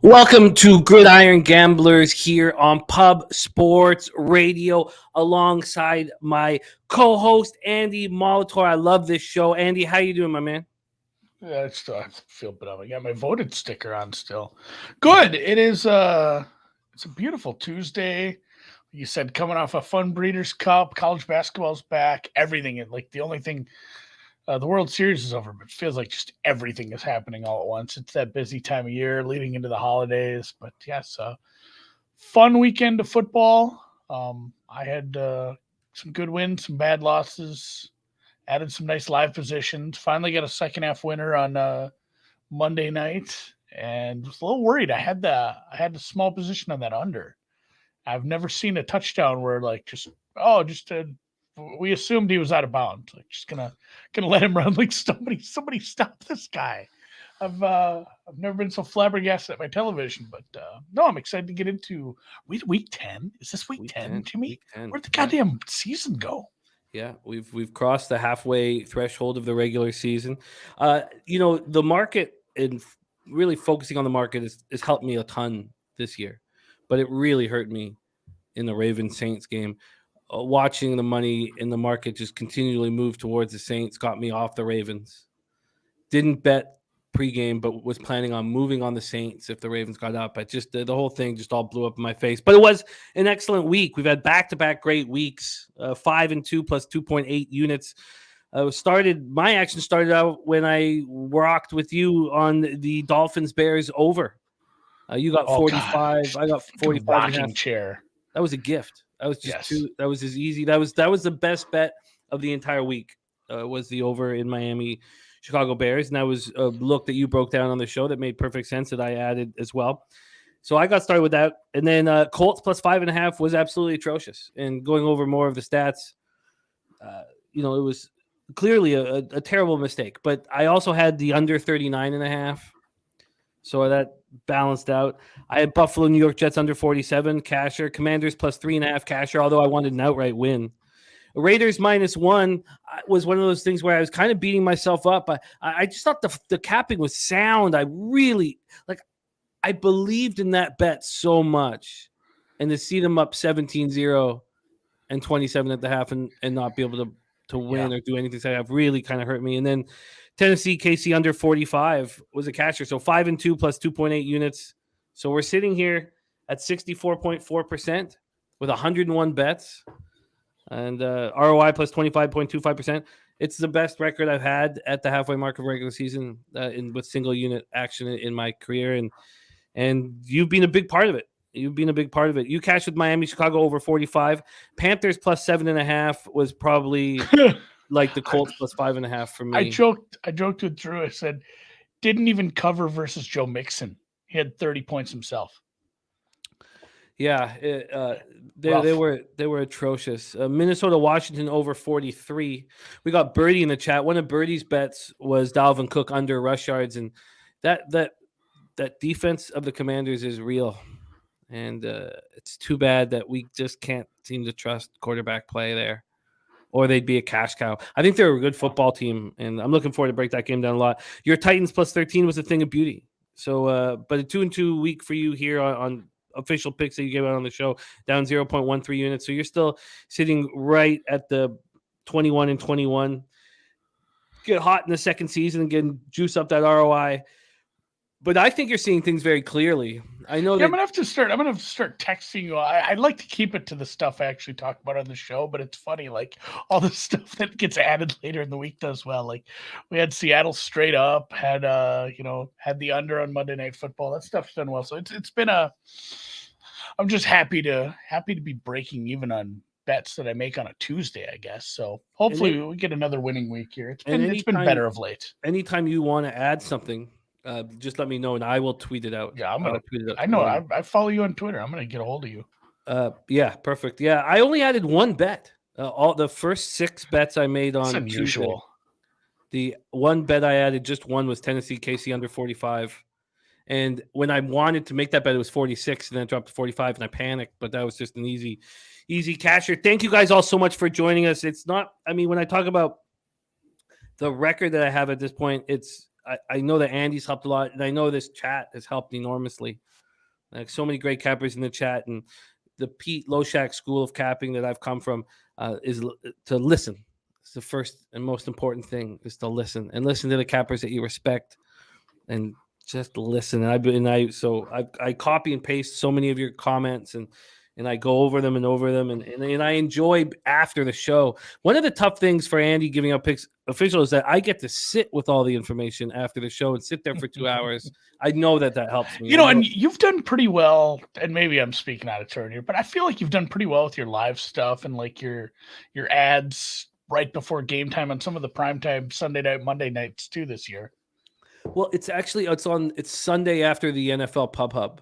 Welcome to Gridiron Gamblers here on Pub Sports Radio alongside my co-host Andy Molitor. I love this show. Andy, how you doing, my man? Yeah, I feel bad. I got my voted sticker on still. Good. It is it's a beautiful Tuesday. You said coming off a fun Breeders' Cup, college basketball's back, everything. Like the only thing the World Series is over, but it feels like just everything is happening all at once. It's that busy time of year leading into the holidays. But yes, fun weekend of football. I had some good wins, some bad losses, added some nice live positions. Finally got a second half winner on Monday night, and was a little worried. I had the small position on that under. I've never seen a touchdown where like we assumed he was out of bounds. Like just gonna let him run. Like somebody stop this guy. I've never been so flabbergasted at my television, but no, I'm excited to get into week 10. Is this week 10, Jimmy? Week 10. Where'd the goddamn season go? Yeah, we've crossed the halfway threshold of the regular season. The market and really focusing on the market has helped me a ton this year, but it really hurt me in the Ravens Saints game. Watching the money in the market just continually move towards the Saints got me off the Ravens. Didn't bet pregame, but was planning on moving on the Saints if the Ravens got up. I just the whole thing just all blew up in my face. But it was an excellent week. We've had back-to-back great weeks, 5-2 plus 2.8 units. My action started out when I rocked with you on the Dolphins Bears over. You got 45. I got 45. Rocking chair. That was a gift. That was just that was as easy. That was the best bet of the entire week. Was the over in Miami, Chicago Bears, and that was a look that you broke down on the show that made perfect sense that I added as well. So I got started with that, and then Colts plus 5.5 was absolutely atrocious. And going over more of the stats, it was clearly a terrible mistake. But I also had the under 39.5, so that balanced out. I had Buffalo, New York Jets under 47 casher, Commanders plus 3.5 casher, although I wanted an outright win. Raiders -1 was one of those things where I was kind of beating myself up. I just thought the capping was sound. I really I believed in that bet so much, and to see them up 17-0 and 27 at the half and not be able to win or do anything second half really kind of hurt me. And then Tennessee KC under 45 was a catcher. So 5-2 plus 2.8 units. So we're sitting here at 64.4% with 101 bets and ROI plus 25.25%. It's the best record I've had at the halfway mark of regular season with single unit action in my career. And you've been a big part of it. You cashed with Miami, Chicago over 45. Panthers plus 7.5 was probably like the Colts plus 5.5 for me. I joked with Drew. I said, didn't even cover versus Joe Mixon. He had 30 points himself. Yeah, they were atrocious. Minnesota, Washington over 43. We got Birdie in the chat. One of Birdie's bets was Dalvin Cook under rush yards, and that defense of the Commanders is real. And it's too bad that we just can't seem to trust quarterback play there, or they'd be a cash cow. I think they're a good football team, and I'm looking forward to break that game down a lot. Your Titans plus 13 was a thing of beauty. So, but a 2-2 week for you here on official picks that you gave out on the show, down 0.13 units. So you're still sitting right at the 21-21. Get hot in the second season and juice up that ROI. But I think you're seeing things very clearly. I know that I'm gonna have to start texting you. I'd like to keep it to the stuff I actually talk about on the show, but it's funny, like all the stuff that gets added later in the week does well. Like we had Seattle straight up, had the under on Monday Night Football. That stuff's done well. So it's been I'm just happy to be breaking even on bets that I make on a Tuesday, I guess. So hopefully we get another winning week here. It's been better of late. Anytime you want to add something, just let me know and I will tweet it out. Yeah, I'm gonna tweet it out. I know. I follow you on Twitter. I'm gonna get a hold of you. Yeah, perfect. Yeah, I only added one bet. All the first 6 bets I made on unusual. Tuesday, the one bet I added, just one, was Tennessee KC under 45. And when I wanted to make that bet, it was 46, and then it dropped to 45, and I panicked. But that was just an easy casher. Thank you guys all so much for joining us. It's not. I mean, when I talk about the record that I have at this point, I know that Andy's helped a lot, and I know this chat has helped enormously. Like so many great cappers in the chat, and the Pete Loshak school of capping that I've come from is to listen. It's the first and most important thing, is to listen and listen to the cappers that you respect, and just listen. I copy and paste so many of your comments, and I go over them and I enjoy after the show. One of the tough things for Andy giving out picks official is that I get to sit with all the information after the show and sit there for 2 hours. I know that helps me. And you've done pretty well, and maybe I'm speaking out of turn here, but I feel like you've done pretty well with your live stuff and like your ads right before game time on some of the primetime Sunday night, Monday nights too this year. Well, it's Sunday after the NFL Pub Hub.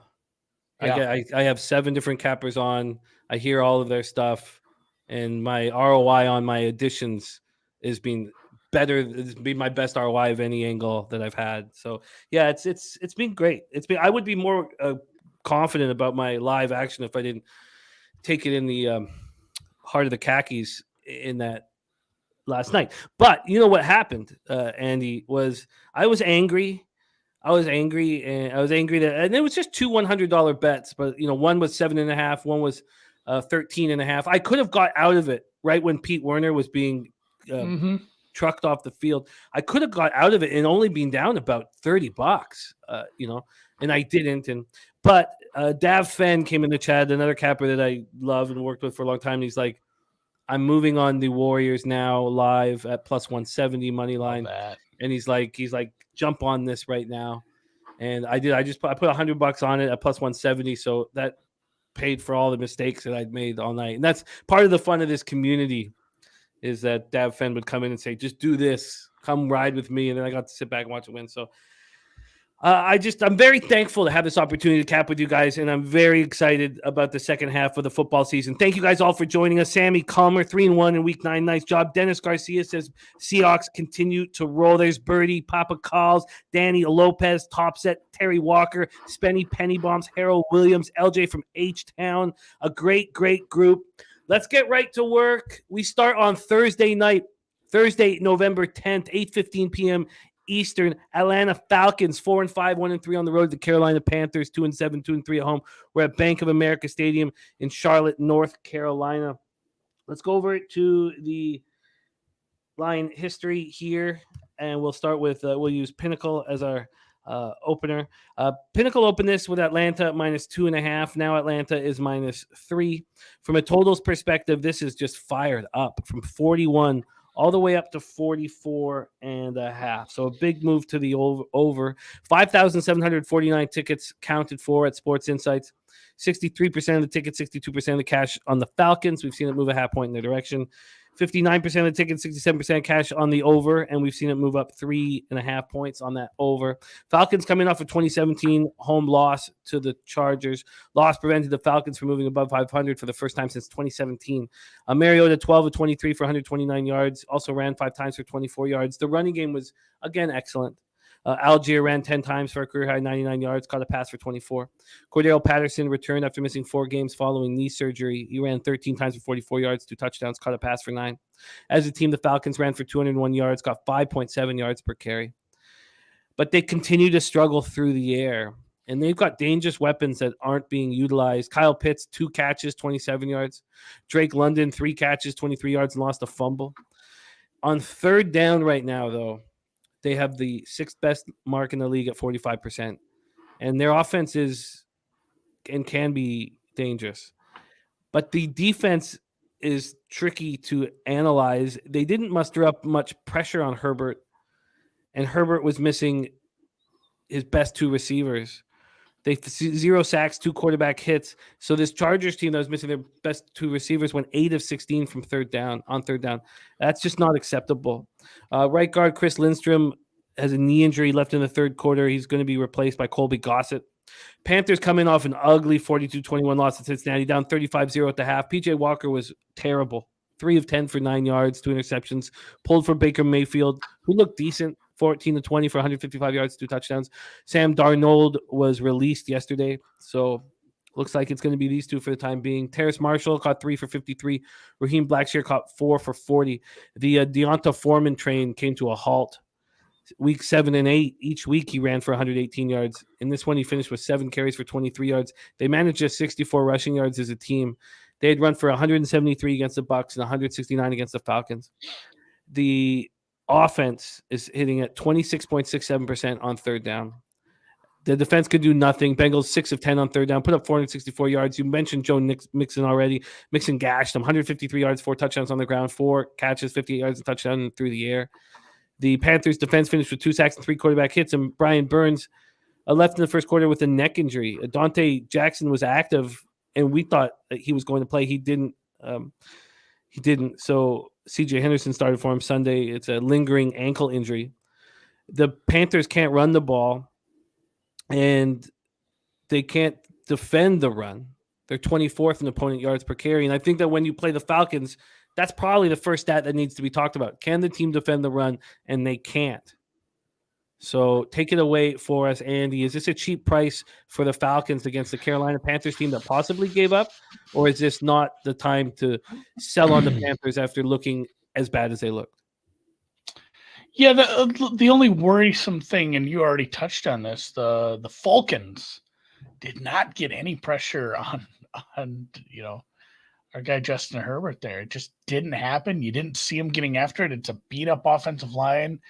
Yeah. I have 7 different cappers on. I hear all of their stuff, and my ROI on my additions is being better. It's been my best ROI of any angle that I've had. So yeah, it's been great. I would be more confident about my live action if I didn't take it in the heart of the khakis in that last night. But you know what happened, Andy, was I was angry. And it was just 2 $100 bets, but one was 7.5, one was 13.5. I could have got out of it right when Pete Werner was being trucked off the field. I could have got out of it and only been down about $30, and I didn't. But Dav Fenn came in the chat, another capper that I love and worked with for a long time. And he's like, I'm moving on the Warriors now live at plus 170 money line. And he's like, jump on this right now. And I did. I put $100 on it at plus 170. So that paid for all the mistakes that I'd made all night. And that's part of the fun of this community, is that Dav Fenn would come in and say, just do this, come ride with me. And then I got to sit back and watch it win. So I'm very thankful to have this opportunity to cap with you guys, and I'm very excited about the second half of the football season. Thank you guys all for joining us. Sammy Calmer, 3-1 in week 9. Nice job. Dennis Garcia says Seahawks continue to roll. There's Birdie, Papa Calls, Danny Lopez, Topset, Terry Walker, Spenny Penny Bombs, Harold Williams, LJ from H-Town. A great, great group. Let's get right to work. We start on Thursday night, Thursday, November 10th, 8:15 p.m. Eastern. Atlanta Falcons 4-5, 1-3 on the road. The Carolina Panthers 2-7, 2-3 at home. We're at Bank of America Stadium in Charlotte, North Carolina. Let's go over to the line history here, and we'll start with we'll use Pinnacle as our opener. Pinnacle opened this with Atlanta minus 2.5. Now Atlanta is minus 3. From a totals perspective, this is just fired up from 41 all the way up to 44.5. So a big move to the over. 5,749 tickets counted for at Sports Insights. 63% of the tickets, 62% of the cash on the Falcons. We've seen it move a half point in their direction. 59% of the tickets, 67% cash on the over, and we've seen it move up 3.5 points on that over. Falcons coming off a 2017 home loss to the Chargers. Loss prevented the Falcons from moving above 500 for the first time since 2017. Mariota 12 of 23 for 129 yards, also ran 5 times for 24 yards. The running game was, again, excellent. Algier ran 10 times for a career-high 99 yards, caught a pass for 24. Cordero Patterson returned after missing 4 games following knee surgery. He ran 13 times for 44 yards, 2 touchdowns, caught a pass for 9. As a team, the Falcons ran for 201 yards, got 5.7 yards per carry. But they continue to struggle through the air, and they've got dangerous weapons that aren't being utilized. Kyle Pitts, 2 catches, 27 yards. Drake London, 3 catches, 23 yards, and lost a fumble. On third down right now, though, they have the 6th best mark in the league at 45%. And their offense is and can be dangerous. But the defense is tricky to analyze. They didn't muster up much pressure on Herbert, and Herbert was missing his best 2 receivers. They 0 sacks, 2 quarterback hits. So this Chargers team that was missing their best 2 receivers went 8 of 16 from third down. That's just not acceptable. Right guard Chris Lindstrom has a knee injury left in the third quarter. He's going to be replaced by Colby Gossett. Panthers coming off an ugly 42-21 loss to Cincinnati, down 35-0 at the half. PJ Walker was terrible. 3 of 10 for 9 yards, 2 interceptions. Pulled for Baker Mayfield, who looked decent. 14-20 for 155 yards, 2 touchdowns. Sam Darnold was released yesterday, so looks like it's going to be these 2 for the time being. Terrace Marshall caught 3 for 53. Raheem Blackshear caught 4 for 40. The Deonta Foreman train came to a halt. Week 7 and 8, each week he ran for 118 yards. In this one, he finished with 7 carries for 23 yards. They managed just 64 rushing yards as a team. They had run for 173 against the Bucs and 169 against the Falcons. The offense is hitting at 26.67% on third down. The defense could do nothing. Bengals 6 of 10 on third down, put up 464 yards. You mentioned Joe Mixon already. Mixon gashed them, 153 yards, 4 touchdowns on the ground, 4 catches, 58 yards, a touchdown through the air. The Panthers defense finished with 2 sacks and 3 quarterback hits, and Brian Burns left in the first quarter with a neck injury. Dante Jackson was active, and we thought that he was going to play. He didn't. So C.J. Henderson started for him Sunday. It's a lingering ankle injury. The Panthers can't run the ball, and they can't defend the run. They're 24th in opponent yards per carry, and I think that when you play the Falcons, that's probably the first stat that needs to be talked about. Can the team defend the run? And they can't. So take it away for us, Andy. Is this a cheap price for the Falcons against the Carolina Panthers team that possibly gave up? Or is this not the time to sell on the Panthers after looking as bad as they looked? Yeah, the only worrisome thing, and you already touched on this, the Falcons did not get any pressure on our guy Justin Herbert there. It just didn't happen. You didn't see him getting after it. It's a beat-up offensive line.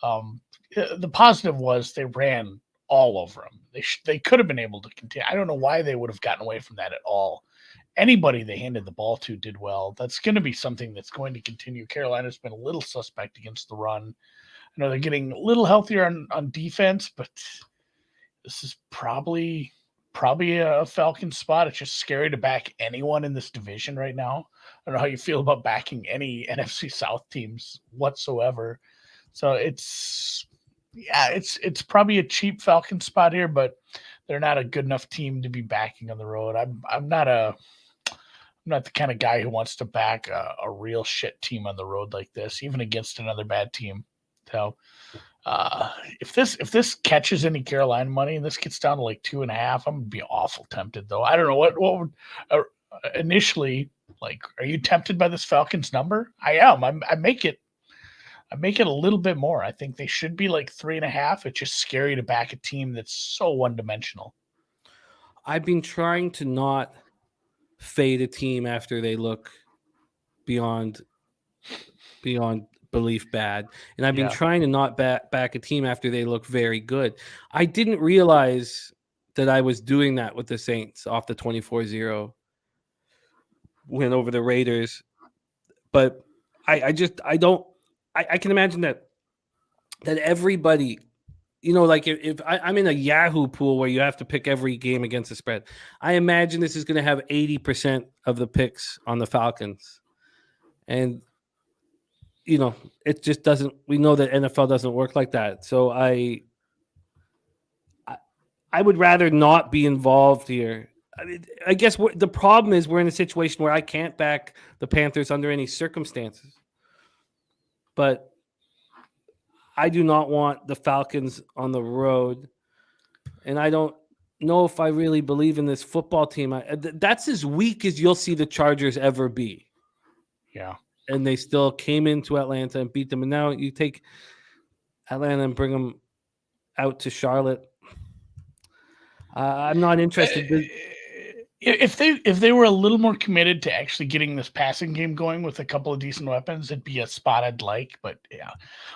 The positive was they ran all over him. They could have been able to continue. I don't know why they would have gotten away from that at all. Anybody they handed the ball to did well. That's going to be something that's going to continue. Carolina's been a little suspect against the run. I know they're getting a little healthier on defense, but this is probably a Falcon spot. It's just scary to back anyone in this division right now. I don't know how you feel about backing any NFC South teams whatsoever. So it's probably a cheap Falcon spot here, but they're not a good enough team to be backing on the road. I'm not the kind of guy who wants to back a real shit team on the road like this, even against another bad team. So if this catches any Carolina money and this gets down to like 2.5, I'm gonna be awful tempted though. I don't know what would initially, like, are you tempted by this Falcons number? I am. I make it a little bit more. I think they should be like 3.5. It's just scary to back a team that's so one-dimensional. I've been trying to not fade a team after they look beyond belief bad. And I've been trying to not back a team after they look very good. I didn't realize that I was doing that with the Saints off the 24-0 win over the Raiders. But I can imagine that everybody, like if I'm in a Yahoo pool where you have to pick every game against the spread, I imagine this is going to have 80% of the picks on the Falcons. And, it just doesn't, we know that NFL doesn't work like that. So I would rather not be involved here. I guess the problem is we're in a situation where I can't back the Panthers under any circumstances. But I do not want the Falcons on the road. And I don't know if I really believe in this football team. That's as weak as you'll see the Chargers ever be. Yeah. And they still came into Atlanta and beat them. And now you take Atlanta and bring them out to Charlotte. I'm not interested. If they were a little more committed to actually getting this passing game going with a couple of decent weapons, it'd be a spot I'd like. But yeah,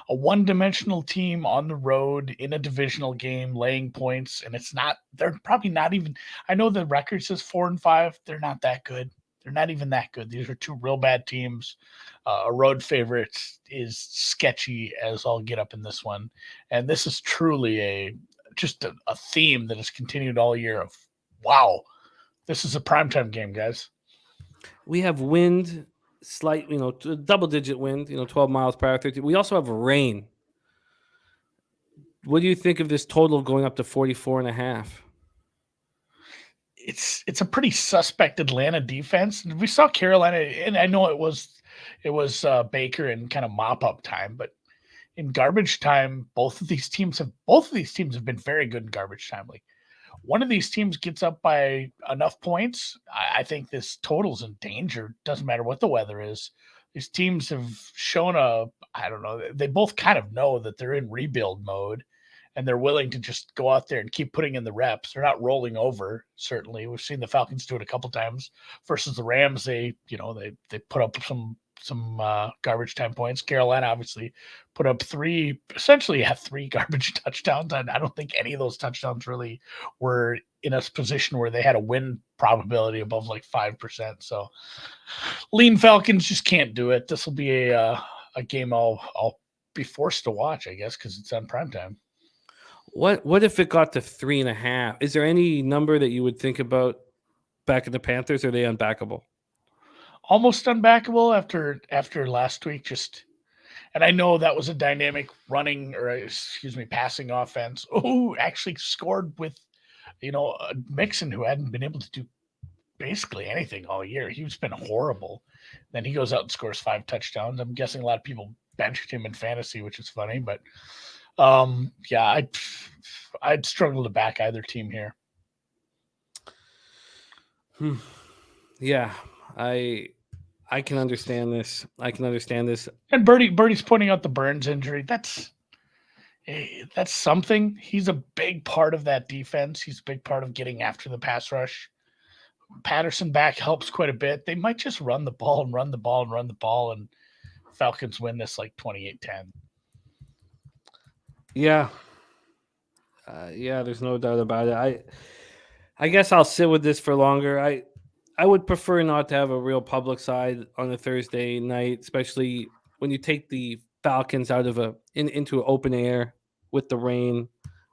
a one-dimensional team on the road in a divisional game, laying points, and they're probably not even. I know the record says 4-5. They're not that good. They're not even that good. These are two real bad teams. A road favorite is sketchy as all get up in this one, and this is truly just a theme that has continued all year. Of wow. This is a primetime game, guys. We have wind, slight, double-digit wind, 12 miles per hour, 13. We also have rain. What do you think of this total going up to 44.5? It's a pretty suspect Atlanta defense. We saw Carolina, and I know it was Baker in kind of mop-up time, but in garbage time, both of these teams have been very good in garbage time. Like one of these teams gets up by enough points, I think this total's in danger. Doesn't matter what the weather is. These teams have shown I don't know, they both kind of know that they're in rebuild mode and they're willing to just go out there and keep putting in the reps. They're not rolling over, certainly. We've seen the Falcons do it a couple times versus the Rams. They put up some garbage time points. Carolina obviously put up three garbage touchdowns. And I don't think any of those touchdowns really were in a position where they had a win probability above like 5%. So lean Falcons just can't do it. This will be a game I'll be forced to watch, I guess, because it's on primetime. What if it got to 3.5? Is there any number that you would think about back at the Panthers? Or are they unbackable? Almost unbackable after last week. And I know that was a dynamic passing offense. Oh, actually scored with, Mixon, who hadn't been able to do basically anything all year. He's been horrible. Then he goes out and scores 5 touchdowns. I'm guessing a lot of people benched him in fantasy, which is funny, but I'd struggle to back either team here. Yeah, I can understand this. And Birdie's pointing out the Burns injury. That's something. He's a big part of that defense. He's a big part of getting after the pass rush. Patterson back helps quite a bit. They might just run the ball, and Falcons win this like 28-10. Yeah. There's no doubt about it. I guess I'll sit with this for longer. I would prefer not to have a real public side on a Thursday night, especially when you take the Falcons out of into open air with the rain.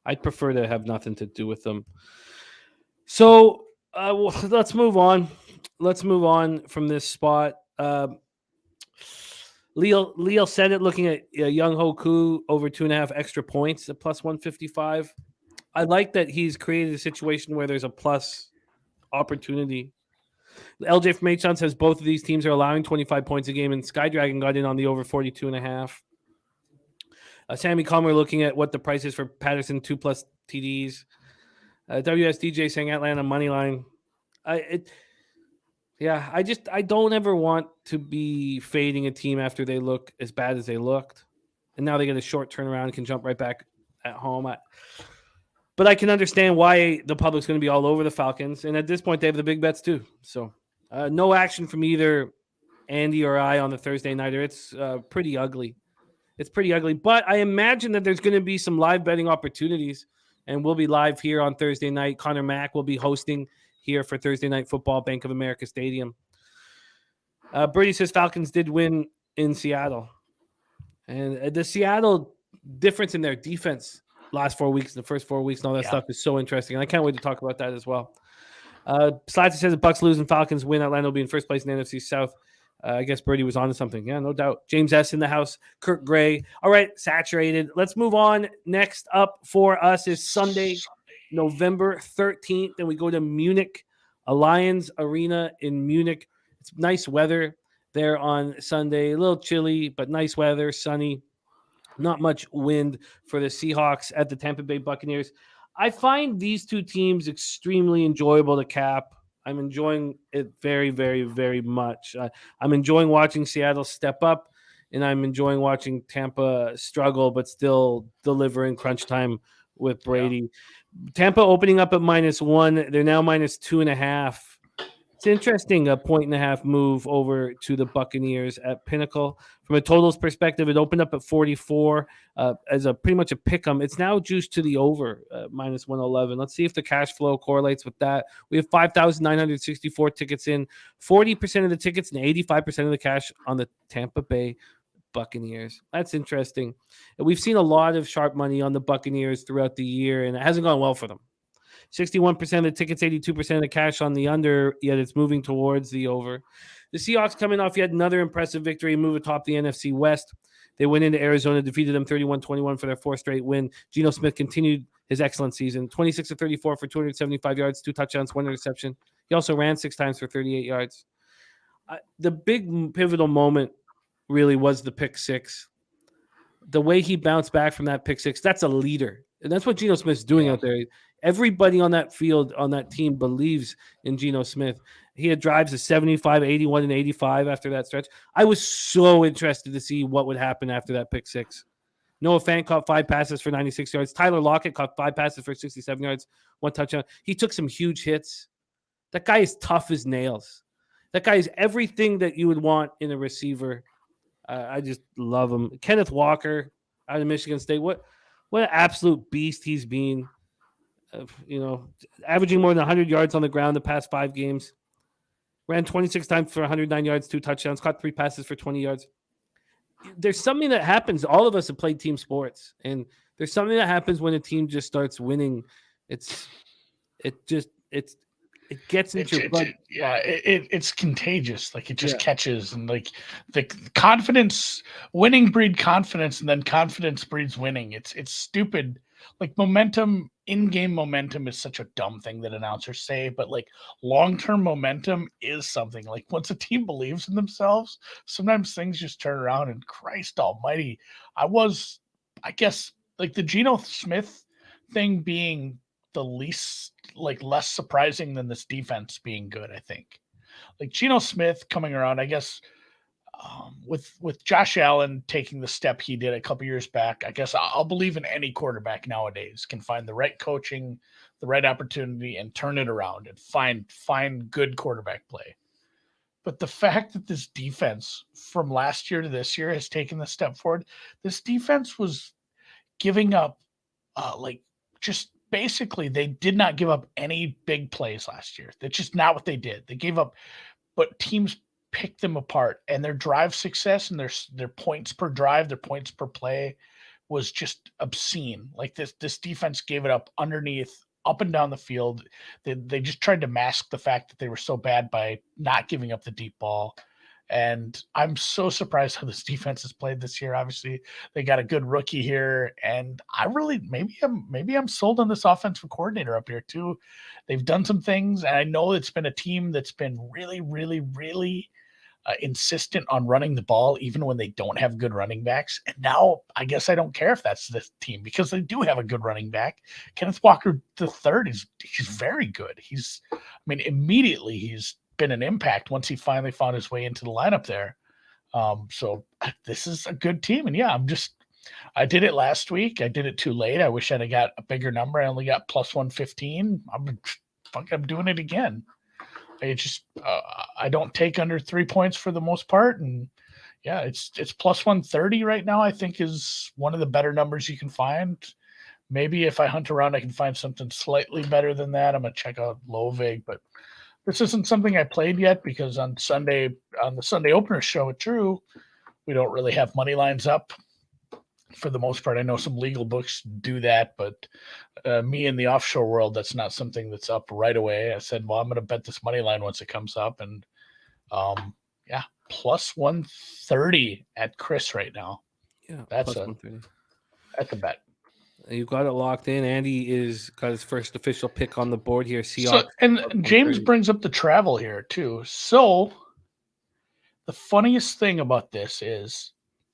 I'd prefer to have nothing to do with them. So let's move on. Let's move on from this spot. Leo said it, looking at Young Hoku over 2.5 extra points at plus 155. I like that he's created a situation where there's a plus opportunity. LJ from H-Town says both of these teams are allowing 25 points a game, and Sky Dragon got in on the over 42.5. Sammy Comer looking at what the price is for Patterson 2+ TDs. WSDJ saying Atlanta money line. I don't ever want to be fading a team after they look as bad as they looked, and now they get a short turnaround and can jump right back at home. But I can understand why the public's going to be all over the Falcons, and at this point they have the big bets too. So no action from either Andy or I on the Thursday nighter. It's pretty ugly. It's pretty ugly, but I imagine that there's going to be some live betting opportunities, and we'll be live here on Thursday night. Connor Mack will be hosting here for Thursday Night Football, Bank of America Stadium. Birdie says Falcons did win in Seattle. And the Seattle difference in their defense last 4 weeks, the first 4 weeks, and all that stuff is so interesting. And I can't wait to talk about that as well. Slides says the Bucs lose and Falcons win. Atlanta will be in first place in the NFC South. I guess Birdie was onto something. Yeah, no doubt. James S. in the house. Kirk Gray. All right, saturated. Let's move on. Next up for us is Sunday, November 13th. Then we go to Munich, Allianz Arena in Munich. It's nice weather there on Sunday. A little chilly, but nice weather, sunny. Not much wind for the Seahawks at the Tampa Bay Buccaneers. I find these two teams extremely enjoyable to cap. I'm enjoying it very, very, very much. I'm enjoying watching Seattle step up, and I'm enjoying watching Tampa struggle, but still delivering crunch time with Brady. Yeah. Tampa opening up at -1. They're now -2.5. It's interesting, a 1.5 move over to the Buccaneers at Pinnacle. From a totals perspective, it opened up at 44 as pretty much a pick 'em. It's now juiced to the over, -111. Let's see if the cash flow correlates with that. We have 5,964 tickets in, 40% of the tickets and 85% of the cash on the Tampa Bay Buccaneers. That's interesting. And we've seen a lot of sharp money on the Buccaneers throughout the year, and it hasn't gone well for them. 61% of the tickets, 82% of the cash on the under, yet it's moving towards the over. The Seahawks coming off yet another impressive victory and move atop the NFC West. They went into Arizona, defeated them 31-21 for their 4th straight win. Geno Smith continued his excellent season, 26 of 34 for 275 yards, 2 touchdowns, 1 interception. He also ran 6 times for 38 yards. The big pivotal moment really was the pick 6. The way he bounced back from that pick 6, that's a leader. And that's what Geno Smith's doing out there. Everybody on that field, on that team, believes in Geno Smith. He had drives of 75, 81, and 85 after that stretch. I was so interested to see what would happen after that pick six. Noah Fant caught 5 passes for 96 yards. Tyler Lockett caught 5 passes for 67 yards, 1 touchdown. He took some huge hits. That guy is tough as nails. That guy is everything that you would want in a receiver. I just love him. Kenneth Walker out of Michigan State. What an absolute beast he's been. Averaging more than 100 yards on the ground the past 5 games. Ran 26 times for 109 yards, 2 touchdowns, caught 3 passes for 20 yards. There's something that happens. All of us have played team sports, and there's something that happens when a team just starts winning. It gets into your blood. It's contagious. Like, it just catches, and like the confidence, winning breed confidence, and then confidence breeds winning. It's stupid. Like, momentum, in-game momentum is such a dumb thing that announcers say, but like long-term momentum is something. Like, once a team believes in themselves, sometimes things just turn around, and Christ almighty, I guess like the Geno Smith thing being the least, like, less surprising than this defense being good. I think like Geno Smith coming around, I guess, with Josh Allen taking the step he did a couple years back, I guess I'll believe in any quarterback nowadays can find the right coaching, the right opportunity, and turn it around and find good quarterback play. But the fact that this defense from last year to this year has taken the step forward, this defense was giving up, just basically they did not give up any big plays last year. That's just not what they did. They gave up, but teams pick them apart, and their drive success and their points per drive, their points per play was just obscene. Like, this defense gave it up underneath, up and down the field. They just tried to mask the fact that they were so bad by not giving up the deep ball. And I'm so surprised how this defense has played this year. Obviously, they got a good rookie here, and I really maybe I'm sold on this offensive coordinator up here too. They've done some things, and I know it's been a team that's been really, really, really insistent on running the ball, even when they don't have good running backs. And now I guess I don't care if that's this team, because they do have a good running back. Kenneth Walker III he's very good. Immediately he's been an impact once he finally found his way into the lineup there. So this is a good team. And yeah, I did it last week. I did it too late. I wish I'd have got a bigger number. I only got plus 115. I'm doing it again. I don't take under 3 points for the most part. And yeah, it's plus 130 right now, I think is one of the better numbers you can find. Maybe if I hunt around, I can find something slightly better than that. I'm going to check out Low Vig, but this isn't something I played yet because on the Sunday opener show with Drew, we don't really have money lines up for the most part. I know some legal books do that, but me in the offshore world, that's not something that's up right away. I said, well, I'm going to bet this money line once it comes up. And plus 130 at Chris right now. Yeah, that's a bet. You got it locked in. Andy got his first official pick on the board here. Seahawks. So, and James brings up the travel here too. So the funniest thing about this is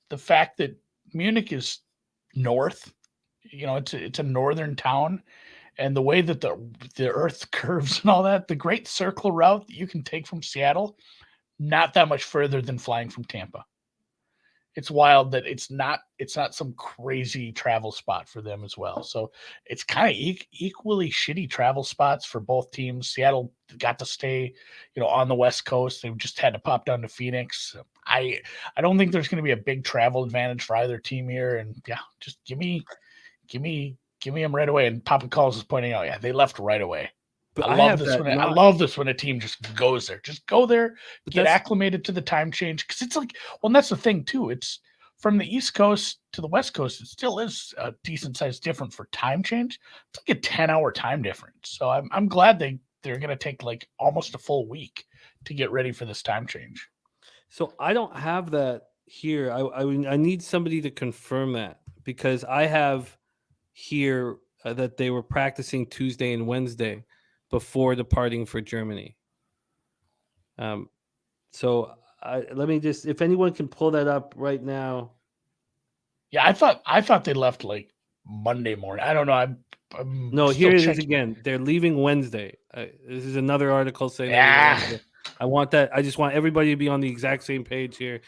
the fact that Munich is north. It's a northern town, and the way that the earth curves and all that, the great circle route that you can take from Seattle, not that much further than flying from Tampa. It's wild that it's not some crazy travel spot for them as well. So it's kind of equally shitty travel spots for both teams. Seattle got to stay, on the West Coast. They just had to pop down to Phoenix. I don't think there's going to be a big travel advantage for either team here. And yeah, just give me them right away. And Papa Calls is pointing out, yeah, they left right away. But I love this when a team just goes there. Just go there, get acclimated to the time change. Because it's like, well, and that's the thing too. It's from the East Coast to the West Coast. It still is a decent size difference for time change. It's like a 10-hour time difference. So I'm glad they're going to take like almost a full week to get ready for this time change. So I don't have that here. I need somebody to confirm that, because I have here that they were practicing Tuesday and Wednesday before departing for Germany. So let me just, if anyone can pull that up right now. Yeah, I thought they left like Monday morning. I don't know. No, here it is again. They're leaving Wednesday. This is another article saying Wednesday. I want that. I just want everybody to be on the exact same page here.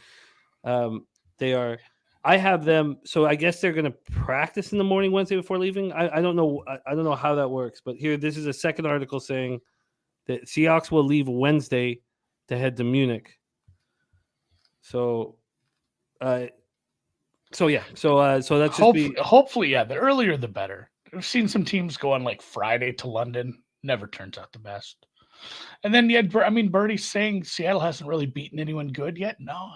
They are. I have them. So I guess they're going to practice in the morning Wednesday before leaving. I don't know. I don't know how that works. But here, this is a second article saying that Seahawks will leave Wednesday to head to Munich. So, yeah. So that's just hopefully, yeah. The earlier the better. I've seen some teams go on like Friday to London. Never turns out the best. And then Birdie's saying Seattle hasn't really beaten anyone good yet. No,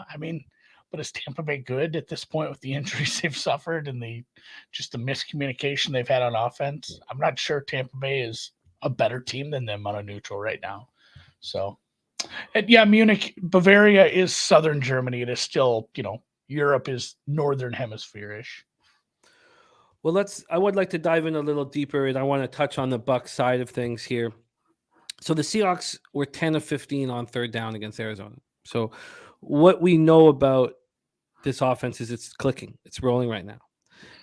but is Tampa Bay good at this point with the injuries they've suffered and the miscommunication they've had on offense? I'm not sure Tampa Bay is a better team than them on a neutral right now. So, and yeah, Munich, Bavaria is southern Germany. It is still, Europe is northern hemisphere-ish. Well, I would like to dive in a little deeper, and I want to touch on the Bucs side of things here. So the Seahawks were 10 of 15 on third down against Arizona. So what we know about this offense is it's clicking. It's rolling right now.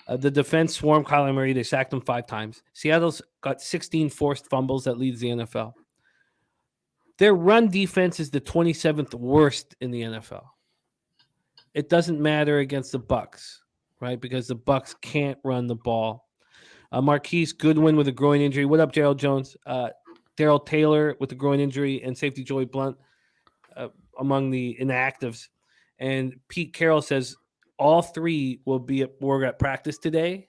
The defense swarmed Kyler Murray. They sacked him 5 times. Seattle's got 16 forced fumbles. That leads the NFL. Their run defense is the 27th worst in the NFL. It doesn't matter against the Bucs, right? Because the Bucs can't run the ball. Marquise Goodwin with a groin injury. What up, Gerald Jones? Darrell Taylor with a groin injury, and safety Joey Blunt among the inactives. And Pete Carroll says all 3 will be at practice today,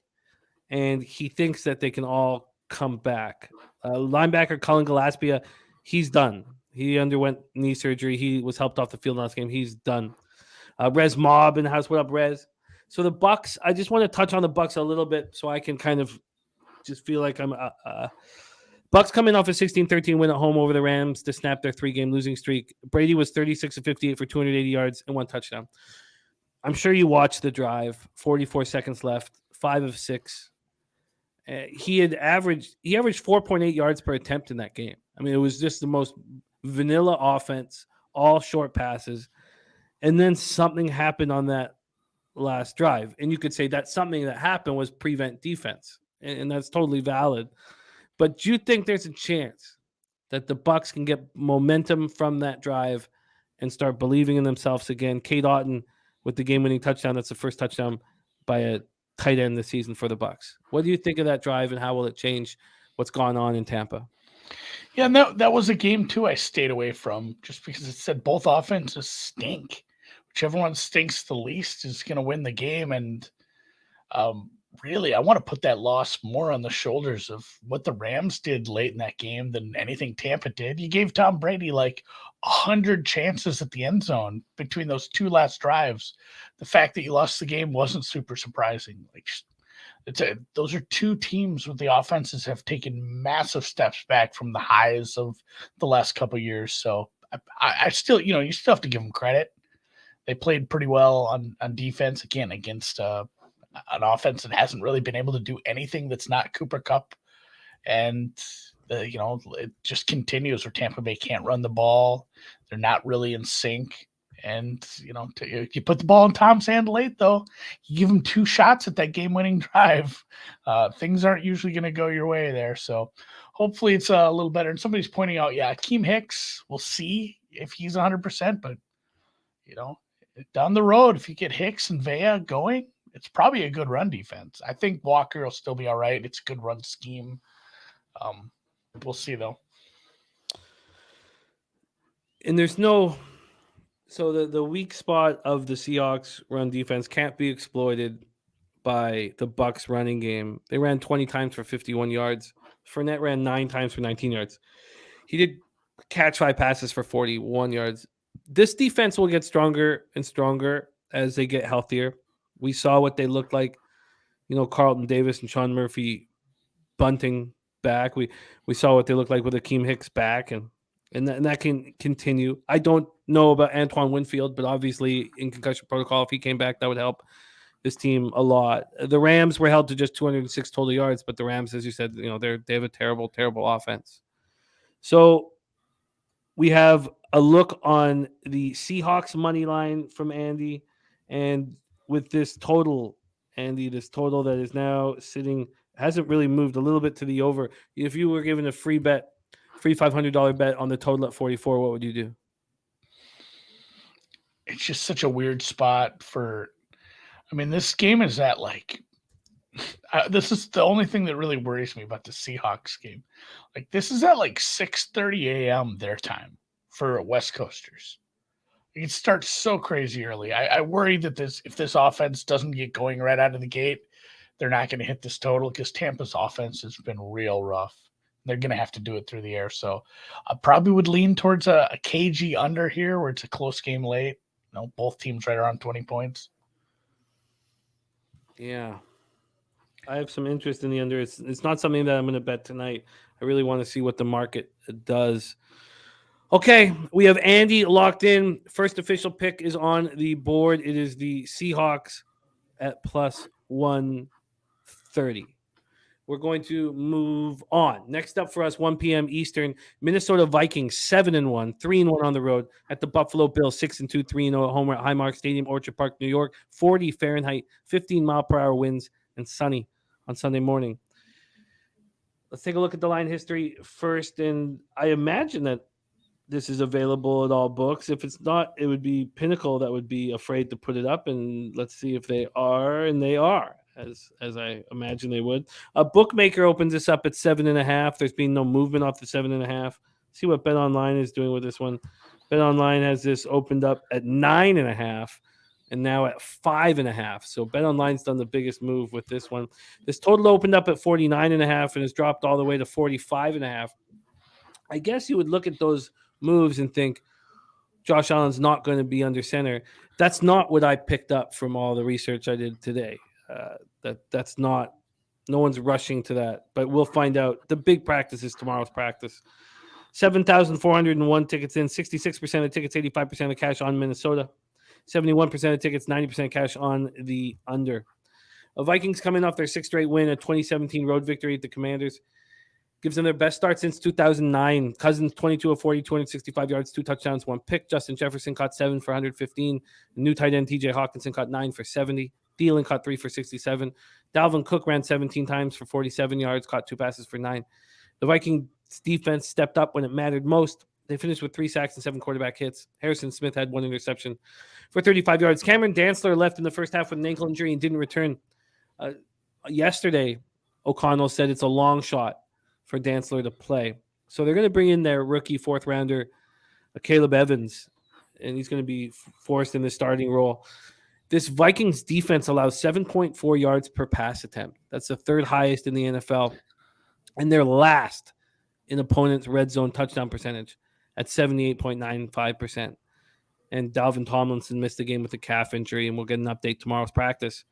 and he thinks that they can all come back. Linebacker Colin Gillespie, he's done. He underwent knee surgery. He was helped off the field last game. He's done. Rez Mobb in the house. What up, Rez? So the Bucs, I just want to touch on the Bucs a little bit so I can kind of just feel like I'm Bucs coming off a 16-13 win at home over the Rams to snap their 3-game losing streak. Brady was 36 of 58 for 280 yards and 1 touchdown. I'm sure you watched the drive. 44 seconds left, 5 of 6. He averaged 4.8 yards per attempt in that game. It was just the most vanilla offense, all short passes. And then something happened on that last drive. And you could say that something that happened was prevent defense. And that's totally valid. But do you think there's a chance that the Bucs can get momentum from that drive and start believing in themselves again? Cade Otton with the game-winning touchdown. That's the first touchdown by a tight end this season for the Bucs. What do you think of that drive, and how will it change what's gone on in Tampa? Yeah, and that was a game, too, I stayed away from just because it said both offenses stink. Whichever one stinks the least is going to win the game. And really, I want to put that loss more on the shoulders of what the Rams did late in that game than anything Tampa did. You gave Tom Brady like 100 chances at the end zone between those 2 last drives. The fact that you lost the game wasn't super surprising. Those are 2 teams where the offenses have taken massive steps back from the highs of the last couple of years. So I still, you still have to give them credit. They played pretty well on defense, again, against an offense that hasn't really been able to do anything that's not Cooper Kupp. And, it just continues where Tampa Bay can't run the ball. They're not really in sync. And, you put the ball in Tom's hand late, though. You give him 2 shots at that game-winning drive. Things aren't usually going to go your way there. So hopefully it's a little better. And somebody's pointing out, Akeem Hicks, we'll see if he's 100%. But, down the road, if you get Hicks and Vea going, it's probably a good run defense. I think Walker will still be all right. It's a good run scheme. We'll see, though. And there's so the weak spot of the Seahawks run defense can't be exploited by the Bucs running game. They ran 20 times for 51 yards. Fournette ran 9 times for 19 yards. He did catch 5 passes for 41 yards. This defense will get stronger and stronger as they get healthier. We saw what they looked like, Carlton Davis and Sean Murphy bunting back. We saw what they looked like with Akeem Hicks back, and that can continue. I don't know about Antoine Winfield, but obviously in concussion protocol, if he came back, that would help this team a lot. The Rams were held to just 206 total yards, but the Rams, as you said, they have a terrible, terrible offense. So we have a look on the Seahawks money line from Andy, and with this total, Andy, this total that is now sitting hasn't really moved a little bit to the over. If you were given a free $500 bet on the total at 44, what would you do? It's just such a weird spot for. I mean, this game is at like. This is the only thing that really worries me about the Seahawks game. Like this is at like 6:30 a.m. their time for West Coasters. It starts so crazy early. I worry that if this offense doesn't get going right out of the gate, they're not going to hit this total because Tampa's offense has been real rough. They're going to have to do it through the air. So I probably would lean towards a KG under here where it's a close game late. Both teams right around 20 points. Yeah. I have some interest in the under. It's not something that I'm going to bet tonight. I really want to see what the market does. Okay, we have Andy locked in. First official pick is on the board. It is the Seahawks at plus 130. We're going to move on. Next up for us, 1 p.m. Eastern, Minnesota Vikings 7-1, 3-1 on the road at the Buffalo Bills 6-2, 3-0 at home at Highmark Stadium, Orchard Park, New York. 40 Fahrenheit, 15 mile per hour winds, and sunny on Sunday morning. Let's take a look at the line history first, and I imagine that this is available at all books. If it's not, it would be Pinnacle that would be afraid to put it up, and let's see if they are, and they are, as I imagine they would. A bookmaker opens this up at 7.5. There's been no movement off the 7.5. See what BetOnline is doing with this one. BetOnline has this opened up at 9.5 and now at 5.5. So BetOnline's done the biggest move with this one. This total opened up at 49.5 and has dropped all the way to 45.5. I guess you would look at those moves and think Josh Allen's not going to be under center. That's not what I picked up from all the research I did today. That's not. No one's rushing to that, but we'll find out. The big practice is tomorrow's practice. 7,401 tickets in, 66% of tickets, 85% of cash on Minnesota, 71% of tickets, 90% cash on the under. The Vikings coming off their sixth straight win, a 2017 road victory at the Commanders. Gives them their best start since 2009. Cousins 22 of 40, 265 yards, 2 touchdowns, 1 pick. Justin Jefferson caught 7 for 115. New tight end TJ Hawkinson caught 9 for 70. Thielen caught 3 for 67. Dalvin Cook ran 17 times for 47 yards, caught 2 passes for 9. The Vikings defense stepped up when it mattered most. They finished with 3 sacks and 7 quarterback hits. Harrison Smith had 1 interception for 35 yards. Cameron Dantzler left in the first half with an ankle injury and didn't return. Yesterday, O'Connell said it's a long shot for Dantzler to play. So they're going to bring in their rookie 4th rounder, Caleb Evans, and he's going to be forced in the starting role. This Vikings defense allows 7.4 yards per pass attempt. That's the 3rd highest in the NFL. And they're last in opponents' red zone touchdown percentage at 78.95%. And Dalvin Tomlinson missed the game with a calf injury, and we'll get an update tomorrow's practice.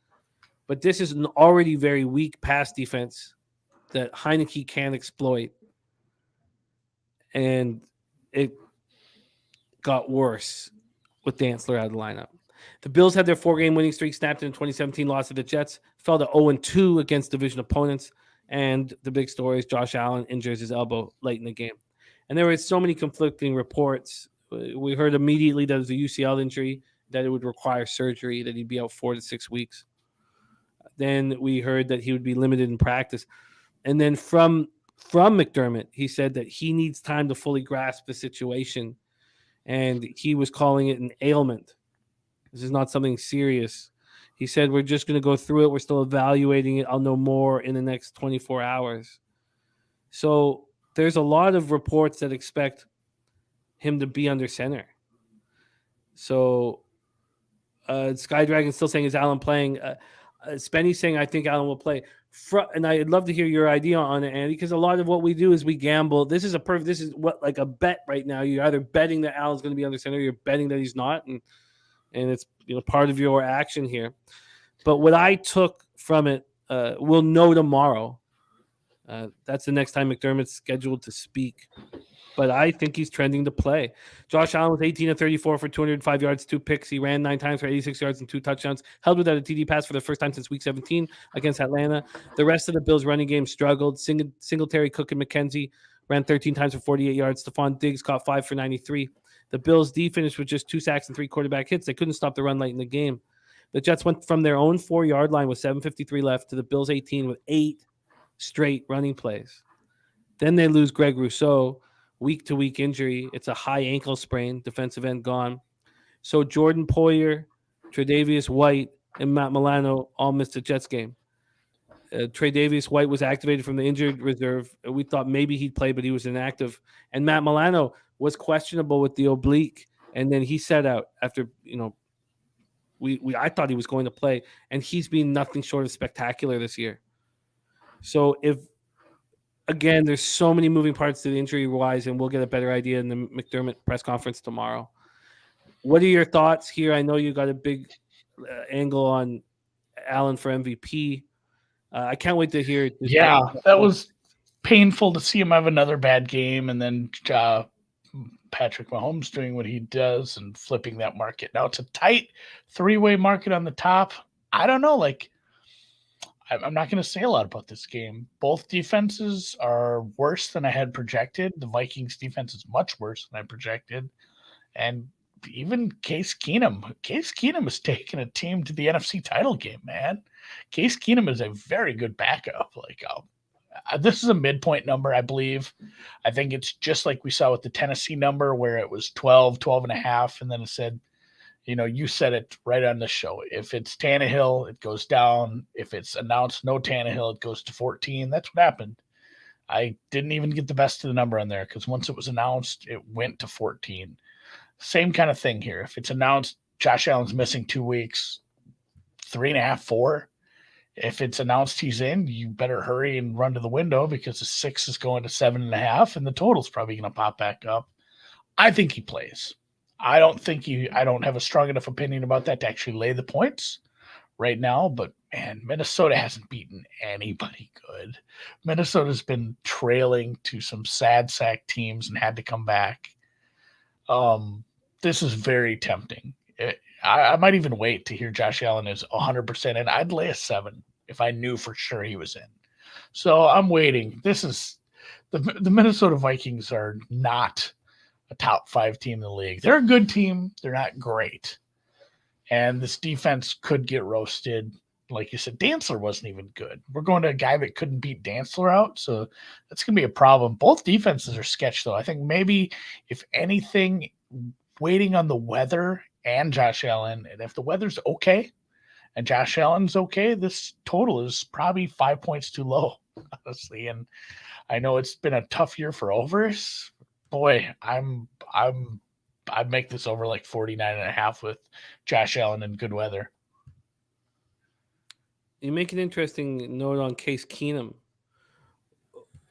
But this is an already very weak pass defense that Heineke can't exploit. And it got worse with Dantzler out of the lineup. The Bills had their 4-game winning streak snapped in a 2017 loss to the Jets, fell to 0-2 against division opponents, and the big story is Josh Allen injures his elbow late in the game. And there were so many conflicting reports. We heard immediately that it was a UCL injury, that it would require surgery, that he'd be out 4 to 6 weeks. Then we heard that he would be limited in practice. And then from McDermott, he said that he needs time to fully grasp the situation, and he was calling it an ailment. This is not something serious. He said, we're just going to go through it. We're still evaluating it. I'll know more in the next 24 hours. So there's a lot of reports that expect him to be under center. So Skydragon's still saying, is Allen playing? Spenny's saying, I think Allen will play. And I'd love to hear your idea on it, Andy, because a lot of what we do is we gamble. This is what like a bet right now. You're either betting that Allen's going to be under center, or you're betting that he's not, and it's part of your action here. But what I took from it, we'll know tomorrow. That's the next time McDermott's scheduled to speak. But I think he's trending to play. Josh Allen was 18 of 34 for 205 yards, 2 picks. He ran 9 times for 86 yards and 2 touchdowns. Held without a TD pass for the first time since Week 17 against Atlanta. The rest of the Bills' running game struggled. Singletary, Cook, and McKenzie ran 13 times for 48 yards. Stephon Diggs caught 5 for 93. The Bills' D finished with just 2 sacks and 3 quarterback hits. They couldn't stop the run late in the game. The Jets went from their own 4-yard line with 7:53 left to the Bills' 18 with 8 straight running plays. Then they lose Greg Rousseau, week-to-week injury. It's a high ankle sprain, defensive end gone. So Jordan Poyer, Tre'Davious White, and Matt Milano all missed the Jets game. Tre'Davious White was activated from the injured reserve. We thought maybe he'd play, but he was inactive. And Matt Milano was questionable with the oblique, and then he sat out after, I thought he was going to play, and he's been nothing short of spectacular this year. So again, there's so many moving parts to the injury-wise, and we'll get a better idea in the McDermott press conference tomorrow. What are your thoughts here? I know you got a big angle on Allen for MVP. I can't wait to hear it. Yeah, that was painful to see him have another bad game, and then Patrick Mahomes doing what he does and flipping that market. Now it's a tight three-way market on the top. I don't know, I'm not going to say a lot about this game. Both defenses are worse than I had projected. The Vikings defense is much worse than I projected. And even Case Keenum has taken a team to the NFC title game, man. Case Keenum is a very good backup. This is a midpoint number, I believe. I think it's just like we saw with the Tennessee number where it was 12 and a half. And then it said, you said it right on the show. If it's Tannehill, it goes down. If it's announced no Tannehill, it goes to 14. That's what happened. I didn't even get the best of the number on there because once it was announced, it went to 14. Same kind of thing here. If it's announced Josh Allen's missing 2 weeks, 3.5, 4. If it's announced he's in, you better hurry and run to the window because the 6 is going to 7.5, and the total's probably going to pop back up. I think he plays. I don't have a strong enough opinion about that to actually lay the points right now, but man, Minnesota hasn't beaten anybody good. Minnesota's been trailing to some sad sack teams and had to come back. This is very tempting. I might even wait to hear Josh Allen is 100% in. I'd lay a 7 if I knew for sure he was in. So I'm waiting. This is the Minnesota Vikings are not a top 5 team in the league. They're a good team. They're not great. And this defense could get roasted. Like you said, Dantzler wasn't even good. We're going to a guy that couldn't beat Dantzler out. So that's going to be a problem. Both defenses are sketch, though. I think maybe, if anything, waiting on the weather and Josh Allen. And if the weather's okay and Josh Allen's okay, this total is probably 5 points too low, honestly. And I know it's been a tough year for overs. Boy, I'd make this over 49.5 with Josh Allen and good weather. You make an interesting note on Case Keenum.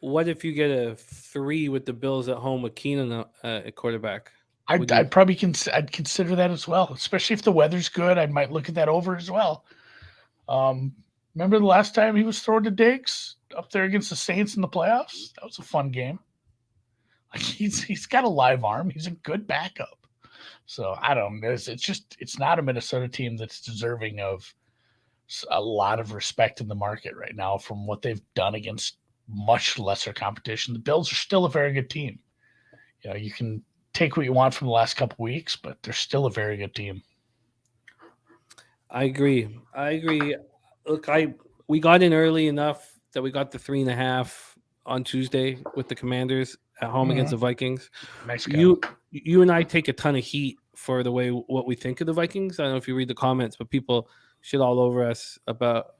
What if you get a 3 with the Bills at home with Keenum at quarterback? I'd probably I'd consider that as well, especially if the weather's good. I might look at that over as well. Remember the last time he was thrown to Diggs up there against the Saints in the playoffs? That was a fun game. He's got a live arm. He's a good backup. So I don't know. It's not a Minnesota team that's deserving of a lot of respect in the market right now from what they've done against much lesser competition. The Bills are still a very good team. You can take what you want from the last couple weeks, but they're still a very good team. I agree. Look, we got in early enough that we got the 3.5 on Tuesday with the Commanders at home against the Vikings. Nice. You and I take a ton of heat for the way what we think of the Vikings. I don't know if you read the comments, but people shit all over us about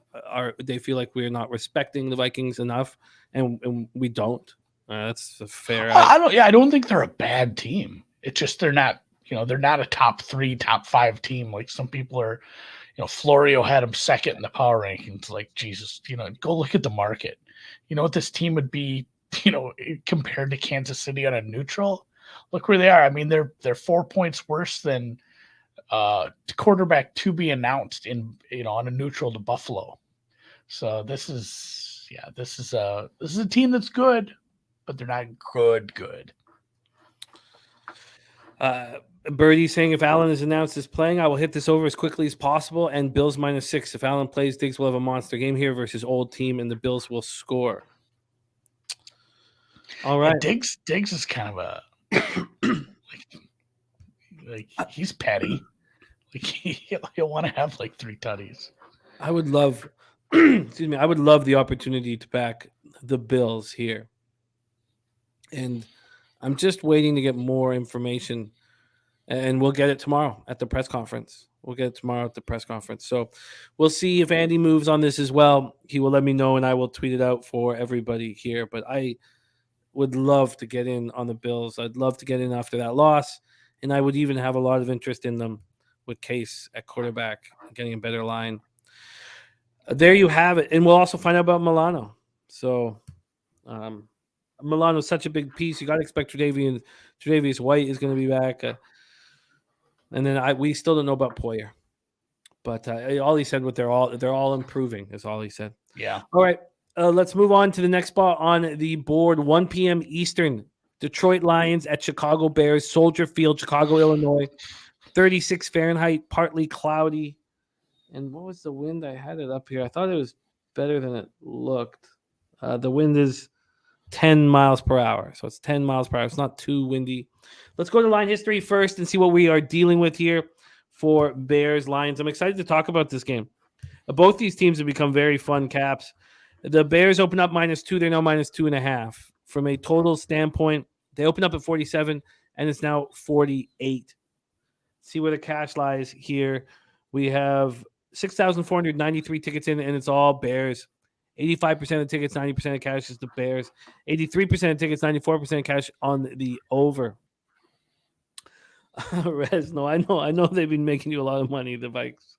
they feel like we're not respecting the Vikings enough, and we don't. That's fair. I don't think they're a bad team. It's just they're not a top 3, top 5 team like some people are. Florio had them second in the power rankings. Like, Jesus, go look at the market. You know what this team would be, compared to Kansas City on a neutral? Look where they are. I mean, they're 4 points worse than quarterback to be announced on a neutral to Buffalo. So this is a team that's good, but they're not good. Birdie saying if Allen is announced as playing, I will hit this over as quickly as possible. And Bills -6. If Allen plays, Diggs will have a monster game here versus old team, and the Bills will score. All right. Yeah, Diggs is kind of a like he's petty. Like he'll want to have 3 tutties. I would love, excuse me. I would love the opportunity to back the Bills here. And I'm just waiting to get more information, and we'll get it tomorrow at the press conference. So we'll see if Andy moves on this as well. He will let me know, and I will tweet it out for everybody here. But I would love to get in on the Bills. I'd love to get in after that loss, and I would even have a lot of interest in them with Case at quarterback, getting a better line. There you have it, and we'll also find out about Milano. So Milano's such a big piece. You got to expect Tre'Davious White is going to be back, and then we still don't know about Poyer. But all he said, they're all improving, is all he said. Yeah. All right. Let's move on to the next spot on the board. 1 p.m. Eastern. Detroit Lions at Chicago Bears, Soldier Field, Chicago, Illinois. 36 Fahrenheit, partly cloudy. And what was the wind? I had it up here. I thought it was better than it looked. The wind is 10 miles per hour. So it's 10 miles per hour. It's not too windy. Let's go to line history first and see what we are dealing with here for Bears Lions. I'm excited to talk about this game. Both these teams have become very fun caps. The Bears open up -2. They're now -2.5. From a total standpoint, they open up at 47, and it's now 48. See where the cash lies here. We have 6,493 tickets in, and it's all Bears. 85% of tickets, 90% of cash is the Bears. 83% of tickets, 94% of cash on the over. Rez, no, I know they've been making you a lot of money, the Vikes.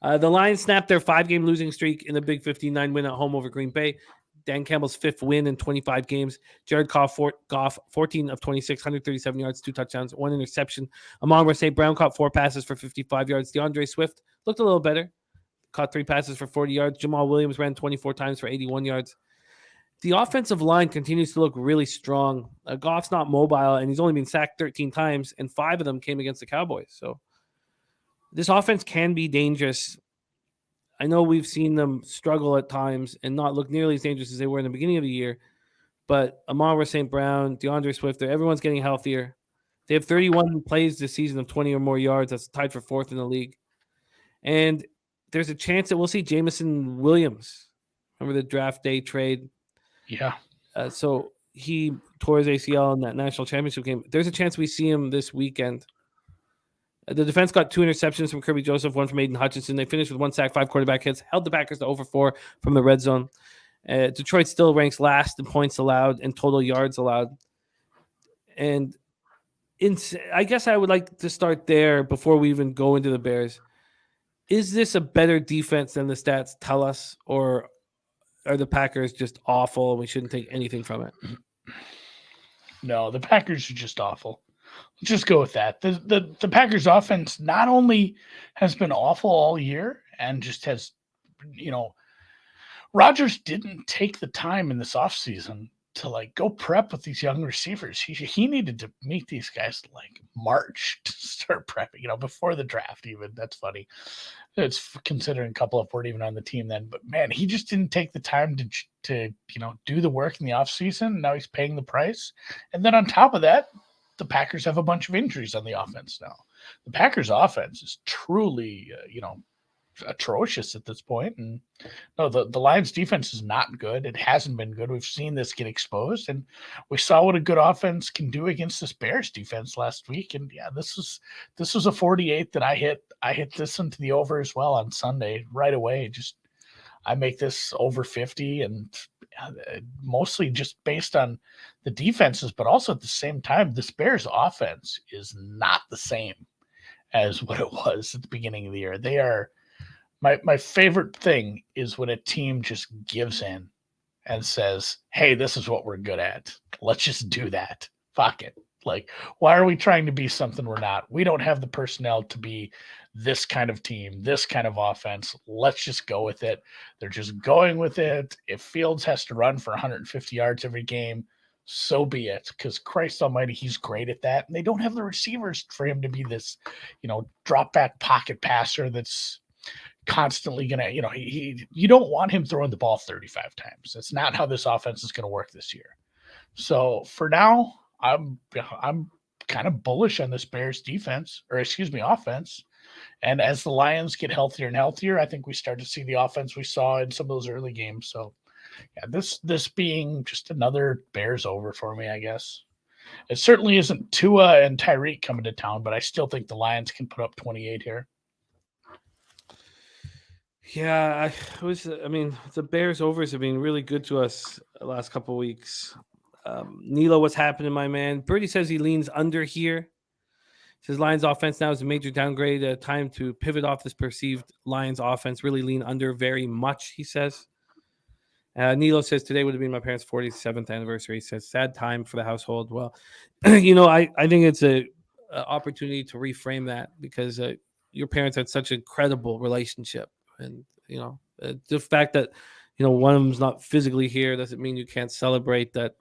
The Lions snapped their 5-game losing streak in the Big 15-9 win at home over Green Bay. Dan Campbell's 5th win in 25 games. Jared Goff, 14 of 26, 137 yards, 2 touchdowns, 1 interception. Amon-Ra St. Brown caught 4 passes for 55 yards. DeAndre Swift looked a little better. Caught 3 passes for 40 yards. Jamal Williams ran 24 times for 81 yards. The offensive line continues to look really strong. Goff's not mobile, and he's only been sacked 13 times, and 5 of them came against the Cowboys. So this offense can be dangerous. I know we've seen them struggle at times and not look nearly as dangerous as they were in the beginning of the year, but Amon-Ra St. Brown, DeAndre Swift, everyone's getting healthier. They have 31 plays this season of 20 or more yards. That's tied for 4th in the league. And there's a chance that we'll see Jameson Williams. Remember the draft day trade? Yeah. So he tore his ACL in that national championship game. There's a chance we see him this weekend. The defense got 2 interceptions from Kirby Joseph, 1 from Aiden Hutchinson. They finished with 1 sack, 5 quarterback hits, held the Packers to over 4 from the red zone. Detroit still ranks last in points allowed and total yards allowed. And I guess I would like to start there before we even go into the Bears. Is this a better defense than the stats tell us, or are the Packers just awful and we shouldn't take anything from it? No, the Packers are just awful. Let's just go with that. The Packers offense not only has been awful all year and just has, Rodgers didn't take the time in this offseason to go prep with these young receivers. He needed to meet these guys March to start prepping, before the draft even. That's funny. It's considering a couple of weren't even on the team then, but man, he just didn't take the time to do the work in the offseason. Now he's paying the price. And then on top of that, the Packers have a bunch of injuries on the offense now. The Packers offense is truly, atrocious at this point. And no, the Lions defense is not good. It hasn't been good. We've seen this get exposed, and we saw what a good offense can do against this Bears defense last week. And yeah, this was a 48 that I hit. I hit this into the over as well on Sunday right away. I make this over 50, and mostly just based on the defenses, but also at the same time, this Bears offense is not the same as what it was at the beginning of the year. They are my favorite thing is when a team just gives in and says, hey, this is what we're good at. Let's just do that. Fuck it. Why are we trying to be something we're not? We don't have the personnel to be this kind of team, this kind of offense. Let's just go with it. They're just going with it. If Fields has to run for 150 yards every game, so be it, because Christ almighty, he's great at that. And they don't have the receivers for him to be this, drop back pocket passer that's constantly going to, you don't want him throwing the ball 35 times. That's not how this offense is going to work this year. So for now, I'm kind of bullish on this Bears offense. And as the Lions get healthier and healthier, I think we start to see the offense we saw in some of those early games. So this being just another Bears over for me, I guess. It certainly isn't Tua and Tyreek coming to town, but I still think the Lions can put up 28 here. Yeah, the Bears overs have been really good to us the last couple of weeks. Nilo, what's happening, my man? Birdie says he leans under here. Says Lions offense now is a major downgrade. Time to pivot off this perceived Lions offense. Really lean under very much, he says. Nilo says today would have been my parents' 47th anniversary. He says sad time for the household. Well, I think it's a opportunity to reframe that because your parents had such an incredible relationship, and the fact that one of them's not physically here doesn't mean you can't celebrate that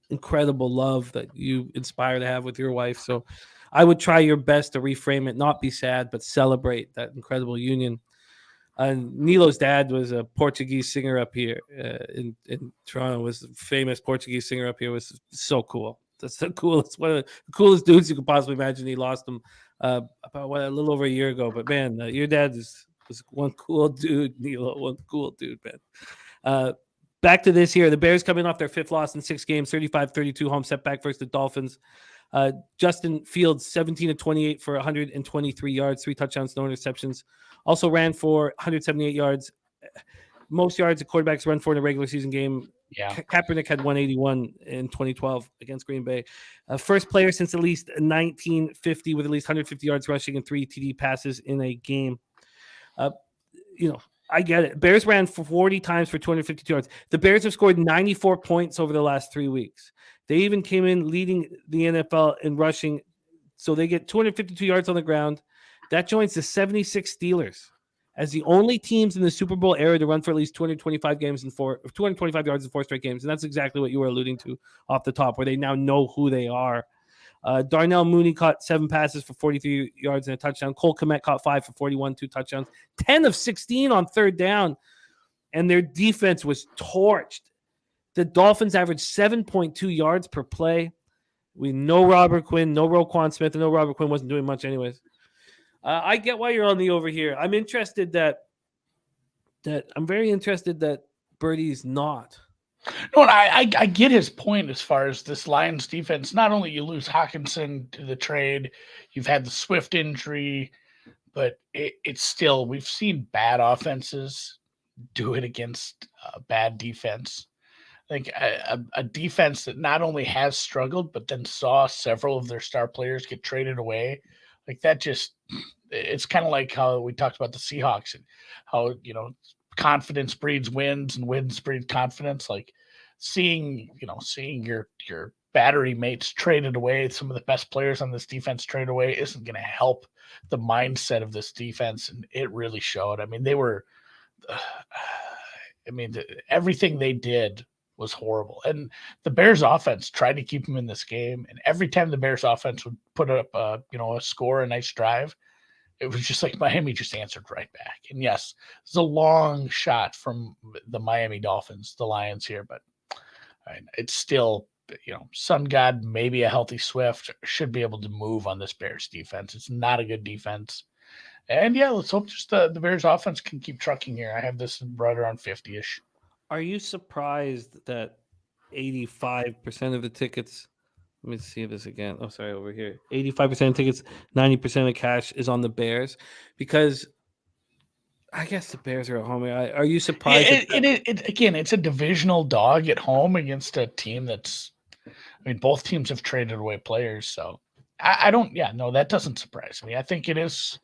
incredible love that you inspire to have with your wife. So I would try your best to reframe it, not be sad, but celebrate that incredible union. Nilo's dad was a Portuguese singer up here in Toronto. Was a famous Portuguese singer up here. Was so cool. That's the coolest, one of the coolest dudes you could possibly imagine. He lost him about a little over a year ago. But man, your dad was one cool dude, Nilo. One cool dude, man. Back to this here. The Bears coming off their 5th loss in 6 games, 35-32 home setback versus the Dolphins. Justin Fields, 17 of 28 for 123 yards, 3 touchdowns, no interceptions. Also ran for 178 yards. Most yards the quarterbacks run for in a regular season game. Yeah. Kaepernick had 181 in 2012 against Green Bay. First player since at least 1950 with at least 150 yards rushing and 3 TD passes in a game. I get it. Bears ran 40 times for 252 yards. The Bears have scored 94 points over the last 3 weeks. They even came in leading the NFL in rushing. So they get 252 yards on the ground. That joins the 76 Steelers as the only teams in the Super Bowl era to run for at least 225 yards in 4 straight games. And that's exactly what you were alluding to off the top, where they now know who they are. Darnell Mooney caught 7 passes for 43 yards and a touchdown. Cole Kmet caught 5 for 41, 2 touchdowns. 10 of 16 on third down. And their defense was torched. The Dolphins averaged 7.2 yards per play. We know Robert Quinn, no Roquan Smith, and no Robert Quinn wasn't doing much anyways. I get why you're on the over here. I'm interested I'm very interested that Birdie's not. No, and I get his point as far as this Lions defense. Not only you lose Hawkinson to the trade, you've had the Swift injury, but it's still, we've seen bad offenses do it against bad defense. I think a defense that not only has struggled, but then saw several of their star players get traded away. Like that just, it's kind of like how we talked about the Seahawks and how, confidence breeds wins and wins breed confidence. Like seeing your battery mates traded away, some of the best players on this defense traded away isn't going to help the mindset of this defense. And it really showed. I mean, everything they did was horrible. And the Bears offense tried to keep them in this game. And every time the Bears offense would put up a score, a nice drive, it was just like Miami just answered right back. And yes, it's a long shot from the Miami Dolphins, the Lions here, but it's still, Sun God, maybe a healthy Swift should be able to move on this Bears defense. It's not a good defense. And yeah, let's hope just the Bears offense can keep trucking here. I have this right around 50-ish. Are you surprised that 85% of the tickets, let me see this again. Oh, sorry, over here. 85% of tickets, 90% of cash is on the Bears? Because I guess the Bears are at home. Are you surprised? It's a divisional dog at home against a team that's, both teams have traded away players. So that doesn't surprise me. I think it is,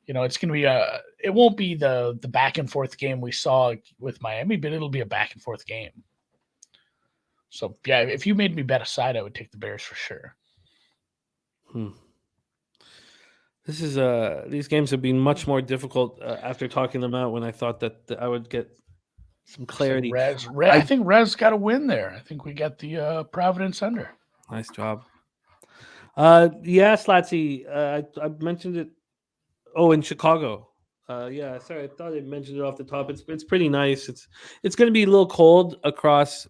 it's going to be it won't be the back and forth game we saw with Miami, but it'll be a back and forth game. So yeah, if you made me bet a side, I would take the Bears for sure. This is these games have been much more difficult after talking them out when I thought that I would get some clarity. I think Rez got a win there. I think we got the Providence under. Nice job. Yeah, Slatsy, I mentioned it. Oh, in Chicago. Yeah, sorry, I thought I mentioned it off the top. It's pretty nice. It's going to be a little cold across,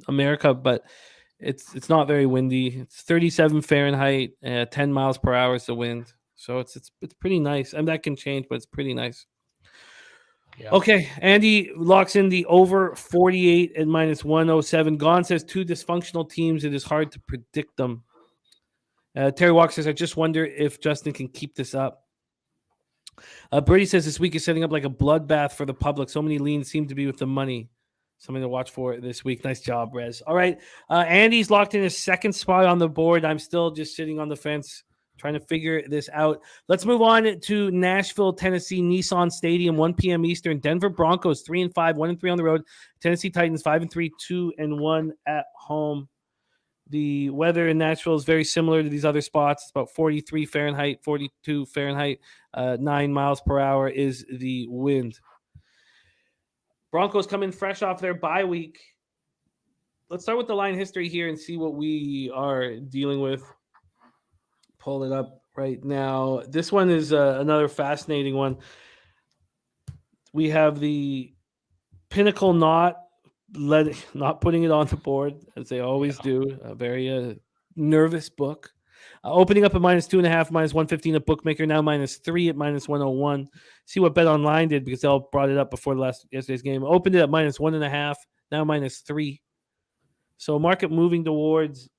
America, but it's not very windy. It's 37 Fahrenheit, 10 miles per hour is the wind. So it's pretty nice. And that can change, but it's pretty nice. Yeah. Okay, Andy locks in the over 48 at minus 107. Gon says 2 dysfunctional teams. It is hard to predict them. Terry Walker says, I just wonder if Justin can keep this up. Brady says this week is setting up like a bloodbath for the public. So many leans seem to be with the money. Something to watch for this week. Nice job, Rez. All right. Andy's locked in his second spot on the board. I'm still just sitting on the fence trying to figure this out. Let's move on to Nashville, Tennessee, Nissan Stadium, 1 p.m. Eastern. Denver Broncos, 3-5, 1-3 on the road. Tennessee Titans, 5-3, 2-1 at home. The weather in Nashville is very similar to these other spots. It's about 43 Fahrenheit, 42 Fahrenheit. 9 miles per hour is the wind. Broncos come in fresh off their bye week. Let's start with the line history here and see what we are dealing with. Pull it up right now. This one is another fascinating one. We have the Pinnacle not putting it on the board, as they always do. A very nervous book. Opening up at minus 2.5, minus 115 at Bookmaker, now minus 3 at minus 101. See what Bet Online did because they all brought it up before yesterday's game. Opened it at minus 1.5, now minus 3. So market moving towards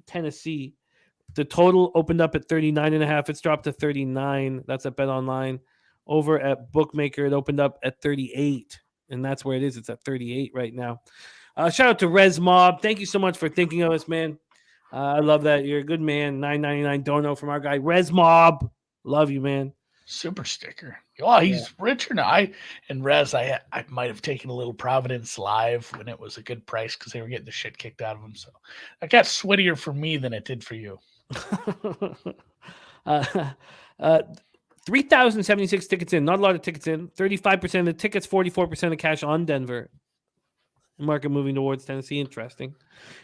Tennessee. The total opened up at 39.5. It's dropped to 39. That's at Bet Online. Over at Bookmaker, it opened up at 38. And that's where it is. It's at 38 right now. Shout out to Rez Mob. Thank you so much for thinking of us, man. I love that. You're a good man. $9.99 dono from our guy, Rez Mob. Love you, man. Super sticker. Oh, he's richer now. I might have taken a little Providence live when it was a good price because they were getting the shit kicked out of them. So it got sweatier for me than it did for you. 3,076 tickets in. Not a lot of tickets in. 35% of the tickets, 44% of cash on Denver. Market moving towards Tennessee. Interesting.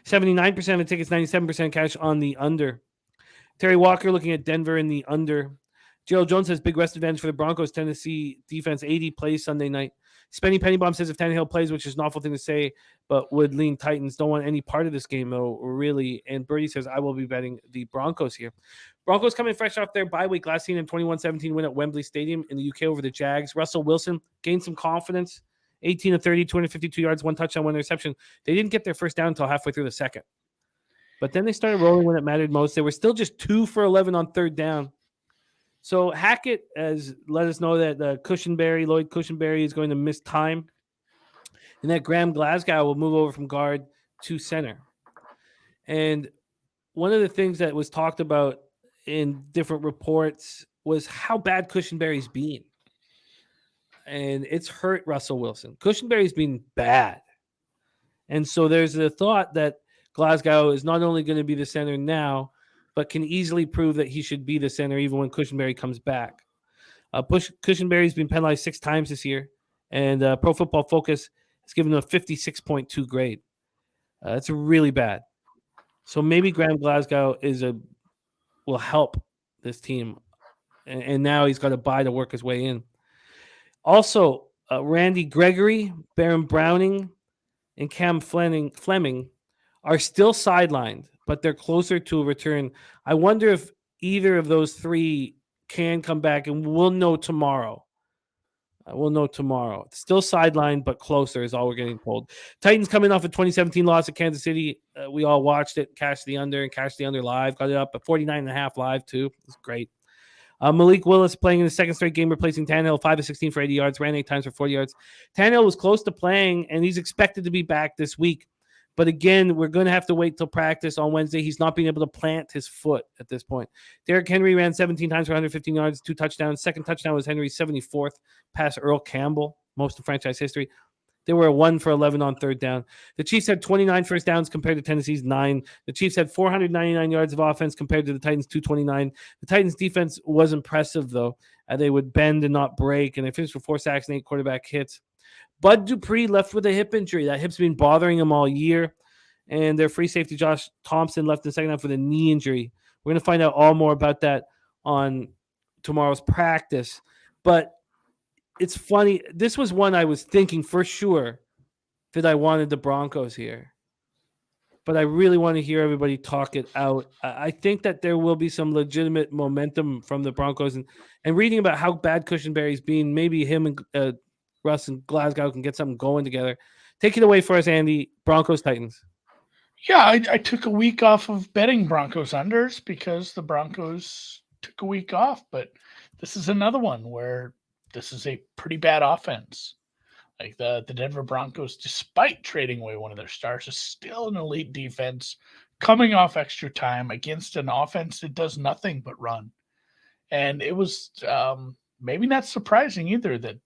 79% of the tickets, 97% cash on the under. Terry Walker looking at Denver in the under. Gerald Jones says big rest advantage for the Broncos. Tennessee defense 80 plays Sunday night. Spenny Pennybomb says if Tannehill plays, which is an awful thing to say, but would lean Titans. Don't want any part of this game, though, really. And Birdie says I will be betting the Broncos here. Broncos coming fresh off their bye week. Last seen in 21-17 win at Wembley Stadium in the UK over the Jags. Russell Wilson gained some confidence. 18 of 30, 252 yards, 1 touchdown, 1 interception. They didn't get their first down until halfway through the second. But then they started rolling when it mattered most. They were still just 2 for 11 on third down. So Hackett has let us know that Lloyd Cushenberry is going to miss time. And that Graham Glasgow will move over from guard to center. And one of the things that was talked about in different reports was how bad Cushenberry's been. And it's hurt Russell Wilson. Cushenberry's been bad. And so there's a thought that Glasgow is not only going to be the center now, but can easily prove that he should be the center even when Cushenberry comes back. Cushenberry's been penalized 6 times this year, and Pro Football Focus has given him a 56.2 grade. That's really bad. So maybe Graham Glasgow will help this team, and now he's got to buy to work his way in. Also, Randy Gregory, Baron Browning, and Cam Fleming are still sidelined, but they're closer to a return. I wonder if either of those 3 can come back, and we'll know tomorrow. It's still sidelined, but closer is all we're getting told. Titans coming off a 2017 loss at Kansas City. We all watched it, cashed the under live. Got it up at 49.5 live, too. It's great. Malik Willis playing in the second straight game, replacing Tannehill, 5 of 16 for 80 yards, ran 8 times for 40 yards. Tannehill was close to playing, and he's expected to be back this week. But again, we're going to have to wait till practice on Wednesday. He's not being able to plant his foot at this point. Derrick Henry ran 17 times for 115 yards, 2 touchdowns. Second touchdown was Henry's 74th past Earl Campbell, most of franchise history. They were 1 for 11 on third down. The Chiefs had 29 first downs compared to Tennessee's 9. The Chiefs had 499 yards of offense compared to the Titans' 229. The Titans' defense was impressive, though. They would bend and not break, and they finished with 4 sacks and 8 quarterback hits. Bud Dupree left with a hip injury. That hip's been bothering him all year. And their free safety, Josh Thompson, left in the second half with a knee injury. We're going to find out all more about that on tomorrow's practice. But it's funny. This was one I was thinking for sure that I wanted the Broncos here. But I really want to hear everybody talk it out. I think that there will be some legitimate momentum from the Broncos. And reading about how bad Cushenberry's been, maybe him and Russ and Glasgow can get something going together. Take it away for us, Andy. Broncos, Titans. Yeah, I took a week off of betting Broncos unders because the Broncos took a week off. But this is another one where this is a pretty bad offense. Like the Denver Broncos, despite trading away one of their stars, is still an elite defense coming off extra time against an offense that does nothing but run. And it was maybe not surprising either that,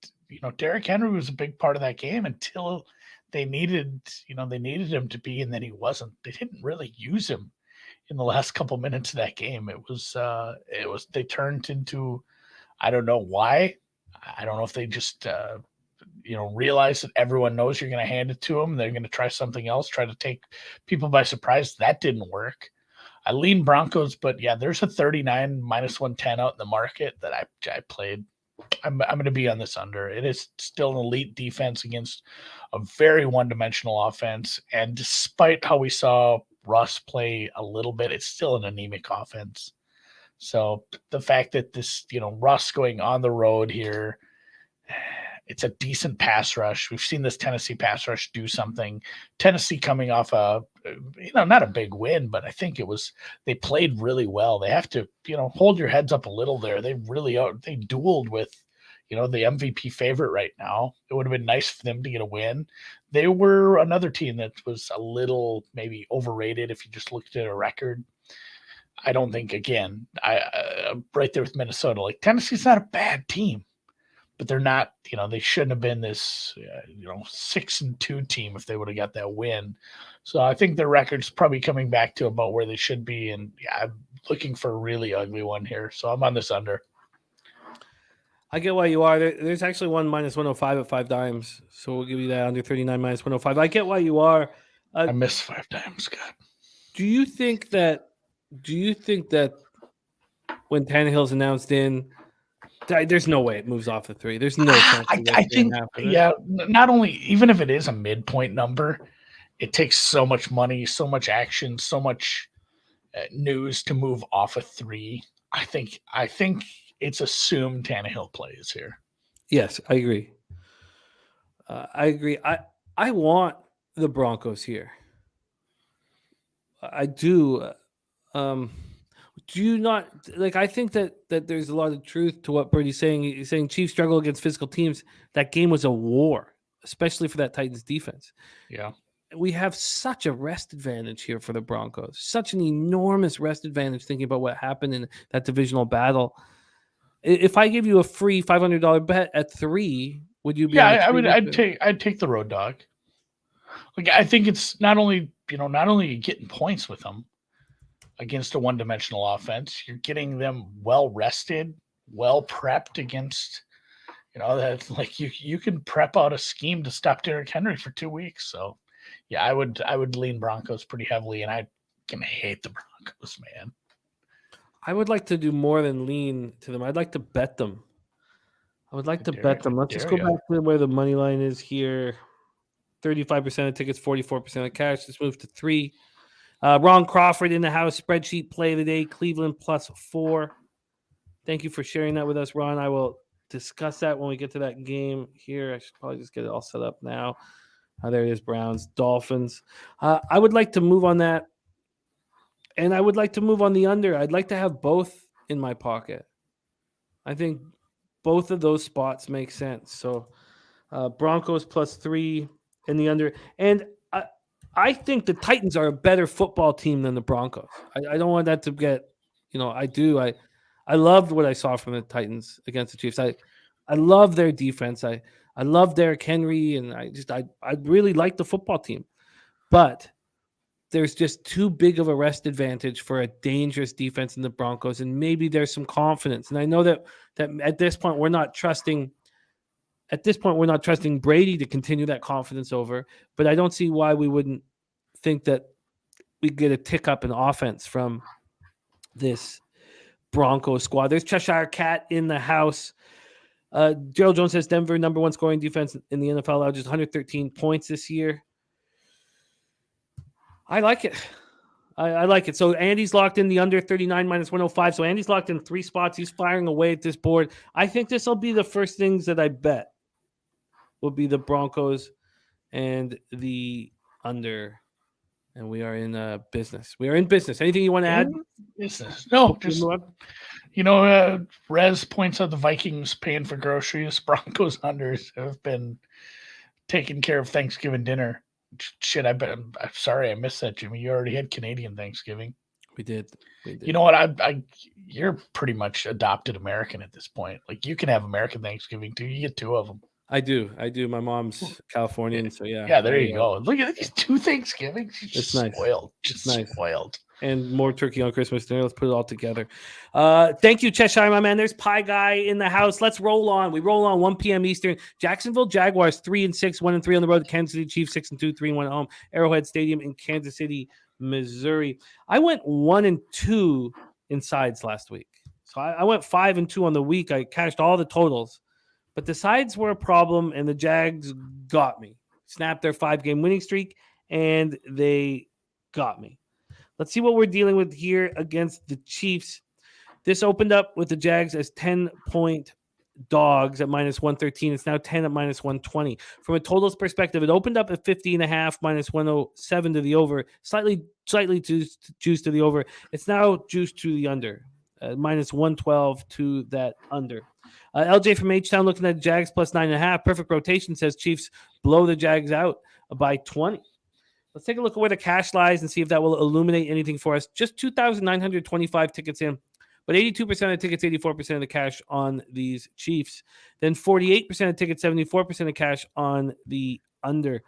Derrick Henry was a big part of that game until they needed him to be, and then he wasn't. They didn't really use him in the last couple minutes of that game. They turned into, I don't know why. I don't know if they just, realize that everyone knows you're going to hand it to them. They're going to try something else, try to take people by surprise. That didn't work. I lean Broncos, but yeah, there's a 39 minus 110 out in the market that I played. I'm going to be on this under. It is still an elite defense against a very one-dimensional offense. And despite how we saw Russ play a little bit, it's still an anemic offense. So the fact that this, Russ going on the road here, it's a decent pass rush. We've seen this Tennessee pass rush do something. Tennessee coming off not a big win, but I think they played really well. They have to, hold your heads up a little there. They dueled with, the MVP favorite right now. It would have been nice for them to get a win. They were another team that was a little maybe overrated if you just looked at a record. I don't think, again, I'm right there with Minnesota. Like, Tennessee's not a bad team, but they're not, they shouldn't have been this, 6-2 team if they would have got that win. So I think their record's probably coming back to about where they should be. And yeah, I'm looking for a really ugly one here. So I'm on this under. I get why you are. There's actually one minus 105 at 5 dimes. So we'll give you that under 39 minus 105. I get why you are. I missed 5 dimes, Scott. Do you think that when Tannehill's announced in, there's no way it moves off the 3? There's no chance. I think, not only, even if it is a midpoint number, it takes so much money, so much action, so much news to move off a 3. I think it's assumed Tannehill plays here. Yes, I agree. I want the Broncos here. I do. Do you not like? I think that there's a lot of truth to what Birdie's saying. He's saying Chiefs struggle against physical teams. That game was a war, especially for that Titans defense. Yeah, we have such a rest advantage here for the Broncos. Such an enormous rest advantage. Thinking about what happened in that divisional battle. If I give you a free $500 bet at 3, would you be? Yeah, I'd take the road dog. Like, I think it's not only getting points with them against a one-dimensional offense, you're getting them well rested, well prepped against, that like you can prep out a scheme to stop Derrick Henry for 2 weeks. So yeah, I would lean Broncos pretty heavily, and I can hate the Broncos, man. I would like to do more than lean to them. I'd like to bet them. I would like to bet them. Let's just go back to where the money line is here. 35% of tickets, 44% of cash. Let's move to 3. Ron Crawford in the house. Spreadsheet play of the day. Cleveland +4. Thank you for sharing that with us, Ron. I will discuss that when we get to that game here. I should probably just get it all set up now. There it is, Browns, Dolphins. I would like to move on that. And I would like to move on the under. I'd like to have both in my pocket. I think both of those spots make sense. So Broncos +3 in the under. And I think the Titans are a better football team than the Broncos. I don't want that to get, I do. I loved what I saw from the Titans against the Chiefs. I love their defense. I love Derrick Henry, and I really like the football team. But there's just too big of a rest advantage for a dangerous defense in the Broncos, and maybe there's some confidence. And I know that at this point we're not trusting Brady to continue that confidence over, but I don't see why we wouldn't think that we get a tick up in offense from this Broncos squad. There's Cheshire Cat in the house. Gerald Jones says Denver number 1 scoring defense in the NFL, allowed just 113 points this year. I like it. I like it. So Andy's locked in the under 39 minus 105. So Andy's locked in 3 spots. He's firing away at this board. I think this will be the first things that I bet. will be the Broncos and the under. And we are in business. We are in business. Anything you want to add? Business. No, just Rez points out the Vikings paying for groceries. Broncos unders have been taking care of Thanksgiving dinner. Shit, I'm sorry I missed that, Jimmy. You already had Canadian Thanksgiving. We did. You know what? You're pretty much adopted American at this point. Like, you can have American Thanksgiving too. You get 2 of them. I do. My mom's Californian, so yeah. Yeah, there you go. Look at these 2 Thanksgivings. It's nice. Spoiled. Just nice. Spoiled. And more turkey on Christmas dinner. Let's put it all together. Thank you, Cheshire, my man. There's Pie Guy in the house. Let's roll on. We roll on 1 p.m. Eastern. Jacksonville Jaguars 3-6, 1-3 on the road. Kansas City Chiefs 6-2, 3-1 at home. Arrowhead Stadium in Kansas City, Missouri. I went 1-2 in sides last week. So I went 5-2 on the week. I cashed all the totals. But the sides were a problem, and the Jags got me. Snapped their 5-game winning streak, and they got me. Let's see what we're dealing with here against the Chiefs. This opened up with the Jags as 10-point dogs at -113. It's now 10 at -120. From a totals perspective, it opened up at 50.5, -107 to the over. Slightly juiced to the over. It's now juiced to the under, -112 to that under. LJ from H-Town looking at Jags plus 9.5. Perfect rotation says Chiefs blow the Jags out by 20. Let's take a look at where the cash lies and see if that will illuminate anything for us. Just 2,925 tickets in, but 82% of the tickets, 84% of the cash on these Chiefs. Then 48% of tickets, 74% of cash on the under.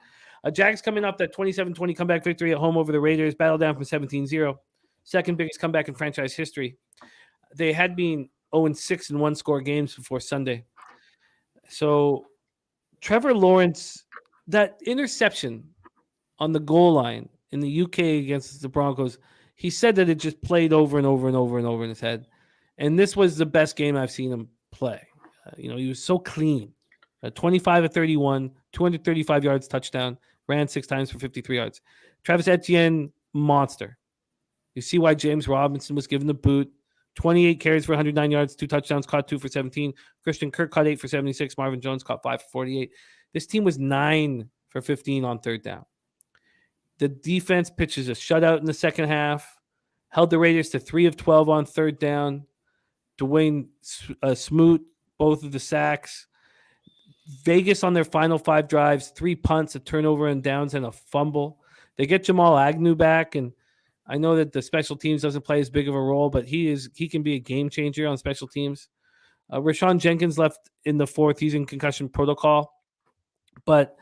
Jags coming up that 27-20 comeback victory at home over the Raiders. Battle down from 17-0. Second biggest comeback in franchise history. They had been 0-6 in one-score games before Sunday. So Trevor Lawrence, that interception on the goal line in the UK against the Broncos, he said that it just played over and over and over and over in his head. And this was the best game I've seen him play. He was so clean. 25-31, 235 yards, touchdown, ran 6 times for 53 yards. Travis Etienne, monster. You see why James Robinson was given the boot. 28 carries for 109 yards, 2 touchdowns, caught 2 for 17. Christian Kirk caught 8 for 76. Marvin Jones caught 5 for 48. This team was 9 for 15 on third down. The defense pitches a shutout in the second half, held the Raiders to 3 of 12 on third down. Dwayne Smoot, both of the sacks. Vegas on their final 5 drives, 3 punts, a turnover and downs, and a fumble. They get Jamal Agnew back, and I know that the special teams doesn't play as big of a role, but he can be a game changer on special teams. Rashawn Jenkins left in the 4th. He's in concussion protocol. But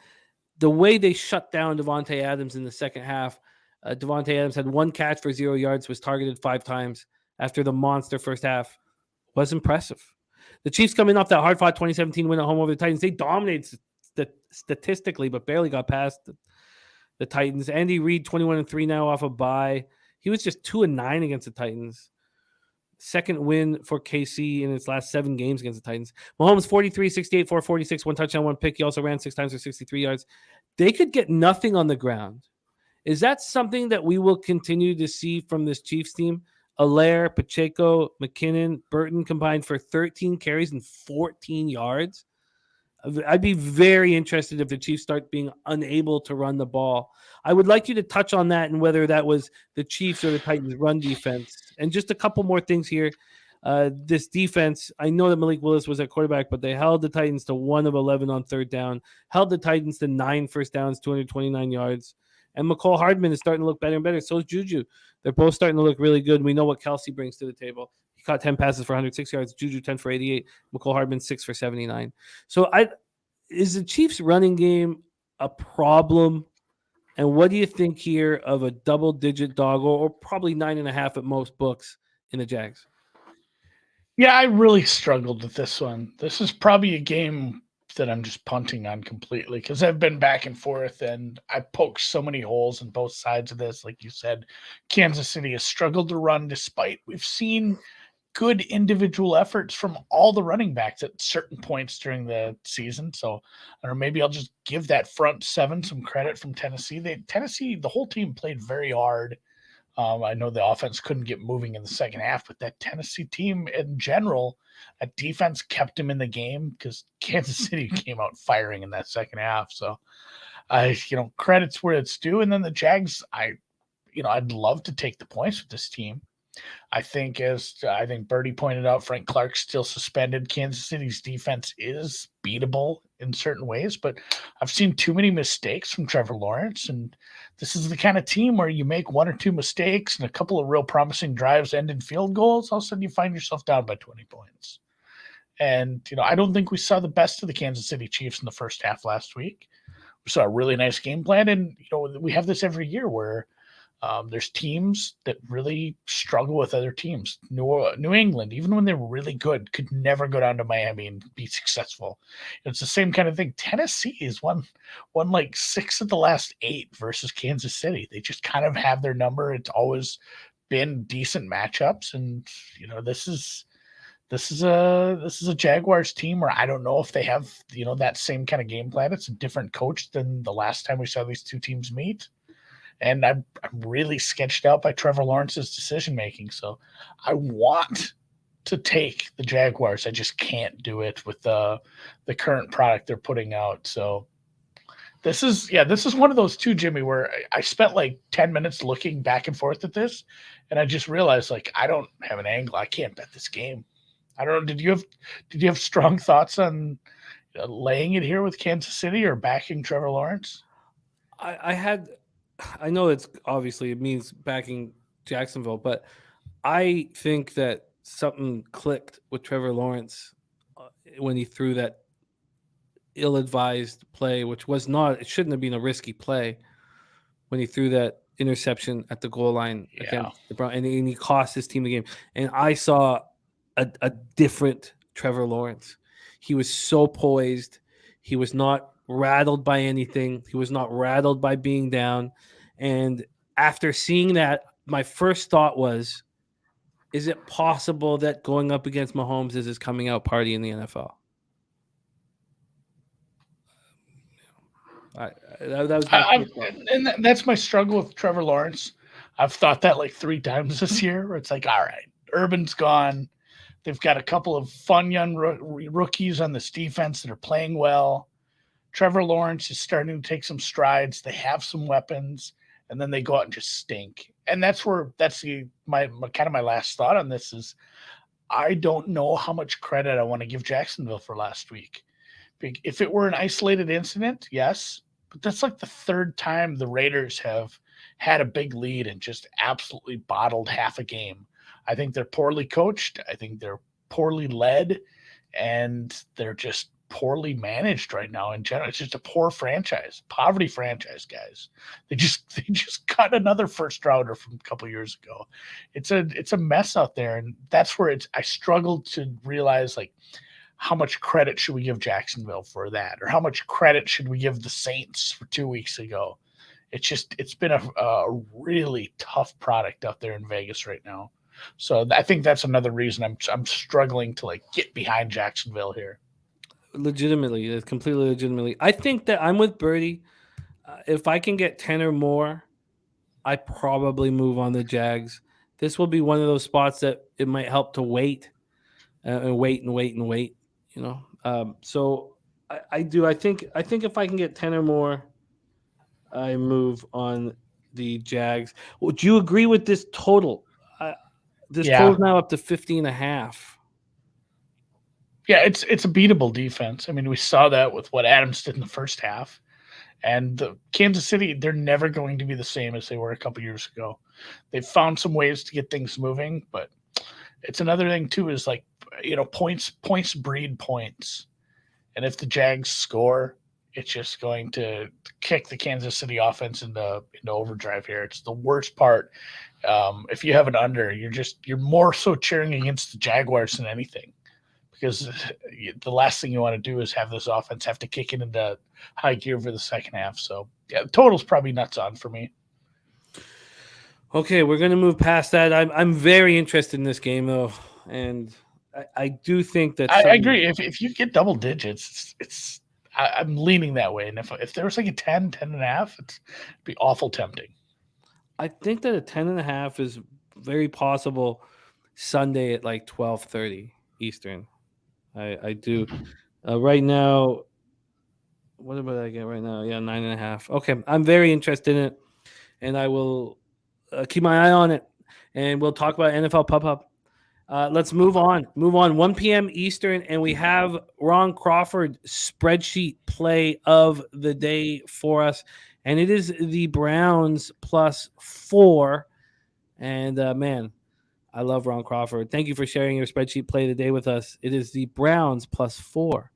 the way they shut down Devontae Adams in the second half, Devontae Adams had 1 catch for 0 yards, was targeted 5 times after the monster first half, was impressive. The Chiefs coming off that hard-fought 2017 win at home over the Titans, they dominated statistically, but barely got past the Titans. Andy Reid, 21-3 now off a bye. He was just 2-9 against the Titans. Second win for KC in its last 7 games against the Titans. Mahomes, 43, 68, 446, 1 touchdown, 1 pick. He also ran 6 times for 63 yards. They could get nothing on the ground. Is that something that we will continue to see from this Chiefs team? Allaire, Pacheco, McKinnon, Burton combined for 13 carries and 14 yards. I'd be very interested if the Chiefs start being unable to run the ball. I would like you to touch on that and whether that was the Chiefs or the Titans' run defense. And just a couple more things here. This defense, I know that Malik Willis was at quarterback, but they held the Titans to 1 of 11 on third down, held the Titans to 9 first downs, 229 yards. And McCole Hardman is starting to look better and better. So is Juju. They're both starting to look really good. We know what Kelsey brings to the table. He caught 10 passes for 106 yards. Juju 10 for 88. McCole Hardman 6 for 79. So is the Chiefs running game a problem? And what do you think here of a double-digit dog or probably 9.5 at most books in the Jags? Yeah, I really struggled with this one. This is probably a game that I'm just punting on completely because I've been back and forth and I poked so many holes in both sides of this. Like you said, Kansas City has struggled to run despite we've seen good individual efforts from all the running backs at certain points during the season. So I don't know, maybe I'll just give that front 7 some credit from Tennessee. The whole team played very hard. I know the offense couldn't get moving in the second half, but that Tennessee team in general, that defense kept him in the game because Kansas City came out firing in that second half. So credit's where it's due. And then the Jags, I'd love to take the points with this team. I think Bertie pointed out, Frank Clark's still suspended. Kansas City's defense is beatable in certain ways, but I've seen too many mistakes from Trevor Lawrence. And this is the kind of team where you make one or two mistakes and a couple of real promising drives end in field goals. All of a sudden you find yourself down by 20 points. And, I don't think we saw the best of the Kansas City Chiefs in the first half last week. We saw a really nice game plan. And, we have this every year where there's teams that really struggle with other teams. New England, even when they were really good, could never go down to Miami and be successful. It's the same kind of thing. Tennessee has won like 6 of the last 8 versus Kansas City. They just kind of have their number. It's always been decent matchups, and this is a Jaguars team where I don't know if they have that same kind of game plan. It's a different coach than the last time we saw these two teams meet. And I'm really sketched out by Trevor Lawrence's decision-making. So I want to take the Jaguars. I just can't do it with the current product they're putting out. So this is one of those two, Jimmy, where I spent like 10 minutes looking back and forth at this. And I just realized, like, I don't have an angle. I can't bet this game. I don't know. Did you have strong thoughts on laying it here with Kansas City or backing Trevor Lawrence? I know it means backing Jacksonville, but I think that something clicked with Trevor Lawrence when he threw that ill-advised play, which it shouldn't have been a risky play, when he threw that interception at the goal line against the Broncos, and he cost his team the game. And I saw a different Trevor Lawrence. He was so poised. He was not rattled by anything. He was not rattled by being down. And after seeing that, my first thought was, is it possible that going up against Mahomes is his coming out party in the NFL? That's my struggle with Trevor Lawrence. I've thought that like 3 times this year, where it's like, all right, Urban's gone. They've got a couple of fun young rookies on this defense that are playing well. Trevor Lawrence is starting to take some strides. They have some weapons, and then they go out and just stink. And that's my last thought on this is, I don't know how much credit I want to give Jacksonville for last week. If it were an isolated incident, yes, but that's like the 3rd time the Raiders have had a big lead and just absolutely bottled half a game. I think they're poorly coached. I think they're poorly led, and they're just poorly managed right now in general. It's just a poor franchise, poverty franchise, guys. They just got another first rounder from a couple years ago. It's a mess out there, and that's where I struggled to realize, like, how much credit should we give Jacksonville for that, or how much credit should we give the Saints for 2 weeks ago? It's been a really tough product out there in Vegas right now. So I think that's another reason I'm struggling to like get behind Jacksonville here. Legitimately, completely legitimately. I think that I'm with Bertie. If I can get 10 or more, I probably move on the Jags. This will be one of those spots that it might help to wait and wait. So I do. I think if I can get 10 or more, I move on the Jags. Would you agree with this total? This total is now up to 50.5. Yeah, it's a beatable defense. I mean, we saw that with what Adams did in the first half. And the Kansas City, they're never going to be the same as they were a couple years ago. They've found some ways to get things moving, but it's another thing too is like, points breed points. And if the Jags score, it's just going to kick the Kansas City offense into overdrive here. It's the worst part. If you have an under, you're more so cheering against the Jaguars than anything, because the last thing you want to do is have this offense have to kick it into high gear for the second half. So yeah, the total's probably nuts on for me. Okay, we're going to move past that. I'm very interested in this game though, and I do think that I agree. If you get double digits, I'm leaning that way. And if there was like a 10.5, it'd be awful tempting. I think that a 10.5 is very possible Sunday at like 12:30 Eastern. I do. Right now, what about I get right now? Yeah, 9.5. Okay, I'm very interested in it, and I will keep my eye on it, and we'll talk about NFL Pub Hub. Let's move on. 1 p.m. Eastern, and we have Ron Crawford spreadsheet play of the day for us, and it is the Browns +4. And man, I love Ron Crawford. Thank you for sharing your spreadsheet play of the day with us. It is the Browns +4.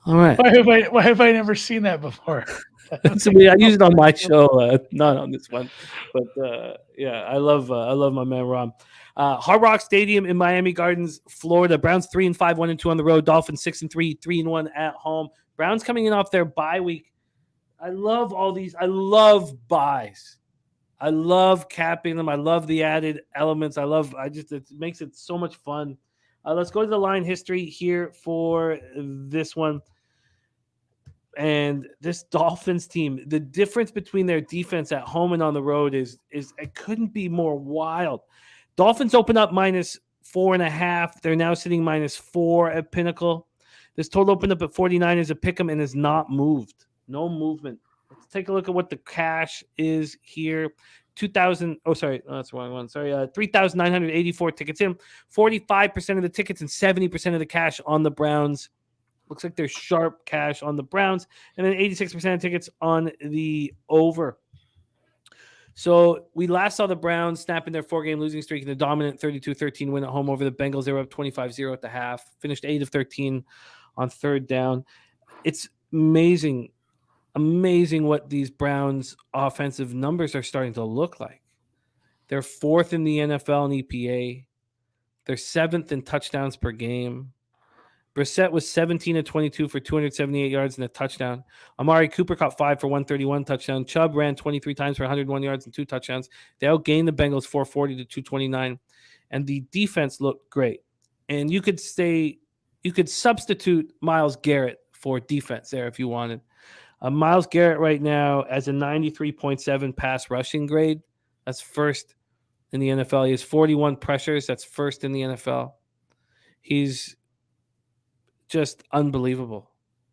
All right. Why have I never seen that before? I use it on my show, not on this one. But yeah, I love my man Ron. Hard Rock Stadium in Miami Gardens, Florida. Browns 3-5, 1-2 on the road. Dolphins 6-3, 3-1 at home. Browns coming in off their bye week. I love all these. I love buys. I love capping them. I love the added elements. It makes it so much fun. Let's go to the line history here for this one. And this Dolphins team, the difference between their defense at home and on the road is it couldn't be more wild. Dolphins open up -4.5. They're now sitting -4 at Pinnacle. This total opened up at 49 as a pick'em and has not moved. No movement. Let's take a look at what the cash is here. 2,000. Oh, sorry. Oh, that's the wrong one. Sorry. 3,984 tickets in. 45% of the tickets and 70% of the cash on the Browns. Looks like there's sharp cash on the Browns, and then 86% of tickets on the over. So we last saw the Browns snapping their 4-game losing streak in the dominant 32-13 win at home over the Bengals. They were up 25-0 at the half, finished 8 of 13 on third down. It's amazing what these Browns offensive numbers are starting to look like. They're 4th in the NFL in EPA. They're 7th in touchdowns per game. Brissett was 17 of 22 for 278 yards and a touchdown. Amari Cooper caught 5 for 131 touchdown. Chubb ran 23 times for 101 yards and 2 touchdowns. They outgained the Bengals 440 to 229, and the defense looked great. And you could substitute Myles Garrett for defense there if you wanted. Myles Garrett right now has a 93.7 pass rushing grade. That's first in the NFL. He has 41 pressures. That's first in the NFL. He's just unbelievable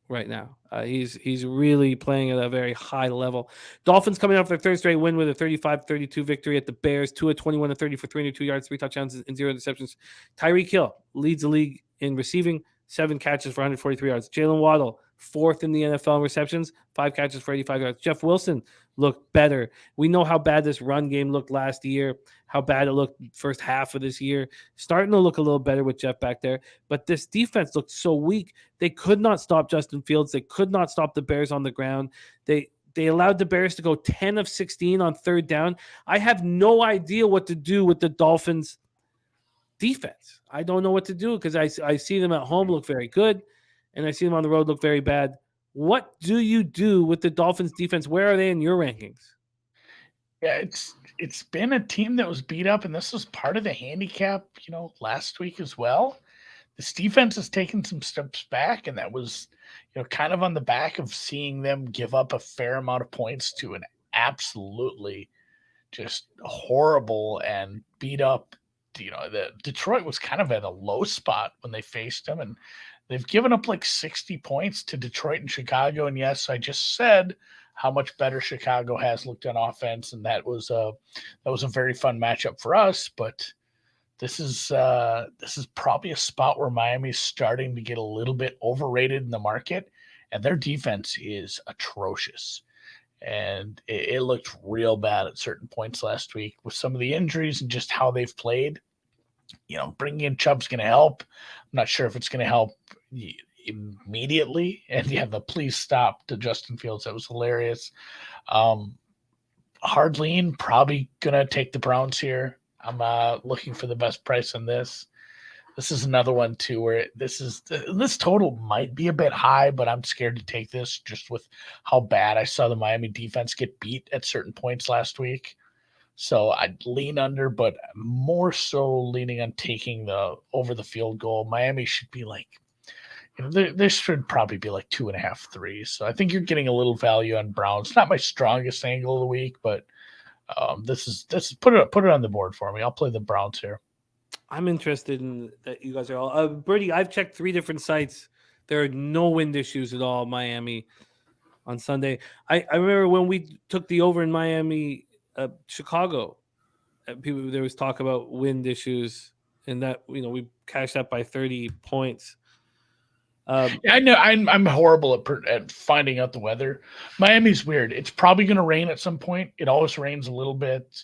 right now. He's really playing at a very high level. Dolphins coming off their third straight win with a 35-32 victory at the Bears. 2 of 21 of 30 for 302 yards, 3 touchdowns, and 0 interceptions. Tyreek Hill leads the league in receiving, 7 catches for 143 yards. Jalen Waddle, 4th in the NFL in receptions, 5 catches for 85 yards. Jeff Wilson looked better. We know how bad this run game looked last year, how bad it looked first half of this year. Starting to look a little better with Jeff back there. But this defense looked so weak. They could not stop Justin Fields. They could not stop the Bears on the ground. They allowed the Bears to go 10 of 16 on third down. I have no idea what to do with the Dolphins defense. I don't know what to do because I see them at home look very good, and I see them on the road look very bad. What do you do with the Dolphins defense? Where are they in your rankings? Yeah, it's been a team that was beat up, and this was part of the handicap, last week as well. This defense has taken some steps back, and that was, kind of on the back of seeing them give up a fair amount of points to an absolutely just horrible and beat up. The Detroit was kind of at a low spot when they faced them, and they've given up like 60 points to Detroit and Chicago. And yes, I just said how much better Chicago has looked on offense, and that was a very fun matchup for us. But this is probably a spot where Miami's starting to get a little bit overrated in the market, and their defense is atrocious. And it looked real bad at certain points last week with some of the injuries and just how they've played. Bringing in Chubb's going to help. I'm not sure if it's going to help immediately. And the please stop to Justin Fields. That was hilarious. Hard lean, probably going to take the Browns here. I'm looking for the best price on this. This is another one too where this total might be a bit high, but I'm scared to take this just with how bad I saw the Miami defense get beat at certain points last week. So I'd lean under, but more so leaning on taking the over the field goal. Miami should be like There should probably be like 2.5, 3. So I think you're getting a little value on Browns. Not my strongest angle of the week, but this is put it on the board for me. I'll play the Browns here. I'm interested in that you guys are all. Bertie, I've checked 3 different sites. There are no wind issues at all in Miami on Sunday. I remember when we took the over in Miami, Chicago. There was talk about wind issues, and that we cashed that by 30 points. I know I'm horrible at finding out the weather. Miami's weird. It's probably going to rain at some point. It always rains a little bit.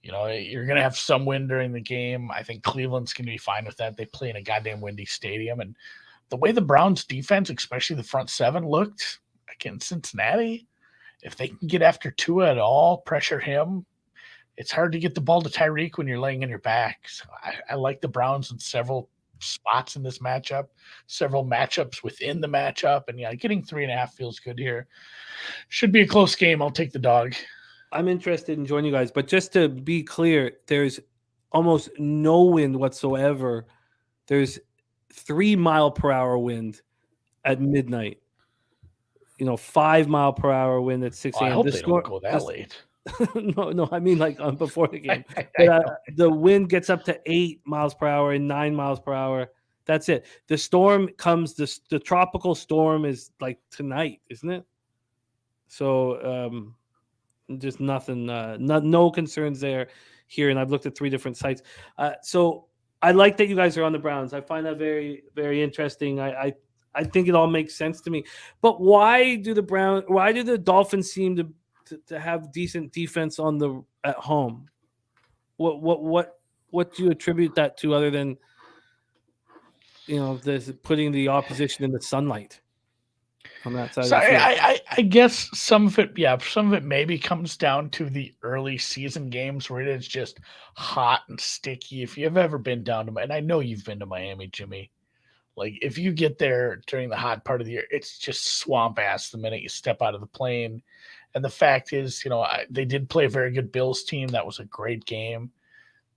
You're going to have some wind during the game. I think Cleveland's going to be fine with that. They play in a goddamn windy stadium. And the way the Browns defense, especially the front seven, looked against Cincinnati, if they can get after Tua at all, pressure him, it's hard to get the ball to Tyreek when you're laying on your back. So I like the Browns in several spots in this matchup, several matchups within the matchup. And getting 3.5 feels good here. Should be a close game. I'll take the dog. I'm interested in joining you guys, but just to be clear, there's almost no wind whatsoever. There's 3 mile per hour wind at midnight. 5 mile per hour wind at 6 a.m. I hope they don't go that late. No, I mean like before the game. But, the wind gets up to 8 miles per hour and 9 miles per hour. That's it. The storm comes. The tropical storm is like tonight, isn't it? So just nothing. No concerns there here. And I've looked at 3 different sites. So I like that you guys are on the Browns. I find that very, very interesting. I think it all makes sense to me. But why do the Dolphins seem to have decent defense at home? What do you attribute that to other than this putting the opposition in the sunlight on that side? So I guess some of it maybe comes down to the early season games where it is just hot and sticky. If you've ever been down to and I know you've been to Miami, Jimmy. Like if you get there during the hot part of the year, it's just swamp ass the minute you step out of the plane. And the fact is, they did play a very good Bills team. That was a great game.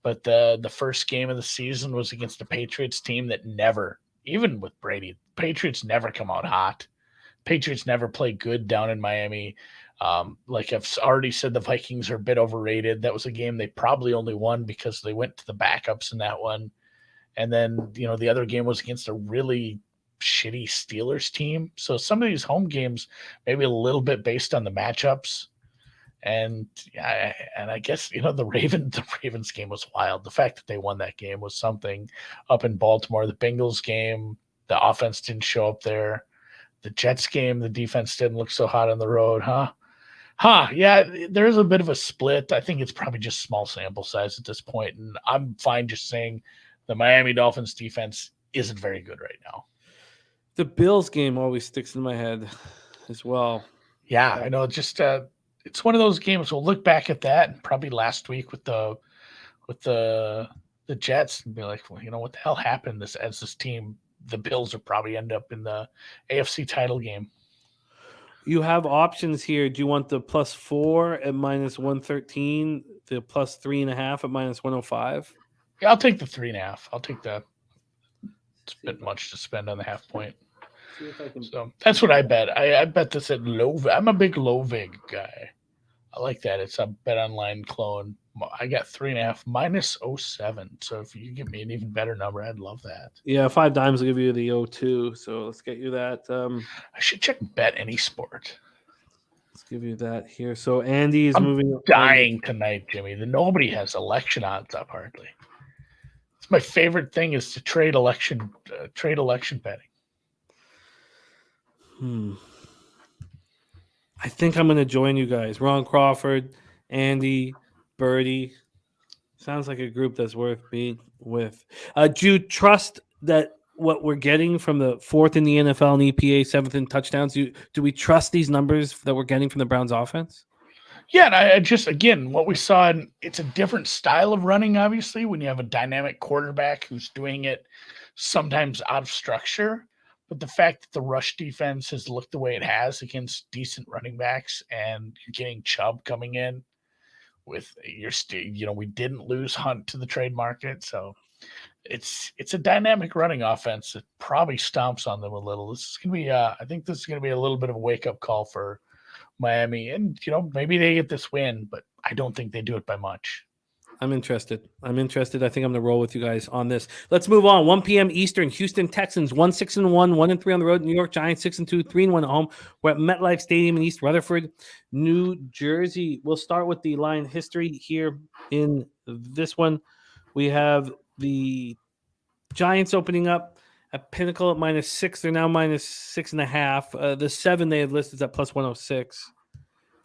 But the first game of the season was against the Patriots team that never, even with Brady, Patriots never come out hot. Patriots never play good down in Miami. Like I've already said, the Vikings are a bit overrated. That was a game they probably only won because they went to the backups in that one. And then, the other game was against a really shitty Steelers team. So some of these home games, maybe a little bit based on the matchups. And I guess, the Ravens game was wild. The fact that they won that game was something up in Baltimore. The Bengals game, the offense didn't show up there. The Jets game, the defense didn't look so hot on the road, huh? Yeah, there is a bit of a split. I think it's probably just small sample size at this point. And I'm fine just saying the Miami Dolphins defense isn't very good right now. The Bills game always sticks in my head as well. Yeah, I know. Just it's one of those games. We'll look back at that and probably last week with the Jets and be like, well, what the hell happened? As this team, the Bills will probably end up in the AFC title game. You have options here. Do you want the +4 at -113, the +3.5 at -105? Yeah, I'll take the 3.5. I'll take the. It's a bit much to spend on the half point. So that's what I bet. I bet this at low. I'm a big low vig guy. I like that. It's a bet online clone. I got 3.5 -07. So if you give me an even better number, I'd love that. Yeah, 5 dimes will give you the 02. So let's get you that. I should check Bet Any Sport. Let's give you that here. So Andy is moving. Dying tonight, Jimmy. Nobody has election odds up hardly. It's my favorite thing is to trade election betting. I think I'm going to join you guys. Ron Crawford, Andy, Birdie. Sounds like a group that's worth being with. Do you trust that what we're getting from the 4th in the NFL and EPA, 7th in touchdowns? Do we trust these numbers that we're getting from the Browns offense? Yeah, and I just, again, what we saw, and it's a different style of running, obviously, when you have a dynamic quarterback who's doing it sometimes out of structure. But the fact that the rush defense has looked the way it has against decent running backs, and you're getting Chubb coming in with we didn't lose Hunt to the trade market. So it's a dynamic running offense that probably stomps on them a little. This is gonna be I think this is gonna be a little bit of a wake up call for Miami, and maybe they get this win, but I don't think they do it by much. I'm interested. I think I'm going to roll with you guys on this. Let's move on. 1 p.m. Eastern. Houston Texans 1-6-1, 1-3 on the road. New York Giants 6-2, 3-1 at home. We're at MetLife Stadium in East Rutherford, New Jersey. We'll start with the line history here in this one. We have the Giants opening up at Pinnacle at -6. They're now -6.5. The 7 they have listed is at +106.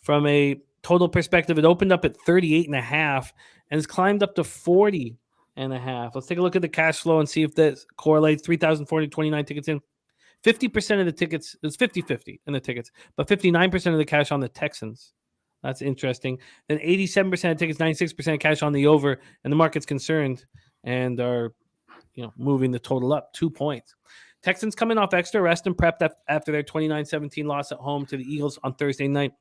From a total perspective, it opened up at 38.5 and has climbed up to 40.5. Let's take a look at the cash flow and see if that correlates. 3,429 tickets in. 50% of the tickets, it's 50-50 in the tickets, but 59% of the cash on the Texans. That's interesting. Then 87% of tickets, 96% cash on the over, and the market's concerned and are moving the total up 2 points. Texans coming off extra rest and prepped after their 29-17 loss at home to the Eagles on Thursday night.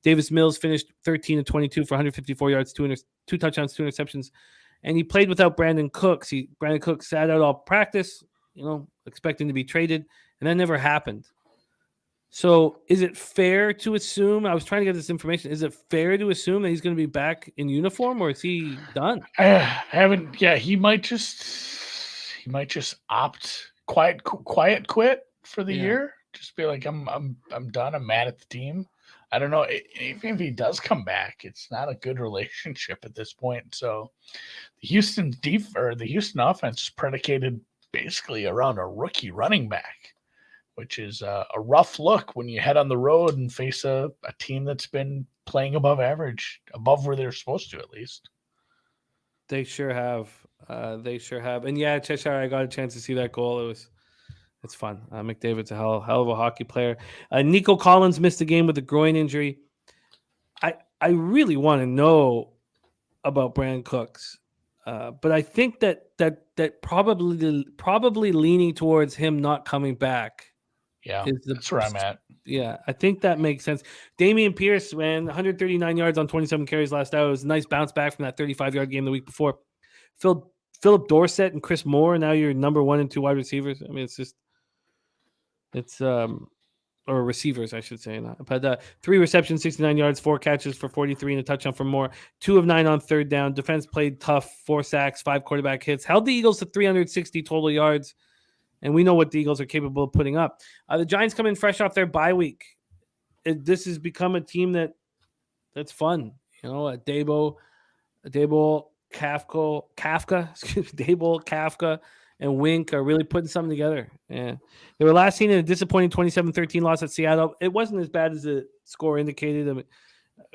Davis Mills finished 13-22 for 154 yards, 2 touchdowns, 2 interceptions, and he played without Brandon Cooks. Brandon Cooks sat out all practice, expecting to be traded, and that never happened. So is it fair to assume, I was trying to get this information, is it fair to assume that he's going to be back in uniform, or is he done? He might just opt quiet quit for the year. Just be like, I'm done. I'm mad at the team. I don't know. Even if he does come back, it's not a good relationship at this point. So the Houston offense is predicated basically around a rookie running back, which is a rough look when you head on the road and face a team that's been playing above average, above where they're supposed to at least. They sure have. And yeah, Cheshire, I got a chance to see that goal. It's fun. McDavid's a hell of a hockey player. Nico Collins missed the game with a groin injury. I really want to know about Brandon Cooks, but I think that probably leaning towards him not coming back. Yeah, that's where I'm at. Yeah, I think that makes sense. Damian Pierce ran 139 yards on 27 carries last out. It was a nice bounce back from that 35-yard game the week before. Philip Dorsett and Chris Moore, now you're number 1 and 2 wide receivers. I mean, or receivers, I should say. But 3 receptions, 69 yards, 4 catches for 43 and a touchdown for Moore. 2 of 9 on third down. Defense played tough, 4 sacks, 5 quarterback hits. Held the Eagles to 360 total yards. And we know what the Eagles are capable of putting up. The Giants come in fresh off their bye week. This has become a team that's fun. Dable, Kafka, and Wink are really putting something together. Yeah. They were last seen in a disappointing 27-13 loss at Seattle. It wasn't as bad as the score indicated. I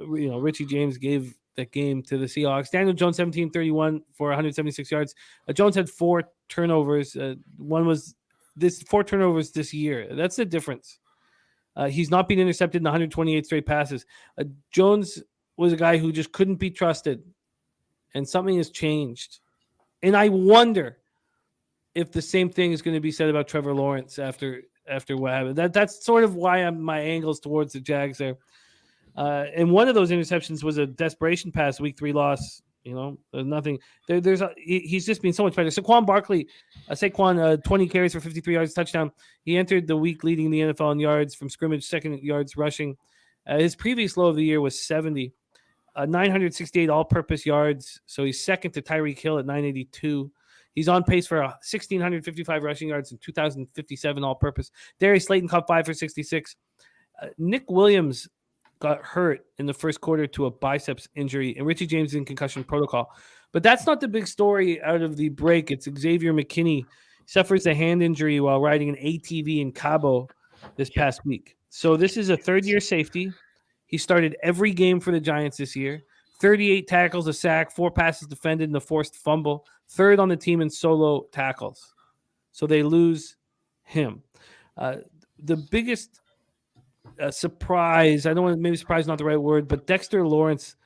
mean, Richie James gave that game to the Seahawks. Daniel Jones, 17-31 for 176 yards. Jones had 4 turnovers. 4 turnovers this year. That's the difference. He's not been intercepted in 128 straight passes. Jones was a guy who just couldn't be trusted, and something has changed. And I wonder if the same thing is going to be said about Trevor Lawrence after what happened. That's sort of why my angle's towards the Jags there. And one of those interceptions was a desperation pass, week 3 loss. There's nothing. He's just been so much better. Saquon Barkley, 20 carries for 53 yards, touchdown. He entered the week leading the NFL in yards from scrimmage, second yards rushing. His previous low of the year was 70. 968 all-purpose yards, so he's second to Tyreek Hill at 982. He's on pace for 1,655 rushing yards and 2,057 all-purpose. Darius Slayton caught 5 for 66. Nick Williams got hurt in the first quarter to a biceps injury, and Richie James in concussion protocol. But that's not the big story out of the break. It's Xavier McKinney suffers a hand injury while riding an ATV in Cabo this past week. So this is a third-year safety. He started every game for the Giants this year. 38 tackles, a sack, 4 passes defended, and a forced fumble. Third on the team in solo tackles. So they lose him. The biggest surprise, I don't want to, maybe surprise is not the right word, but Dexter Lawrence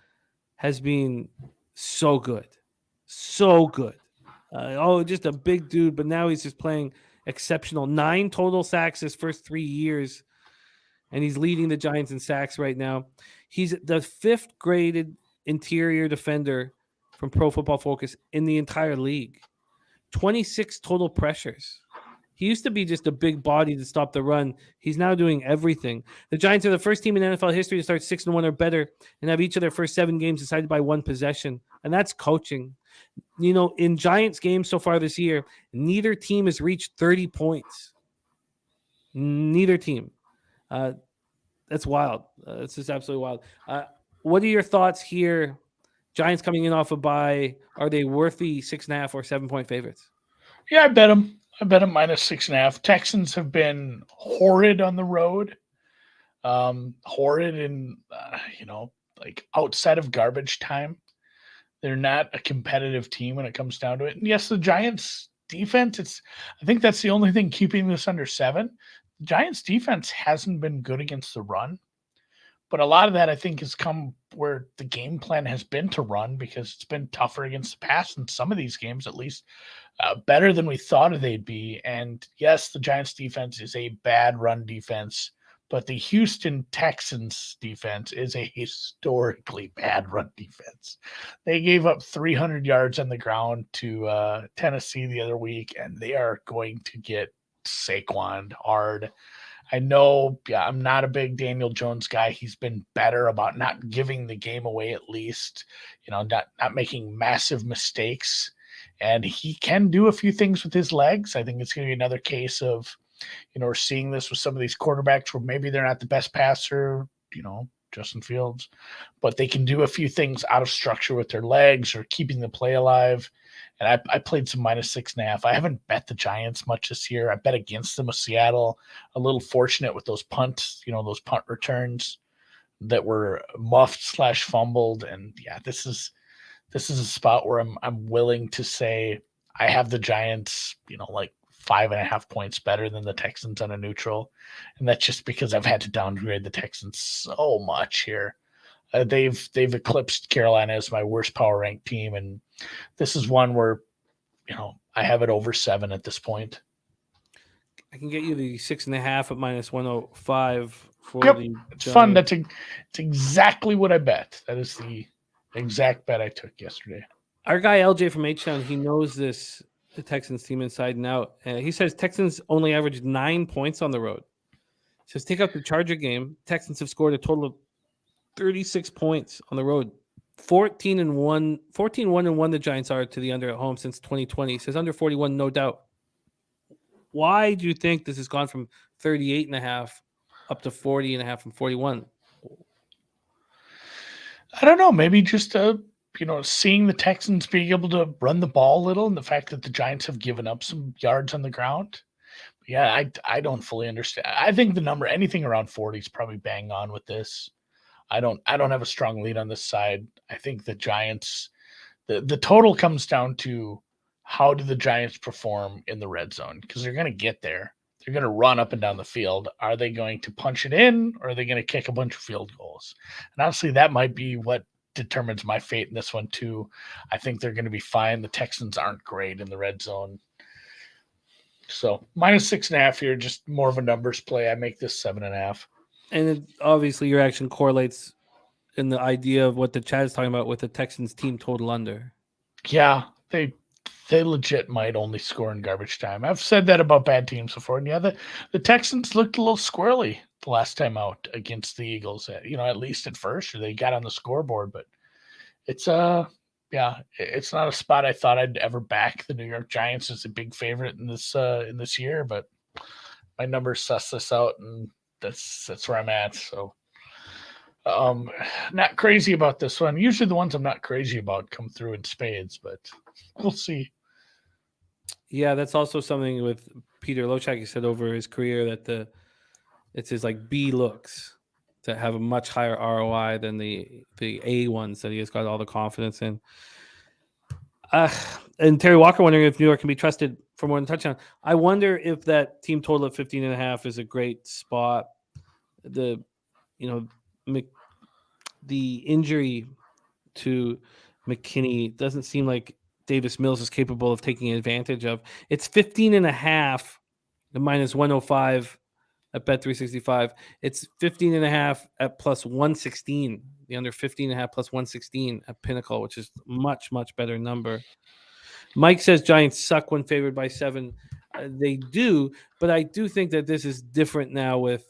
has been so good. So good. Just a big dude, but now he's just playing exceptional. 9 total sacks his first 3 years, and he's leading the Giants in sacks right now. He's the 5th graded interior defender from Pro Football Focus in the entire league. 26 total pressures. He used to be just a big body to stop the run. He's now doing everything. The Giants are the first team in NFL history to start 6-1 or better and have each of their first 7 games decided by one possession. And that's coaching. In Giants games so far this year, neither team has reached 30 points. Neither team. That's wild. It's just absolutely wild. What are your thoughts here? Giants coming in off a bye. Are they worthy 6.5 or 7-point favorites? Yeah, I bet them. I bet them minus 6.5. Texans have been horrid on the road. Horrid in, like outside of garbage time. They're not a competitive team when it comes down to it. And yes, the Giants defense, I think that's the only thing keeping this under 7. The Giants defense hasn't been good against the run. But a lot of that, I think, has come where the game plan has been to run because it's been tougher against the pass in some of these games, at least better than we thought they'd be. And yes, the Giants defense is a bad run defense, but the Houston Texans defense is a historically bad run defense. They gave up 300 yards on the ground to Tennessee the other week, and they are going to get Saquoned hard. I know, I'm not a big Daniel Jones guy. He's been better about not giving the game away, at least, not making massive mistakes. And he can do a few things with his legs. I think it's going to be another case of, we're seeing this with some of these quarterbacks where maybe they're not the best passer, Justin Fields, but they can do a few things out of structure with their legs or keeping the play alive. And I played some minus 6.5. I haven't bet the Giants much this year. I bet against them with Seattle. A little fortunate with those punts, those punt returns that were muffed/fumbled. And yeah, this is a spot where I'm willing to say I have the Giants, like 5.5 points better than the Texans on a neutral. And that's just because I've had to downgrade the Texans so much here. They've eclipsed Carolina as my worst power ranked team. And this is one where, I have it over 7 at this point. I can get you the 6.5 at minus 105 for yep, the it's Giants. Fun. It's exactly what I bet. That is the exact bet I took yesterday. Our guy LJ from H-Town, he knows the Texans team inside and out. He says Texans only averaged 9 points on the road. He says take out the Charger game. Texans have scored a total of 36 points on the road. 14-1 the Giants are to the under at home since 2020. He says under 41, no doubt. Why do you think this has gone from 38.5 up to 40.5 from 41? I don't know. Maybe just seeing the Texans being able to run the ball a little, and the fact that the Giants have given up some yards on the ground. Yeah, I don't fully understand. I think the number, anything around 40 is probably bang on with this. I don't have a strong lead on this side. I think the Giants, the total comes down to how do the Giants perform in the red zone? Because they're going to get there. They're going to run up and down the field. Are they going to punch it in, or are they going to kick a bunch of field goals? And honestly, that might be what determines my fate in this one too. I think they're going to be fine. The Texans aren't great in the red zone. So minus 6.5 here, just more of a numbers play. I make this 7.5. And obviously your action correlates in the idea of what the chat is talking about with the Texans team total under. Yeah, they legit might only score in garbage time. I've said that about bad teams before. And yeah, the Texans looked a little squirrely the last time out against the Eagles, at least at first, or they got on the scoreboard, but it's it's not a spot I thought I'd ever back the New York Giants as a big favorite in this year, but my numbers suss this out, and that's where I'm at. So not crazy about this one. Usually the ones I'm not crazy about come through in spades, but we'll see. Yeah, that's also something with Peter Lochak. He said over his career that it's his like B looks that have a much higher ROI than the A ones that he has got all the confidence in. And Terry Walker wondering if New York can be trusted for more than a touchdown. I wonder if that team total of 15.5 is a great spot. The injury to McKinney doesn't seem like Davis Mills is capable of taking advantage of. It's 15.5, the minus 105 at Bet365. It's 15.5 at plus 116. The under 15.5 plus 116 at Pinnacle, which is much, much better number. Mike says Giants suck when favored by 7. They do, but I do think that this is different now with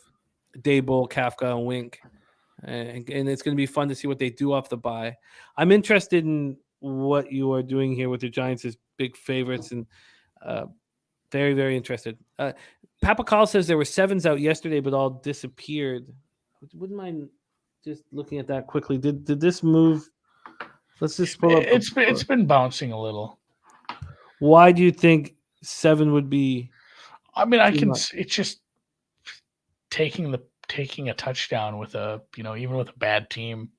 Daboll, Kafka, and Wink. And it's going to be fun to see what they do off the bye. I'm interested in what you are doing here with the Giants as big favorites, and very, very interested. Papa Call says there were 7s out yesterday, but all disappeared. Wouldn't mind just looking at that quickly. Did this move? Let's just pull up. It's been bouncing a little. Why do you think 7 would be? I mean, it's just taking a touchdown with even with a bad team.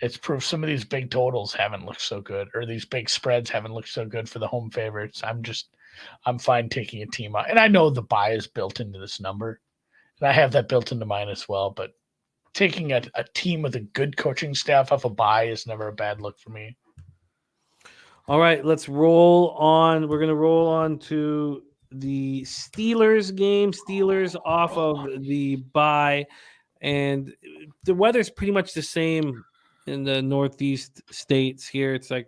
It's proof some of these big totals haven't looked so good, or these big spreads haven't looked so good for the home favorites. I'm fine taking a team out, and I know the buy is built into this number, and I have that built into mine as well. But taking a team with a good coaching staff off a buy is never a bad look for me. All right, let's roll on. We're going to roll on to the Steelers game. Steelers off of the bye, and the weather's pretty much the same in the Northeast states here. It's like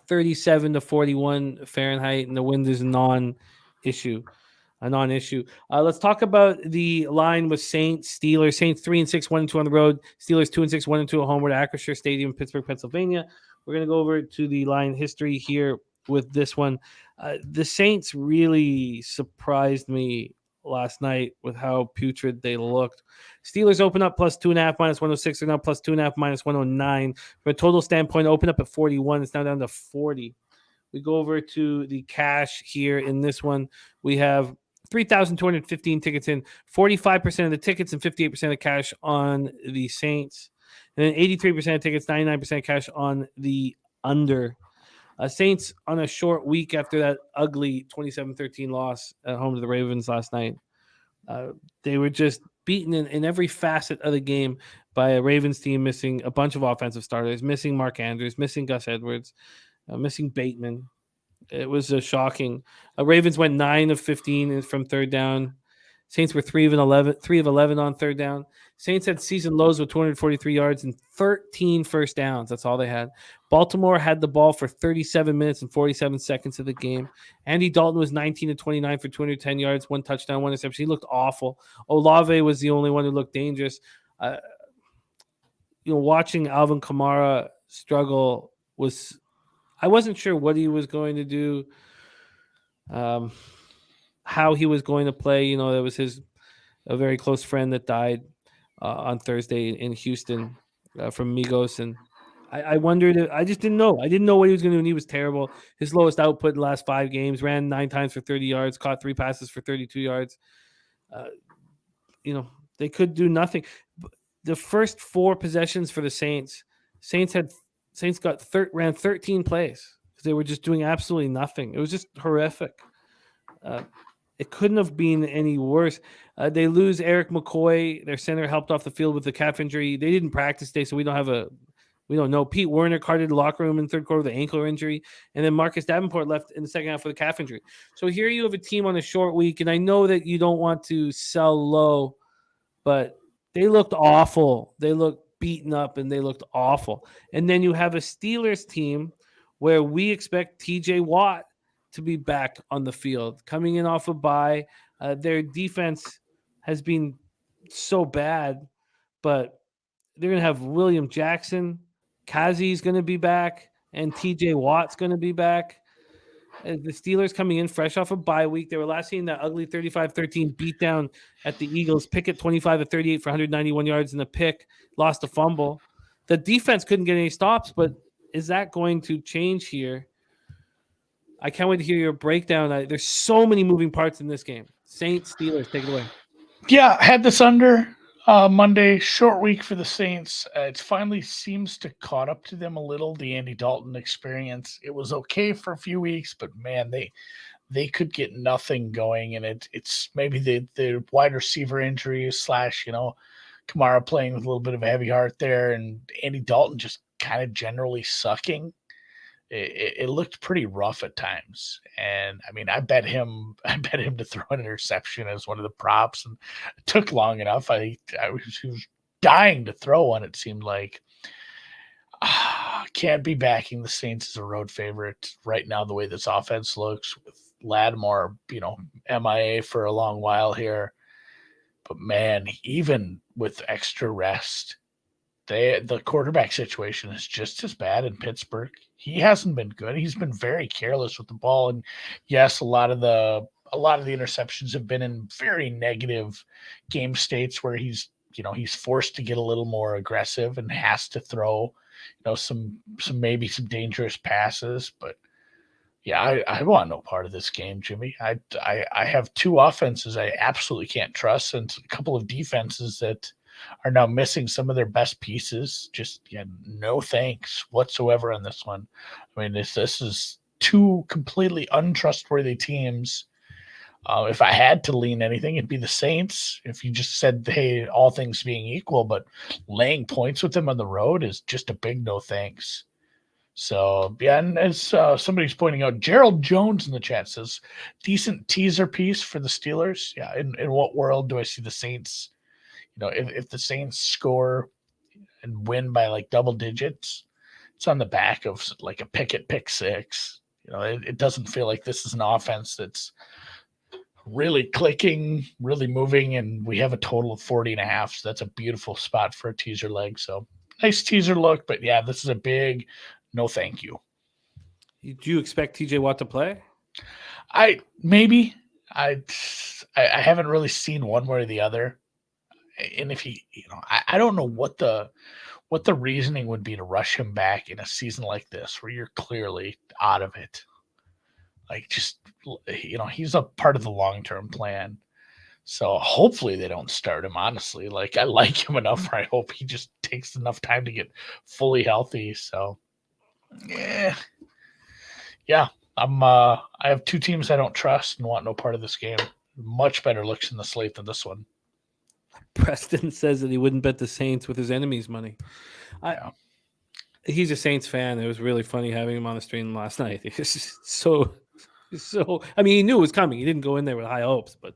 37 to 41 Fahrenheit, and the wind is a non-issue. Let's talk about the line with Saints, Steelers. Saints 3-6, 1-2 on the road. Steelers 2-6, 1-2 at home at Acrisure Stadium, Pittsburgh, Pennsylvania. We're going to go over to the line history here with this one. The Saints really surprised me last night with how putrid they looked. Steelers open up plus 2.5, minus 106. They're now plus 2.5, minus 109. From a total standpoint, open up at 41. It's now down to 40. We go over to the cash here in this one. We have 3,215 tickets in, 45% of the tickets and 58% of the cash on the Saints. And then 83% of tickets, 99% cash on the under. Saints on a short week after that ugly 27-13 loss at home to the Ravens last night. They were just beaten in every facet of the game by a Ravens team missing a bunch of offensive starters, missing Mark Andrews, missing Gus Edwards, missing Bateman. It was shocking. Ravens went 9 of 15 from third down. Saints were 3 of 11 on third down. Saints had season lows with 243 yards and 13 first downs. That's all they had. Baltimore had the ball for 37 minutes and 47 seconds of the game. Andy Dalton was 19 of 29 for 210 yards, 1 touchdown, 1 interception. He looked awful. Olave was the only one who looked dangerous. Watching Alvin Kamara struggle was, I wasn't sure what he was going to do, how he was going to play. There was a very close friend that died on Thursday in Houston from Migos, and I wondered. I just didn't know. I didn't know what he was going to do, and he was terrible. His lowest output in the last 5 games, ran 9 times for 30 yards, caught 3 passes for 32 yards. They could do nothing. The first 4 possessions for the Saints ran 13 plays because they were just doing absolutely nothing. It was just horrific. It couldn't have been any worse. They lose Eric McCoy, their center, helped off the field with the calf injury. They didn't practice today, so we don't know. Pete Werner carted the locker room in the third quarter with the ankle injury, and then Marcus Davenport left in the second half with a calf injury. So here you have a team on a short week, and I know that you don't want to sell low, but they looked awful. They looked beaten up, and they looked awful. And then you have a Steelers team where we expect TJ Watt to be back on the field, coming in off a bye. Their defense has been so bad, but they're going to have William Jackson, Kazi's going to be back, and TJ Watt's going to be back. The Steelers coming in fresh off a bye week. They were last seeing that ugly 35-13 beatdown at the Eagles. Pickett 25 of 38 for 191 yards in a pick, lost a fumble. The defense couldn't get any stops, but is that going to change here? I can't wait to hear your breakdown. There's so many moving parts in this game. Saints, Steelers, take it away. Yeah, had this under Monday. Short week for the Saints. It finally seems to caught up to them a little, the Andy Dalton experience. It was okay for a few weeks, but man, they could get nothing going, and it's maybe the wide receiver injuries / Kamara playing with a little bit of a heavy heart there, and Andy Dalton just kind of generally sucking. It looked pretty rough at times. And I mean, I bet him to throw an interception as one of the props, and it took long enough. He was dying to throw one, it seemed like. can't be backing the Saints as a road favorite right now, the way this offense looks with Lattimore, MIA for a long while here. But man, even with extra rest, the quarterback situation is just as bad in Pittsburgh. He hasn't been good. He's been very careless with the ball. And yes, a lot of the interceptions have been in very negative game states where he's forced to get a little more aggressive and has to throw, some maybe some dangerous passes. But yeah, I want no part of this game, Jimmy. I have two offenses I absolutely can't trust, and a couple of defenses that are now missing some of their best pieces. Just no thanks whatsoever on this one. I mean, this is two completely untrustworthy teams. If I had to lean anything, it'd be the Saints. If you just said, hey, all things being equal, but laying points with them on the road is just a big no thanks. So, yeah, and as somebody's pointing out, Gerald Jones in the chat says, decent teaser piece for the Steelers. Yeah, in what world do I see the Saints? If the Saints score and win by like double digits, it's on the back of like a Pickett pick six. It doesn't feel like this is an offense that's really clicking, really moving, and we have a total of 40.5. So that's a beautiful spot for a teaser leg. So nice teaser look, but yeah, this is a big no thank you. Do you expect TJ Watt to play? I haven't really seen one way or the other. And if he, I don't know what the reasoning would be to rush him back in a season like this where you're clearly out of it. Like, just, he's a part of the long-term plan. So hopefully they don't start him, honestly. Like, I like him enough where I hope he just takes enough time to get fully healthy. So, yeah. I have two teams I don't trust and want no part of this game. Much better looks in the slate than this one. Preston says that he wouldn't bet the Saints with his enemies' money. He's a Saints fan. It was really funny having him on the stream last night. It's so. I mean, he knew it was coming. He didn't go in there with high hopes, but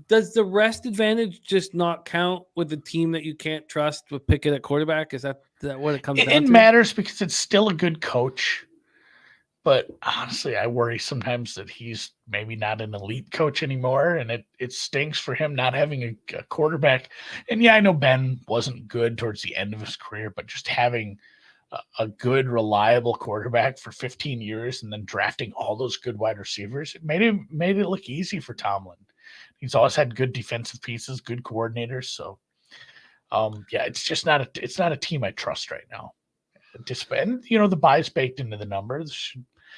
does the rest advantage just not count with the team that you can't trust with Pickett at quarterback? Is that what it comes down to? It matters because it's still a good coach. But honestly, I worry sometimes that he's maybe not an elite coach anymore, and it stinks for him not having a quarterback. And yeah, I know Ben wasn't good towards the end of his career, but just having a good, reliable quarterback for 15 years and then drafting all those good wide receivers, it made it look easy for Tomlin. He's always had good defensive pieces, good coordinators. So, it's just not a team I trust right now. And the bye's baked into the numbers.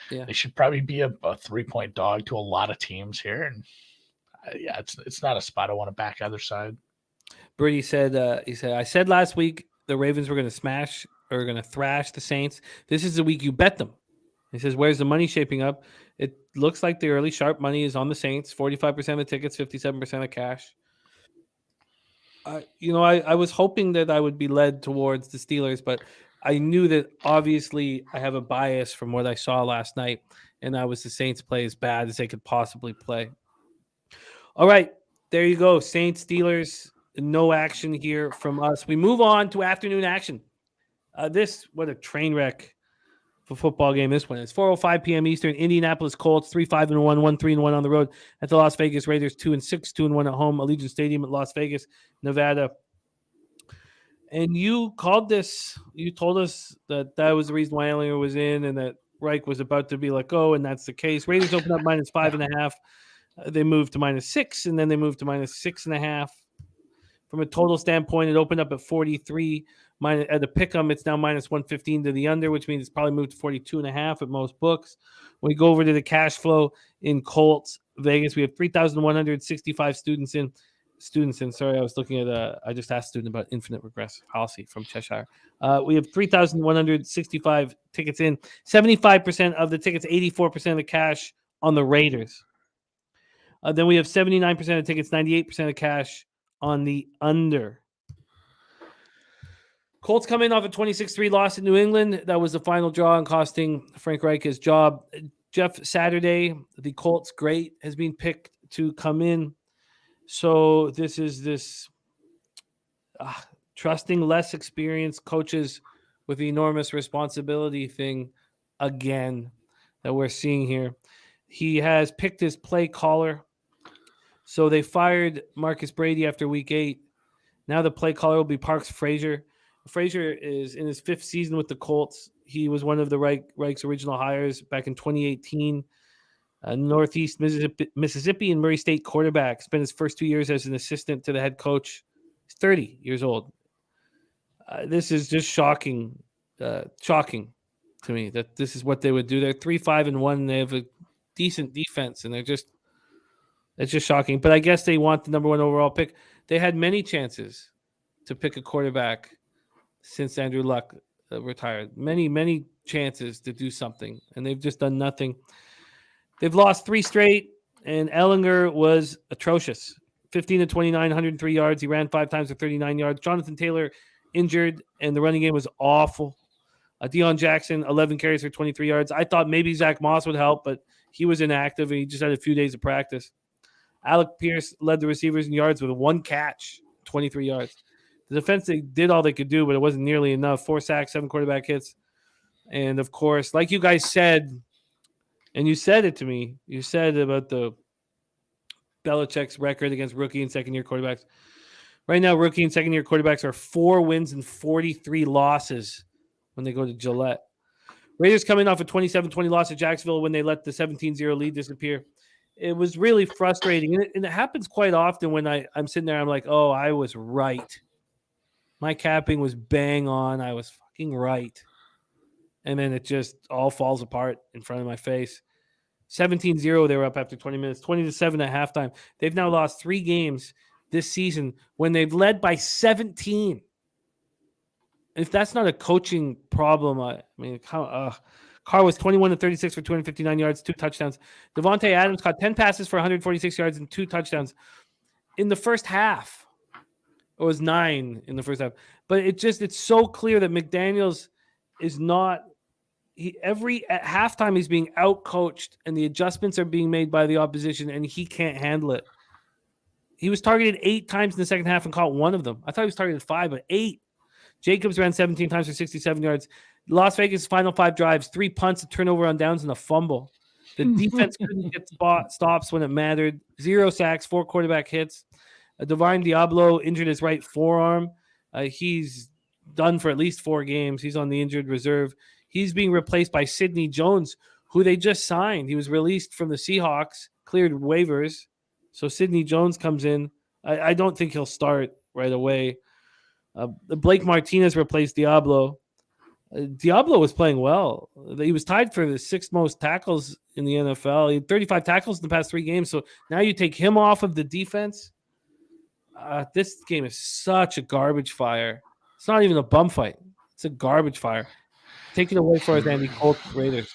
They should probably be a 3-point dog to a lot of teams here, and it's not a spot I want to back either side. Brady said, I said last week the Ravens were going to thrash the Saints. This is the week you bet them. He says, where's the money shaping up? It looks like the early sharp money is on the Saints. 45% of the tickets, 57% of cash. I was hoping that I would be led towards the Steelers, but I knew that obviously I have a bias from what I saw last night, and that was the Saints play as bad as they could possibly play. All right, there you go. Saints, Steelers, no action here from us. We move on to afternoon action. What a train wreck for football game this one is. 4:05 p.m. Eastern. Indianapolis Colts 3-5-1, 1-3-1 on the road at the Las Vegas Raiders 2-6, 2-1 at home. Allegiant Stadium at Las Vegas, Nevada. And you called this. You told us that was the reason why Ellinger was in, and that Reich was about to be let go, and that's the case. Raiders opened up -5.5. They moved to -6, and then they moved to -6.5. From a total standpoint, it opened up at 43. At the pick'em, it's now -115 to the under, which means it's probably moved to 42.5 at most books. When we go over to the cash flow in Colts Vegas, we have 3,165 students in. Sorry, I was looking at I just asked a student about infinite regressive policy from Cheshire. We have 3,165 tickets in. 75% of the tickets, 84% of the cash on the Raiders. Then we have 79% of tickets, 98% of cash on the under. Colts come in off a 26-3 loss in New England. That was the final draw and costing Frank Reich his job. Jeff Saturday, the Colts great, has been picked to come in. So this is trusting less experienced coaches with the enormous responsibility thing again that we're seeing here. He has picked his play caller. So they fired Marcus Brady after week 8. Now the play caller will be Parks Frazier. Frazier is in his 5th season with the Colts. He was one of the Reich's original hires back in 2018. Northeast Mississippi and Murray State quarterback. Spent his first 2 years as an assistant to the head coach. He's 30 years old. This is just shocking to me that this is what they would do. They're 3-5-1. They have a decent defense, and it's just shocking. But I guess they want the number 1 overall pick. They had many chances to pick a quarterback since Andrew Luck retired. Many chances to do something, and they've just done nothing. They've lost 3 straight, and Ellinger was atrocious. 15-29, 103 yards. He ran 5 times for 39 yards. Jonathan Taylor injured, and the running game was awful. Deion Jackson, 11 carries for 23 yards. I thought maybe Zach Moss would help, but he was inactive, and he just had a few days of practice. Alec Pierce led the receivers in yards with 1 catch, 23 yards. The defense, they did all they could do, but it wasn't nearly enough. 4 sacks, 7 quarterback hits. And, of course, like you guys said, and you said it to me, you said about the Belichick's record against rookie and second-year quarterbacks. Right now, rookie and second-year quarterbacks are 4 wins and 43 losses when they go to Gillette. Raiders coming off a 27-20 loss to Jacksonville when they let the 17-0 lead disappear. It was really frustrating. And it happens quite often when I'm sitting there, I'm like, oh, I was right. My capping was bang on. I was fucking right. And then it just all falls apart in front of my face. 17-0, they were up after 20 minutes, 20-7 at halftime. They've now lost 3 games this season when they've led by 17. If that's not a coaching problem, I mean, Carr was 21-36 for 259 yards, 2 touchdowns. Devontae Adams caught 10 passes for 146 yards and 2 touchdowns in the first half. It was 9 in the first half. But it's so clear that McDaniels is not at halftime he's being out-coached and the adjustments are being made by the opposition and he can't handle it. He was targeted 8 times in the second half and caught 1 of them. I thought he was targeted 5, but 8. Jacobs ran 17 times for 67 yards. Las Vegas' final 5 drives, 3 punts, a turnover on downs, and a fumble. The defense couldn't get stops when it mattered. 0 sacks, 4 quarterback hits. Divine Diablo injured his right forearm. He's done for at least 4 games. He's on the injured reserve. He's being replaced by Sidney Jones, who they just signed. He was released from the Seahawks, cleared waivers. So Sidney Jones comes in. I don't think he'll start right away. Blake Martinez replaced Diablo. Diablo was playing well. He was tied for the 6th most tackles in the NFL. He had 35 tackles in the past 3 games. So now you take him off of the defense. This game is such a garbage fire. It's not even a bum fight. It's a garbage fire. Take it away for us, Andy. Colts, Raiders.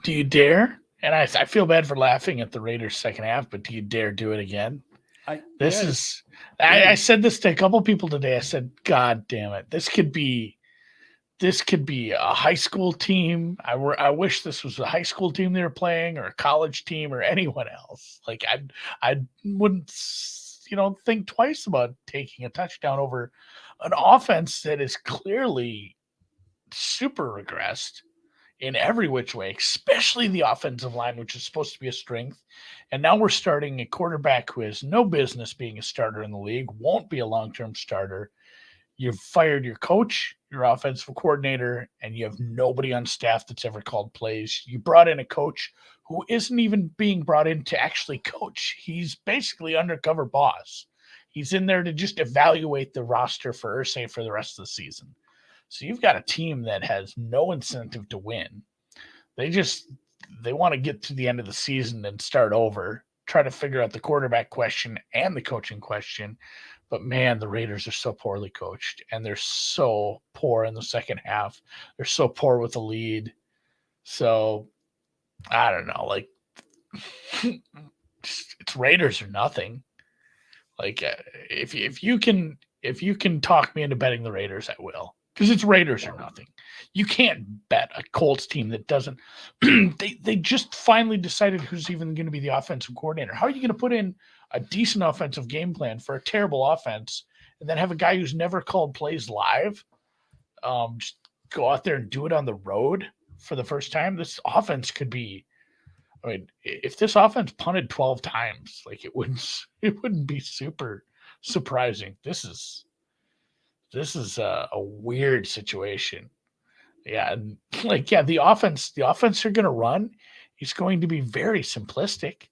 Do you dare? And I feel bad for laughing at the Raiders' second half, but do you dare do it again? I said this to a couple people today. I said, God damn it. This could be a high school team. I wish this was a high school team they were playing or a college team or anyone else. Like I wouldn't, think twice about taking a touchdown over an offense that is clearly super regressed in every which way, especially the offensive line, which is supposed to be a strength. And now we're starting a quarterback who has no business being a starter in the league, won't be a long-term starter. You've fired your coach, your offensive coordinator, and you have nobody on staff that's ever called plays. You brought in a coach who isn't even being brought in to actually coach. He's basically undercover boss. He's in there to just evaluate the roster for Irsay for the rest of the season. So you've got a team that has no incentive to win. They want to get to the end of the season and start over, try to figure out the quarterback question and the coaching question. But man, the Raiders are so poorly coached, and they're so poor in the second half. They're so poor with the lead. So I don't know, like it's Raiders or nothing. Like if you can talk me into betting the Raiders, I will. Because it's Raiders or nothing. You can't bet a Colts team that doesn't they just finally decided who's even going to be the offensive coordinator. How are you going to put in a decent offensive game plan for a terrible offense and then have a guy who's never called plays live just go out there and do it on the road for the first time. This offense could be. I mean, if this offense punted 12 times, like it wouldn't be super surprising. This is a weird situation. Yeah, and the offense they're going to run is going to be very simplistic,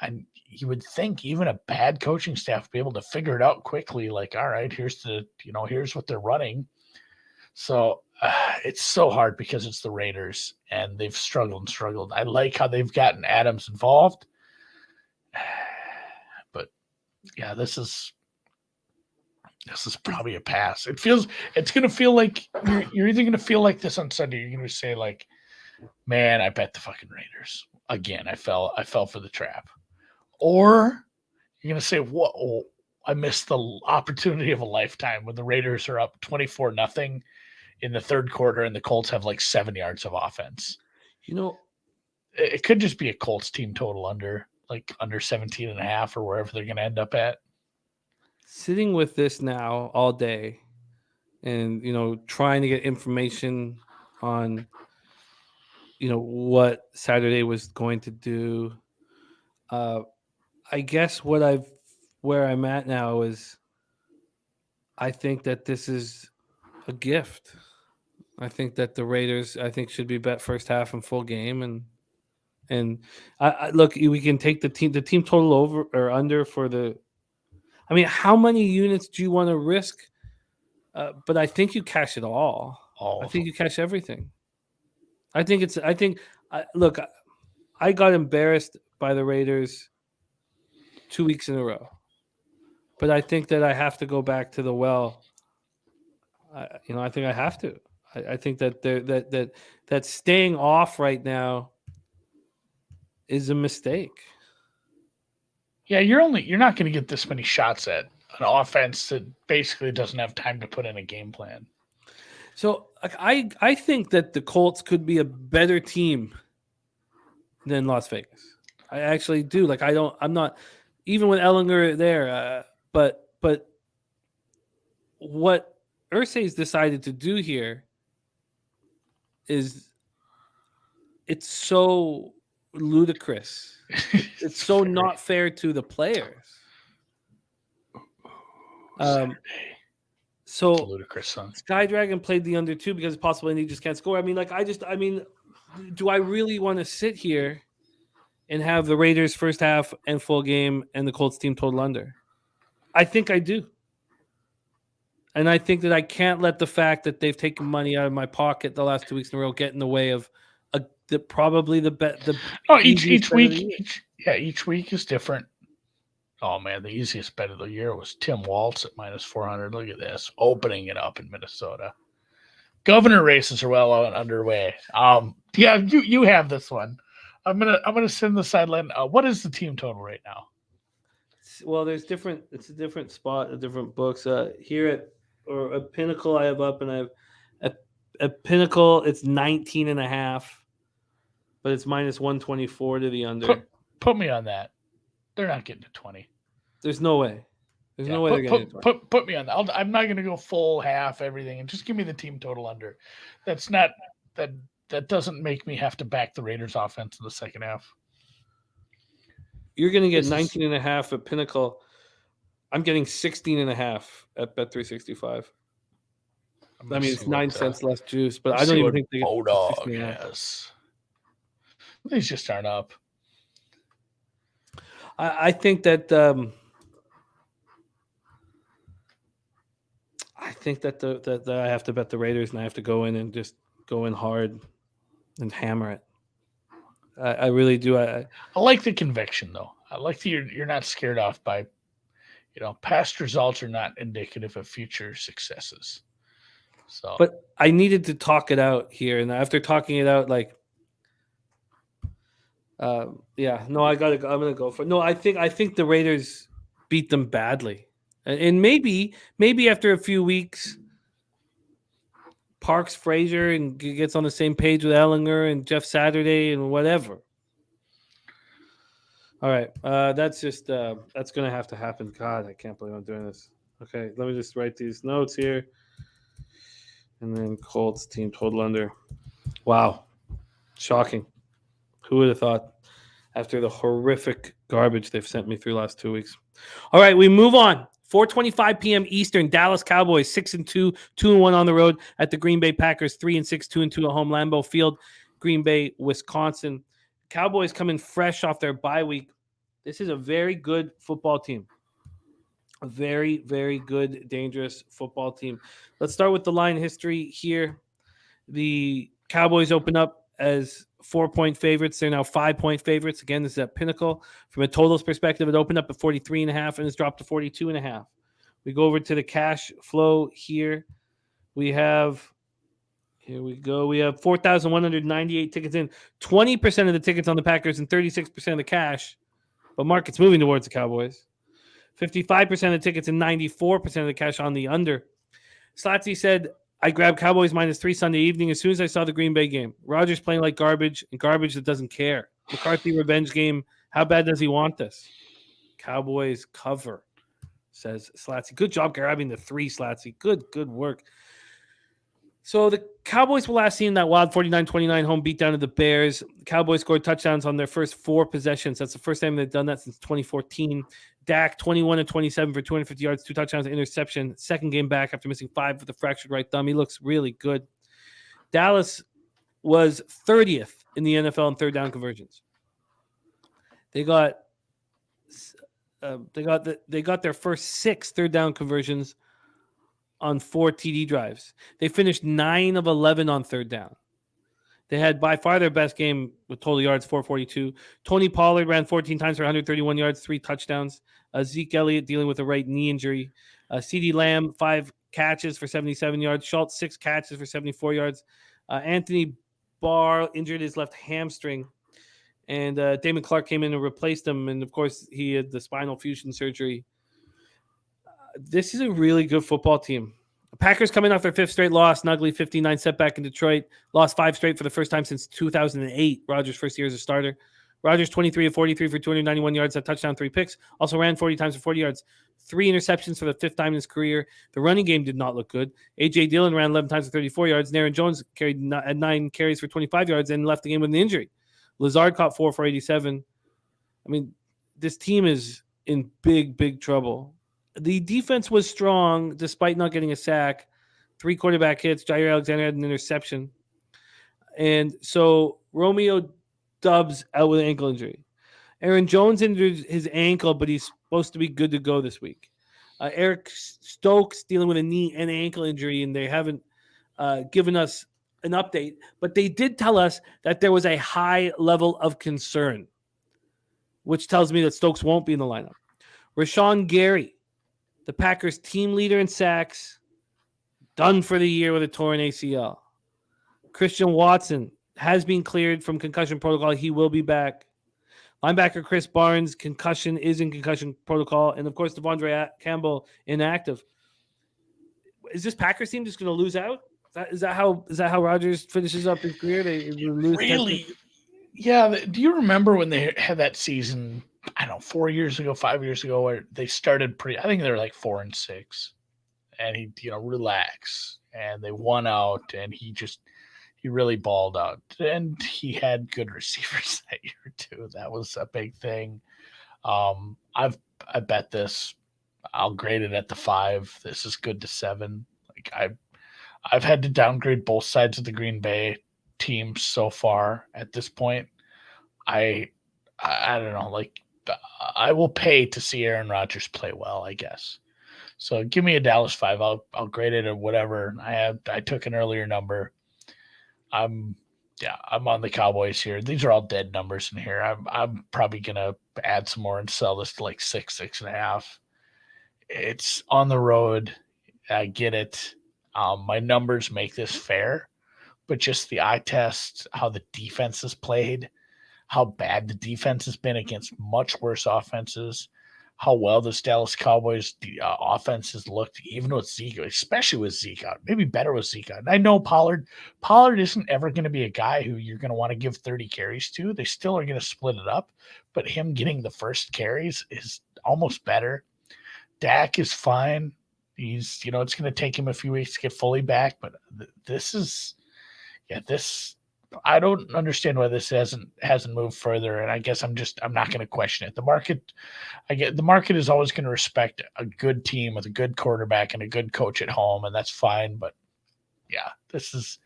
and you would think even a bad coaching staff would be able to figure it out quickly. Like, all right, here's what they're running. So it's so hard because it's the Raiders, and they've struggled. I like how they've gotten Adams involved, but yeah, this is probably a pass. It's going to feel like you're either going to feel like this on Sunday. You're going to say like, man, I bet the fucking Raiders again. I fell for the trap. Or you're going to say, whoa, I missed the opportunity of a lifetime when the Raiders are up 24-0 in the third quarter and the Colts have like 7 yards of offense. It could just be a Colts team total under 17.5 or wherever they're going to end up at. Sitting with this now all day and, trying to get information on, what Saturday was going to do. I guess where I'm at now is I think that this is a gift. I think that the Raiders, should be bet first half and full game. And I look, we can take the team total over or under for the, how many units do you want to risk? But I think you cash it all. I think you cash everything. Look, I got embarrassed by the Raiders 2 weeks in a row, but I think that I have to go back to the well. I think I have to. I think that that staying off right now is a mistake. Yeah, you're not going to get this many shots at an offense that basically doesn't have time to put in a game plan. So I think that the Colts could be a better team than Las Vegas. I actually do. I'm not even with Ellinger there. But what Irsay's decided to do here is it's so ludicrous. It's so not fair to the players. So ludicrous song. Sky Dragon played the under 2 because it's possible and he just can't score. Do I really want to sit here and have the Raiders first half and full game and the Colts team total under? I think I do. And I think that I can't let the fact that they've taken money out of my pocket the last 2 weeks in a row get in the way of probably the bet. Each week is different. Oh man, the easiest bet of the year was Tim Waltz at -400. Look at this, opening it up in Minnesota. Governor races are well underway. Yeah, you have this one. I'm gonna send the sideline. What is the team total right now? Well, it's a different spot, different books. Here at Pinnacle, I have up, and I have at Pinnacle it's 19.5, but it's -124 to the under. Put me on that. They're not getting to 20. There's no way. There's no way they're getting to 20. Put me on that. I'm not going to go full, half, everything, and just give me the team total under. That's not that doesn't make me have to back the Raiders offense in the second half. You're going to get 19.5 at Pinnacle. I'm getting 16.5 at Bet365. It's 9 cents less juice, but I don't even think they get Bodog has. These just aren't up. I think that that I have to bet the Raiders, and I have to go in and just go in hard and hammer it. I really do. I like the conviction, though. I like that you're not scared off by, past results are not indicative of future successes. So, but I needed to talk it out here, and after talking it out, I'm gonna go for no. I think the Raiders beat them badly, and maybe after a few weeks, Parks Frazier and gets on the same page with Ellinger and Jeff Saturday and whatever. All right, that's gonna have to happen. God, I can't believe I'm doing this. Okay, let me just write these notes here. And then Colts team total under. Wow. Shocking. Who would have thought after the horrific garbage they've sent me through the last 2 weeks? All right, we move on. 4:25 p.m. Eastern. Dallas Cowboys 6-2, 2-1 on the road at the Green Bay Packers 3-6, 2-2 at home. Lambeau Field, Green Bay, Wisconsin. Cowboys coming fresh off their bye week. This is a very good football team. A very, very good, dangerous football team. Let's start with the line history here. The Cowboys open up as 4-point favorites. They're now 5-point favorites. Again, this is at Pinnacle. From a totals perspective, it opened up at 43.5 and it's dropped to 42.5. We go over to the cash flow here. Here we go. We have 4,198 tickets in. 20% of the tickets on the Packers and 36% of the cash. But market's moving towards the Cowboys. 55% of the tickets and 94% of the cash on the under. Slatsy said, I grabbed Cowboys -3 Sunday evening as soon as I saw the Green Bay game. Rodgers playing like garbage and garbage that doesn't care. McCarthy revenge game. How bad does he want this? Cowboys cover, says Slatsy. Good job grabbing the 3, Slatsy. Good work. So the Cowboys were last seen that wild 49-29 home beatdown of the Bears. The Cowboys scored touchdowns on their first 4 possessions. That's the first time they've done that since 2014. Dak 21-27 for 250 yards, 2 touchdowns, interception. Second game back after missing 5 with a fractured right thumb. He looks really good. Dallas was 30th in the NFL in third down conversions. They got their first 6 third down conversions on 4 TD drives. They finished 9 of 11 on third down. They had by far their best game with total yards, 442. Tony Pollard ran 14 times for 131 yards, 3 touchdowns. Zeke Elliott dealing with a right knee injury. CeeDee Lamb, 5 catches for 77 yards. Schultz, 6 catches for 74 yards. Anthony Barr injured his left hamstring. And Damon Clark came in and replaced him. And, of course, he had the spinal fusion surgery. This is a really good football team. Packers coming off their 5th straight loss, an ugly 59 setback in Detroit. Lost 5 straight for the first time since 2008, Rodgers' first year as a starter. Rodgers 23 of 43 for 291 yards, a touchdown, 3 picks. Also ran 40 times for 40 yards. 3 interceptions for the 5th time in his career. The running game did not look good. A.J. Dillon ran 11 times for 34 yards. And Aaron Jones had 9 carries for 25 yards and left the game with an injury. Lazard caught 4 for 87. I mean, this team is in big trouble. The defense was strong despite not getting a sack. 3 quarterback hits. Jair Alexander had an interception. And so Romeo Doubs out with an ankle injury. Aaron Jones injured his ankle, but he's supposed to be good to go this week. Eric Stokes dealing with a knee and ankle injury, and they haven't given us an update. But they did tell us that there was a high level of concern, which tells me that Stokes won't be in the lineup. Rashawn Gary, the Packers team leader in sacks, done for the year with a torn ACL. Christian Watson has been cleared from concussion protocol. He will be back. Linebacker Chris Barnes, concussion is in concussion protocol. And, of course, Devondre Campbell inactive. Is this Packers team just going to lose out? Is that how Rodgers finishes up his career? They lose really? Yeah. Do you remember when they had that season, I don't know, 4 years ago, 5 years ago, where they started I think they were like 4-6, and he, relax, and they won out, and he really balled out, and he had good receivers that year too. That was a big thing. I bet this. I'll grade it at the 5. This is good to 7. Like I've had to downgrade both sides of the Green Bay team so far at this point. I don't know. Like I will pay to see Aaron Rodgers play well, I guess. So give me a Dallas 5. I'll grade it at whatever. I took an earlier number. I'm on the Cowboys here. These are all dead numbers in here. I'm probably gonna add some more and sell this to like 6.5. It's on the road. I get it. My numbers make this fair, but just the eye test, how the defense has played, how bad the defense has been against much worse offenses, how well this Dallas Cowboys offense has looked, even with Zeke, especially with Zeke out, maybe better with Zeke out. And I know Pollard isn't ever going to be a guy who you're going to want to give 30 carries to. They still are going to split it up, but him getting the first carries is almost better. Dak is fine. He's, it's going to take him a few weeks to get fully back, but I don't understand why this hasn't moved further. And I guess I'm not going to question it. The market is always going to respect a good team with a good quarterback and a good coach at home, and that's fine. But yeah, this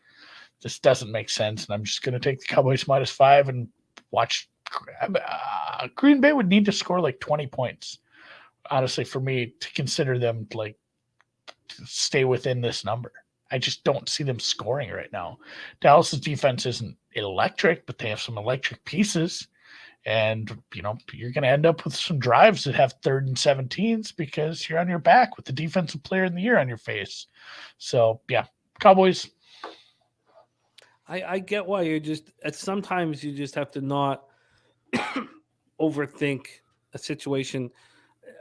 doesn't make sense. And I'm just going to take the Cowboys -5 and watch. Green Bay would need to score like 20 points, honestly, for me to consider them to stay within this number. I just don't see them scoring right now. Dallas's defense isn't electric, but they have some electric pieces. And, you're going to end up with some drives that have 3rd and 17s because you're on your back with the defensive player of the year on your face. So, yeah, Cowboys. I get why sometimes you just have to not overthink a situation.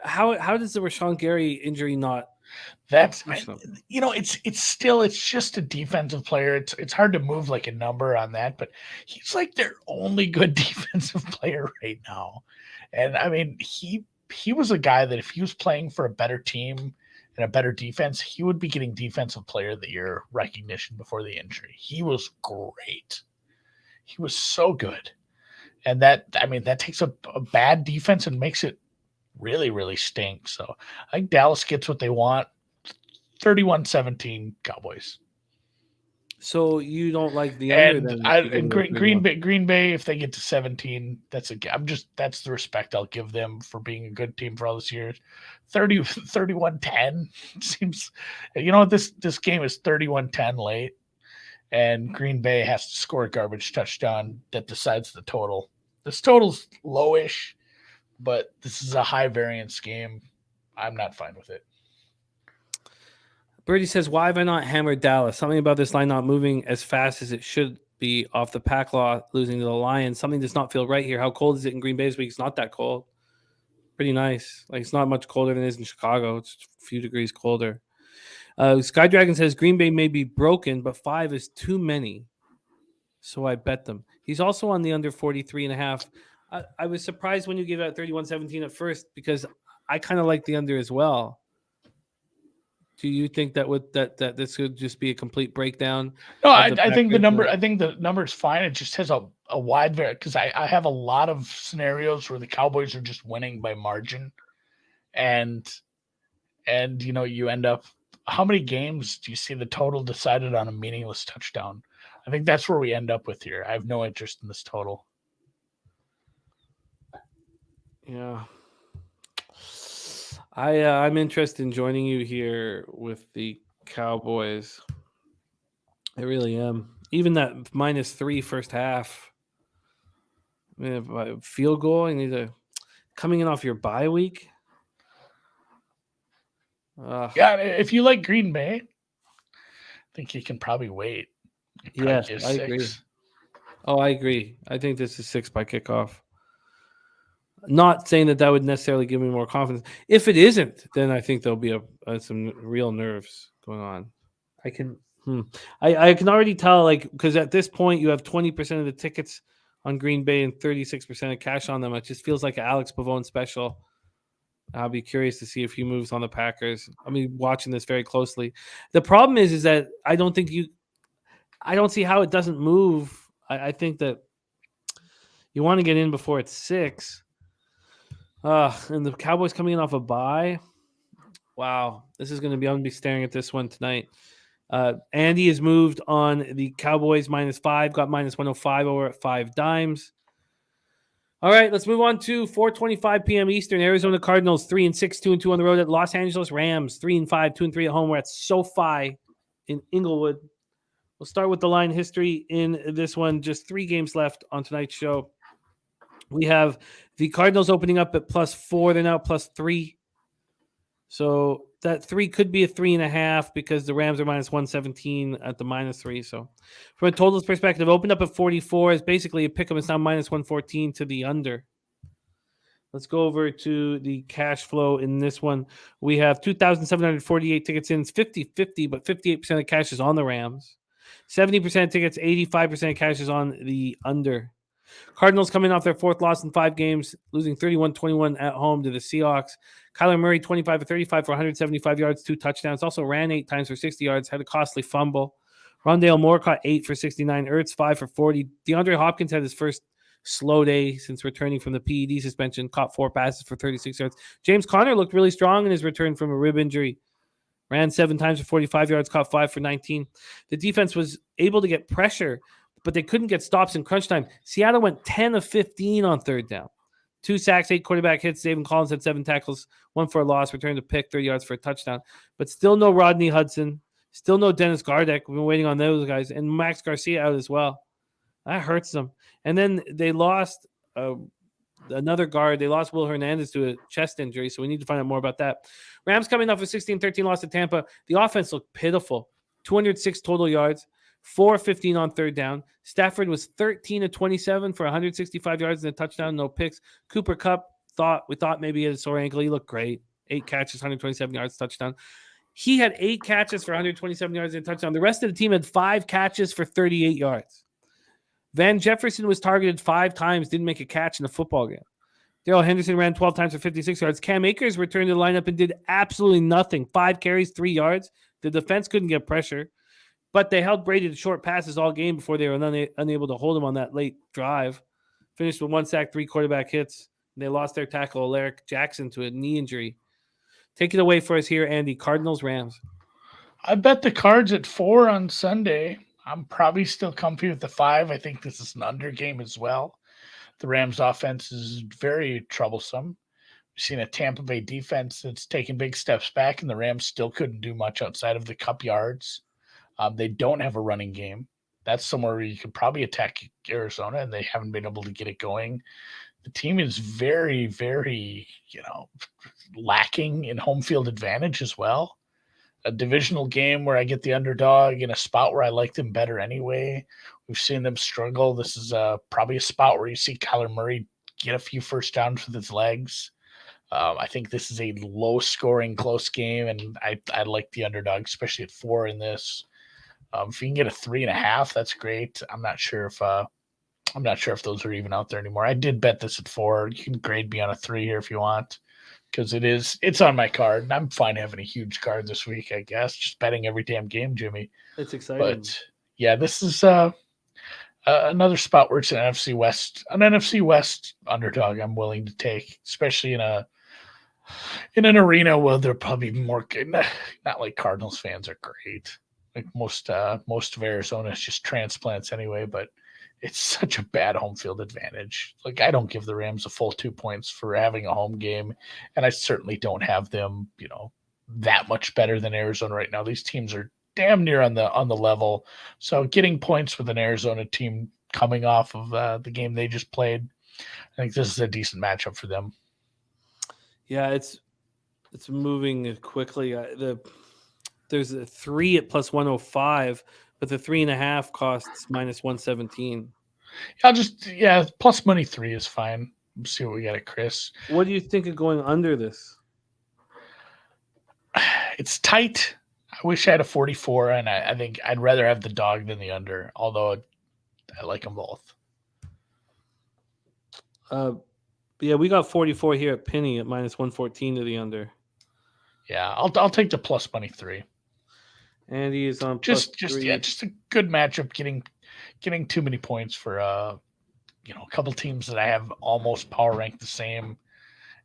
How does the Rashawn Gary injury not? It's just a defensive player. It's hard to move like a number on that, but he's like their only good defensive player right now. And I mean, he was a guy that if he was playing for a better team and a better defense, he would be getting defensive player of the year recognition before the injury. He was great. He was so good. And that takes a bad defense and makes it really, really stink. So I think Dallas gets what they want. 31-17 Cowboys. So you don't like the under? And Green Bay, if they get to 17, that's the respect I'll give them for being a good team for all this years. 31-10 seems, this game is 31-10 late, and Green Bay has to score a garbage touchdown that decides the total. This total's lowish, but this is a high variance game. I'm not fine with it. Birdie says, why have I not hammered Dallas? Something about this line not moving as fast as it should be off the pack law, losing to the Lions. Something does not feel right here. How cold is it in Green Bay this week? It's not that cold. Pretty nice. It's not much colder than it is in Chicago. It's a few degrees colder. Sky Dragon says Green Bay may be broken, but 5 is too many. So I bet them. He's also on the under 43.5. I was surprised when you gave out 31-17 at first because I kind of like the under as well. Do you think that this could just be a complete breakdown? No, I think the number. I think the number is fine. It just has a wide variety because I have a lot of scenarios where the Cowboys are just winning by margin, and you end up. How many games do you see the total decided on a meaningless touchdown? I think that's where we end up with here. I have no interest in this total. Yeah. I'm interested in joining you here with the Cowboys. I really am. Even that -3 first half. I mean, field goal. I need to coming in off your bye week. Yeah, if you like Green Bay, I think you can probably wait. Yes, I agree. Oh, I agree. I think this is 6 by kickoff. Not saying that would necessarily give me more confidence. If it isn't, then I think there'll be some real nerves going on. I can already tell, because at this point you have 20% of the tickets on Green Bay and 36% of cash on them. It just feels like an Alex Pavone special. I'll be curious to see if he moves on the Packers. I mean, watching this very closely. The problem is that I don't see how it doesn't move. I think that you want to get in before it's 6. And the Cowboys coming in off a bye. Wow, this is going to be. I'm going to be staring at this one tonight. Andy has moved on the Cowboys -5, got -105 over at 5 dimes. All right, let's move on to 4:25 p.m. Eastern. Arizona Cardinals 3-6, 2-2 on the road at Los Angeles Rams 3-5, 2-3 at home. We're at SoFi in Inglewood. We'll start with the line history in this one. Just 3 games left on tonight's show. We have the Cardinals opening up at +4. They're now +3. So that 3 could be a 3.5 because the Rams are -117 at the -3. So from a totals perspective, opened up at 44 is basically a pick 'em. It's now -114 to the under. Let's go over to the cash flow in this one. We have 2,748 tickets in. It's 50-50, but 58% of cash is on the Rams. 70% of tickets, 85% of cash is on the under. Cardinals coming off their 4th loss in 5 games, losing 31-21 at home to the Seahawks. Kyler Murray, 25 of 35 for 175 yards, 2 touchdowns. Also ran 8 times for 60 yards, had a costly fumble. Rondale Moore caught 8 for 69. Ertz, 5 for 40. DeAndre Hopkins had his first slow day since returning from the PED suspension, caught 4 passes for 36 yards. James Conner looked really strong in his return from a rib injury. Ran 7 times for 45 yards, caught 5 for 19. The defense was able to get pressure, but they couldn't get stops in crunch time. Seattle went 10 of 15 on 3rd down. 2 sacks, 8 quarterback hits. David Collins had 7 tackles, 1 for a loss, returned a pick, 30 yards for a touchdown. But still no Rodney Hudson. Still no Dennis Gardeck. We've been waiting on those guys. And Max Garcia out as well. That hurts them. And then they lost another guard. They lost Will Hernandez to a chest injury, so we need to find out more about that. Rams coming off a 16-13 loss to Tampa. The offense looked pitiful. 206 total yards, 4-15 on 3rd down. Stafford was 13 of 27 for 165 yards and a touchdown, no picks. Cooper Kupp, we thought maybe he had a sore ankle. He looked great. 8 catches, 127 yards, touchdown. He had 8 catches for 127 yards and a touchdown. The rest of the team had 5 catches for 38 yards. Van Jefferson was targeted 5 times, didn't make a catch in the football game. Darrell Henderson ran 12 times for 56 yards. Cam Akers returned to the lineup and did absolutely nothing. 5 carries, 3 yards. The defense couldn't get pressure, but they held Brady to short passes all game before they were unable to hold him on that late drive. Finished with 1 sack, 3 quarterback hits. They lost their tackle, Alaric Jackson, to a knee injury. Take it away for us here, Andy. Cardinals, Rams. I bet the Cards at 4 on Sunday. I'm probably still comfy with the 5. I think this is an under game as well. The Rams offense is very troublesome. We've seen a Tampa Bay defense that's taken big steps back, and the Rams still couldn't do much outside of the cup yards. They don't have a running game. That's somewhere where you could probably attack Arizona, and they haven't been able to get it going. The team is very, very, lacking in home field advantage as well. A divisional game where I get the underdog in a spot where I like them better anyway. We've seen them struggle. This is probably a spot where you see Kyler Murray get a few first downs with his legs. I think this is a low-scoring, close game, and I like the underdog, especially at 4 in this. If you can get a 3.5, that's great. I'm not sure if those are even out there anymore. I did bet this at 4. You can grade me on a 3 here if you want, because it's on my card, and I'm fine having a huge card this week, I guess. Just betting every damn game, Jimmy. It's exciting. But yeah, this is another spot where it's an NFC West underdog I'm willing to take, especially in an arena where they're probably more not like Cardinals fans are great. Like most of Arizona is just transplants anyway, but it's such a bad home field advantage. Like, I don't give the Rams a full 2 points for having a home game, and I certainly don't have them, that much better than Arizona right now. These teams are damn near on the level. So getting points with an Arizona team coming off of the game they just played, I think this is a decent matchup for them. Yeah, it's moving quickly. There's a 3 at plus 105, but the 3.5 costs minus 117. Plus money 3 is fine. Let's see what we got at Chris. What do you think of going under this? It's tight. I wish I had a 44, and I think I'd rather have the dog than the under, although I like them both. Yeah, we got 44 here at Penny at minus 114 to the under. Yeah, I'll take the plus money 3. Andy is on just 3. Just a good matchup. Getting too many points for a couple teams that I have almost power ranked the same,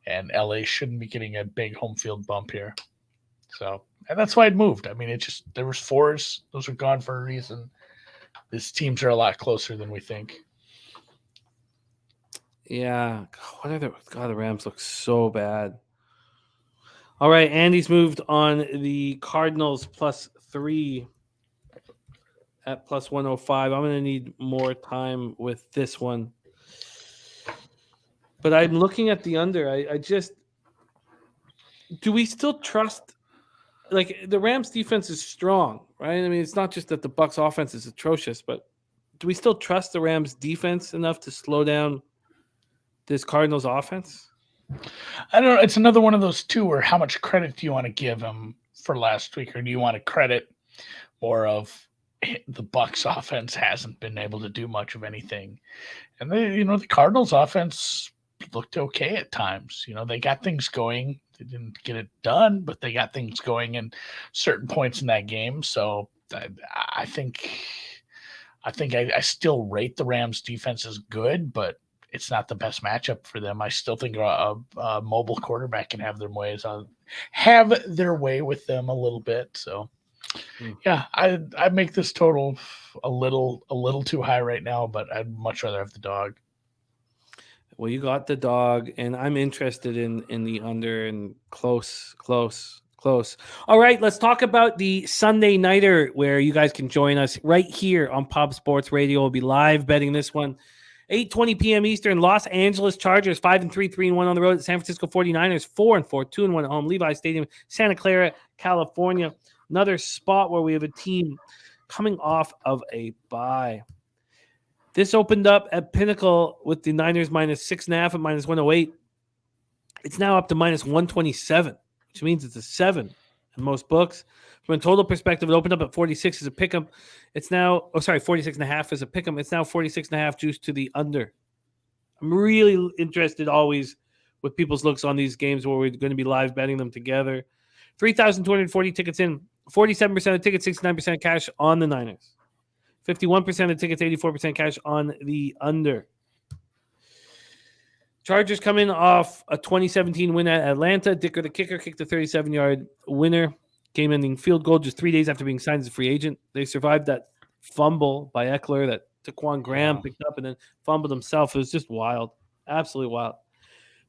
and LA shouldn't be getting a big home field bump here. So, and that's why it moved. I mean, there was 4s; those are gone for a reason. These teams are a lot closer than we think. Yeah, the Rams look so bad. All right, Andy's moved on the Cardinals plus 3 at plus 105. I'm going to need more time with this one. But I'm looking at the under. Do we still trust? Like, the Rams defense is strong, right? I mean, it's not just that the Bucs offense is atrocious, but do we still trust the Rams defense enough to slow down this Cardinals offense? I don't know. It's another one of those two where how much credit do you want to give them for last week, or do you want to credit more of, the Bucs offense hasn't been able to do much of anything. And the Cardinals offense looked okay at times. They got things going. They didn't get it done, but they got things going in certain points in that game. So I think I still rate the Rams defense as good, but it's not the best matchup for them. I still think a mobile quarterback can have their way with them a little bit. So yeah, I make this total a little too high right now, but I'd much rather have the dog. Well, you got the dog, and I'm interested in the under and close. All right, let's talk about the Sunday nighter where you guys can join us right here on Pub Sports Radio. We'll be live betting this one. 8:20 p.m. Eastern, Los Angeles Chargers 5-3, 3-1 on the road. San Francisco 49ers 4-4, 2-1 at home. Levi Stadium, Santa Clara, California. Another spot where we have a team coming off of a bye. This opened up at Pinnacle with the Niners minus 6.5 at minus 108. It's now up to minus 127, which means it's a 7 in most books. From a total perspective, it opened up at 46 as a pick'em. It's now, 46.5 as a pick'em. It's now 46.5 juice to the under. I'm really interested always with people's looks on these games where we're going to be live betting them together. 3,240 tickets in, 47% of tickets, 69% cash on the Niners. 51% of tickets, 84% cash on the under. Chargers coming off a 2017 win at Atlanta. Dicker, the kicker, kicked a 37-yard winner. Game-ending field goal just 3 days after being signed as a free agent. They survived that fumble by Eckler that Taquan Graham picked up and then fumbled himself. It was just wild. Absolutely wild.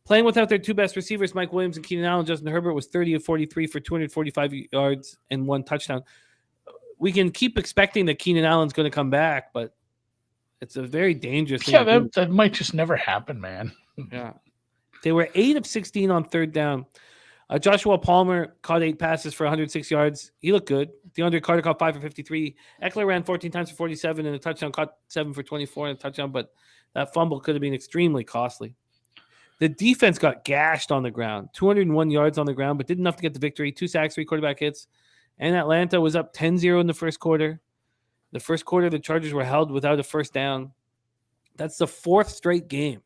Playing without their two best receivers, Mike Williams and Keenan Allen, Justin Herbert was 30 of 43 for 245 yards and 1 touchdown. We can keep expecting that Keenan Allen's going to come back, but it's a very dangerous thing. Yeah, that might just never happen, man. Yeah. They were 8 of 16 on third down. Joshua Palmer caught 8 passes for 106 yards. He looked good. DeAndre Carter caught 5 for 53. Eckler ran 14 times for 47 and a touchdown, caught 7 for 24 and a touchdown, but that fumble could have been extremely costly. The defense got gashed on the ground, 201 yards on the ground, but did enough to get the victory. 2 sacks, 3 quarterback hits. And Atlanta was up 10-0 in the first quarter. The first quarter, the Chargers were held without a first down. That's the 4th straight game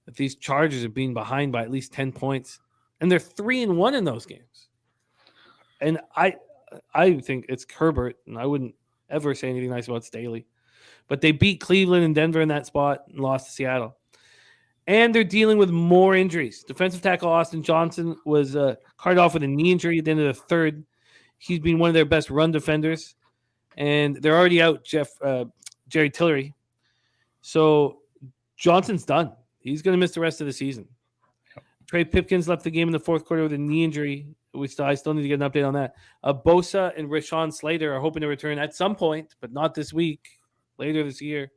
that these Chargers have been behind by at least 10 points. And they're 3-1 in those games. And I think it's Herbert, and I wouldn't ever say anything nice about Staley. But they beat Cleveland and Denver in that spot and lost to Seattle. And they're dealing with more injuries. Defensive tackle Austin Johnson was carted off with a knee injury at the end of the third. He's been one of their best run defenders. And they're already out Jerry Tillery. So Johnson's done. He's going to miss the rest of the season. Trey Pipkins left the game in the fourth quarter with a knee injury. I still need to get an update on that. Bosa and Rashawn Slater are hoping to return at some point, but not this week, later this year.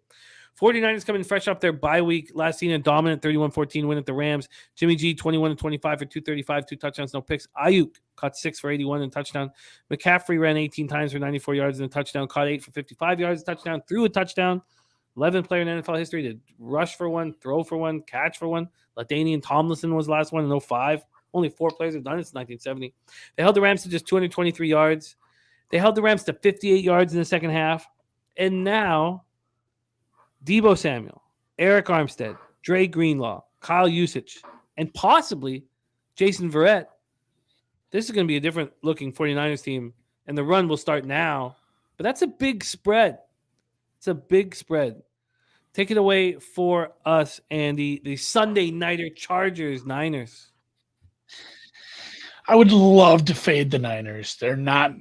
49ers coming fresh off their bye week. Last seen a dominant 31-14 win at the Rams. Jimmy G, 21-25 for 235, 2 touchdowns, no picks. Ayuk caught 6 for 81 and a touchdown. McCaffrey ran 18 times for 94 yards and a touchdown. Caught 8 for 55 yards, a touchdown. Threw a touchdown. 11th player in NFL history to rush for 1, throw for 1, catch for 1. LaDainian Tomlinson was the last one in 05. Only 4 players have done it since 1970. They held the Rams to just 223 yards. They held the Rams to 58 yards in the second half. And now Deebo Samuel, Eric Armstead, Dre Greenlaw, Kyle Usich, and possibly Jason Verrett. This is going to be a different looking 49ers team, and the run will start now. But that's a big spread. It's a big spread. Take it away for us, Andy. The Sunday nighter Chargers Niners. I would love to fade the Niners. They're not.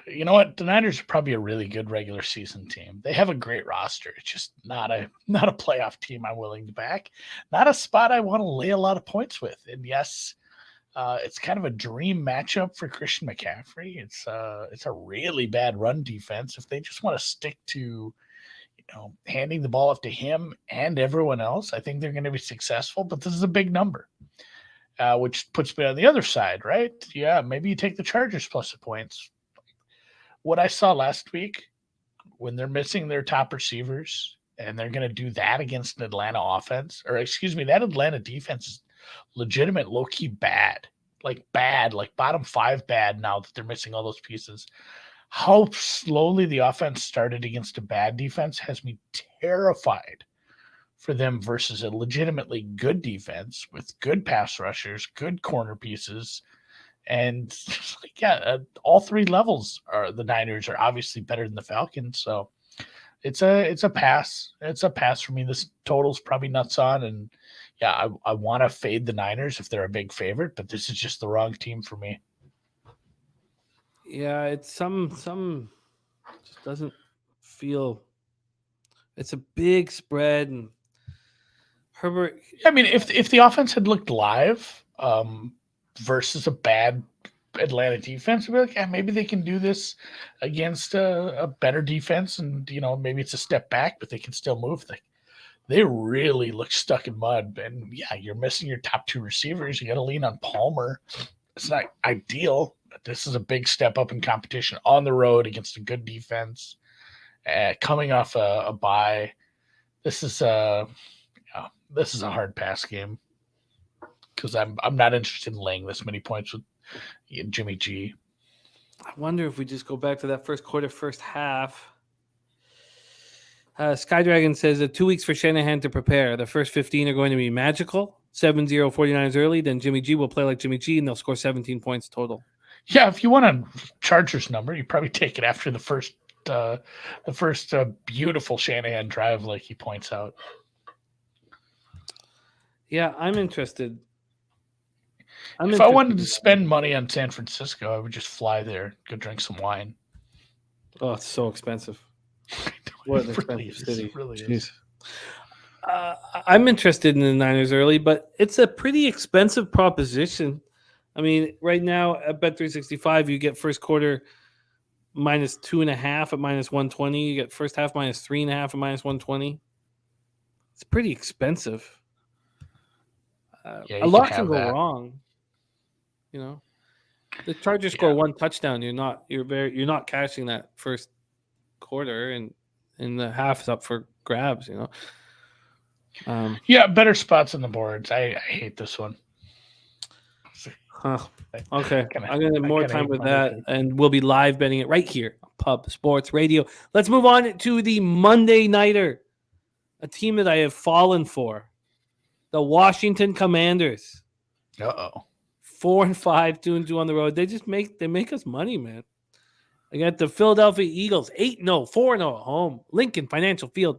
You know what? The Niners are probably a really good regular season team. They have a great roster. It's just not a playoff team I'm willing to back. Not a spot I want to lay a lot of points with. And yes, it's kind of a dream matchup for Christian McCaffrey. It's a really bad run defense. If they just want to stick to, handing the ball off to him and everyone else, I think they're going to be successful. But this is a big number, which puts me on the other side, right? Yeah, maybe you take the Chargers plus the points. What I saw last week, when they're missing their top receivers and they're going to do that against an Atlanta offense, that Atlanta defense is legitimate, low-key bad, like bottom 5 bad now that they're missing all those pieces. how slowly the offense started against a bad defense has me terrified for them versus a legitimately good defense with good pass rushers, good corner pieces. And all three levels are the Niners are obviously better than the Falcons. So it's a pass. It's a pass for me. This total's probably nuts on. And yeah, I want to fade the Niners if they're a big favorite, but this is just the wrong team for me. Yeah, it's some just doesn't feel. It's a big spread, and Herbert. I mean, if the offense had looked live versus a bad Atlanta defense, I'd be like, yeah, maybe they can do this against a better defense, and maybe it's a step back, but they can still move. They really look stuck in mud, and yeah, you're missing your top two receivers. You got to lean on Palmer. It's not ideal, but this is a big step up in competition on the road against a good defense. Coming off a bye, this is a hard pass game because I'm not interested in laying this many points with Jimmy G. I wonder if we just go back to that first quarter, first half. Sky Dragon says 2 weeks for Shanahan to prepare. The first 15 are going to be magical. 7-0 49ers early. Then Jimmy G will play like Jimmy G, and they'll score 17 points total. Yeah, if you want a Chargers number, you probably take it after the first beautiful Shanahan drive, like he points out. Yeah, I'm interested. If I wanted to spend money on San Francisco, I would just fly there, go drink some wine. Oh, it's so expensive. What an expensive city. It really is. I'm interested in the Niners early, but it's a pretty expensive proposition. I mean, right now at Bet365, you get first quarter minus 2.5 at minus 120. You get first half minus 3.5 at minus 120. It's pretty expensive. A lot can go wrong. The Chargers score one touchdown. You're not cashing that first quarter, and the half is up for grabs. Better spots on the boards. I hate this one. Okay, I'm gonna have more time with that, and we'll be live betting it right here on Pub Sports Radio. Let's move on to the Monday Nighter, a team that I have fallen for, the Washington Commanders. 4-5, 2-2 on the road. They make us money, man. I got the Philadelphia Eagles, 8-0, 4-0 at home. Lincoln Financial Field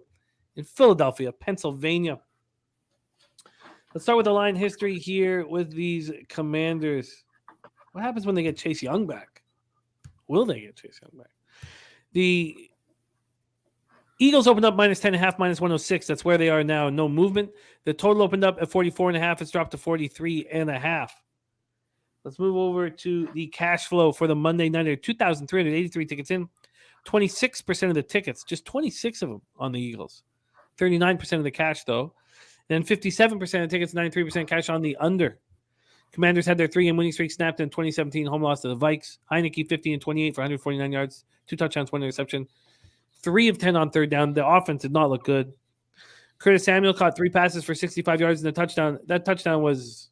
in Philadelphia, Pennsylvania. Let's start with the line history here with these Commanders. What happens when they get Chase Young back? Will they get Chase Young back? The Eagles opened up minus 10.5, minus 106. That's where they are now. No movement. The total opened up at 44.5. It's dropped to 43.5. Let's move over to the cash flow for the Monday Nighter. 2,383 tickets in. 26% of the tickets, just 26 of them on the Eagles. 39% of the cash, though. Then 57% of the tickets, 93% cash on the under. Commanders had their 3-game winning streak snapped in 2017 home loss to the Vikes. Heineke 15-28 for 149 yards, 2 touchdowns, 1 interception. 3 of 10 on third down. The offense did not look good. Curtis Samuel caught 3 passes for 65 yards in the touchdown. That touchdown was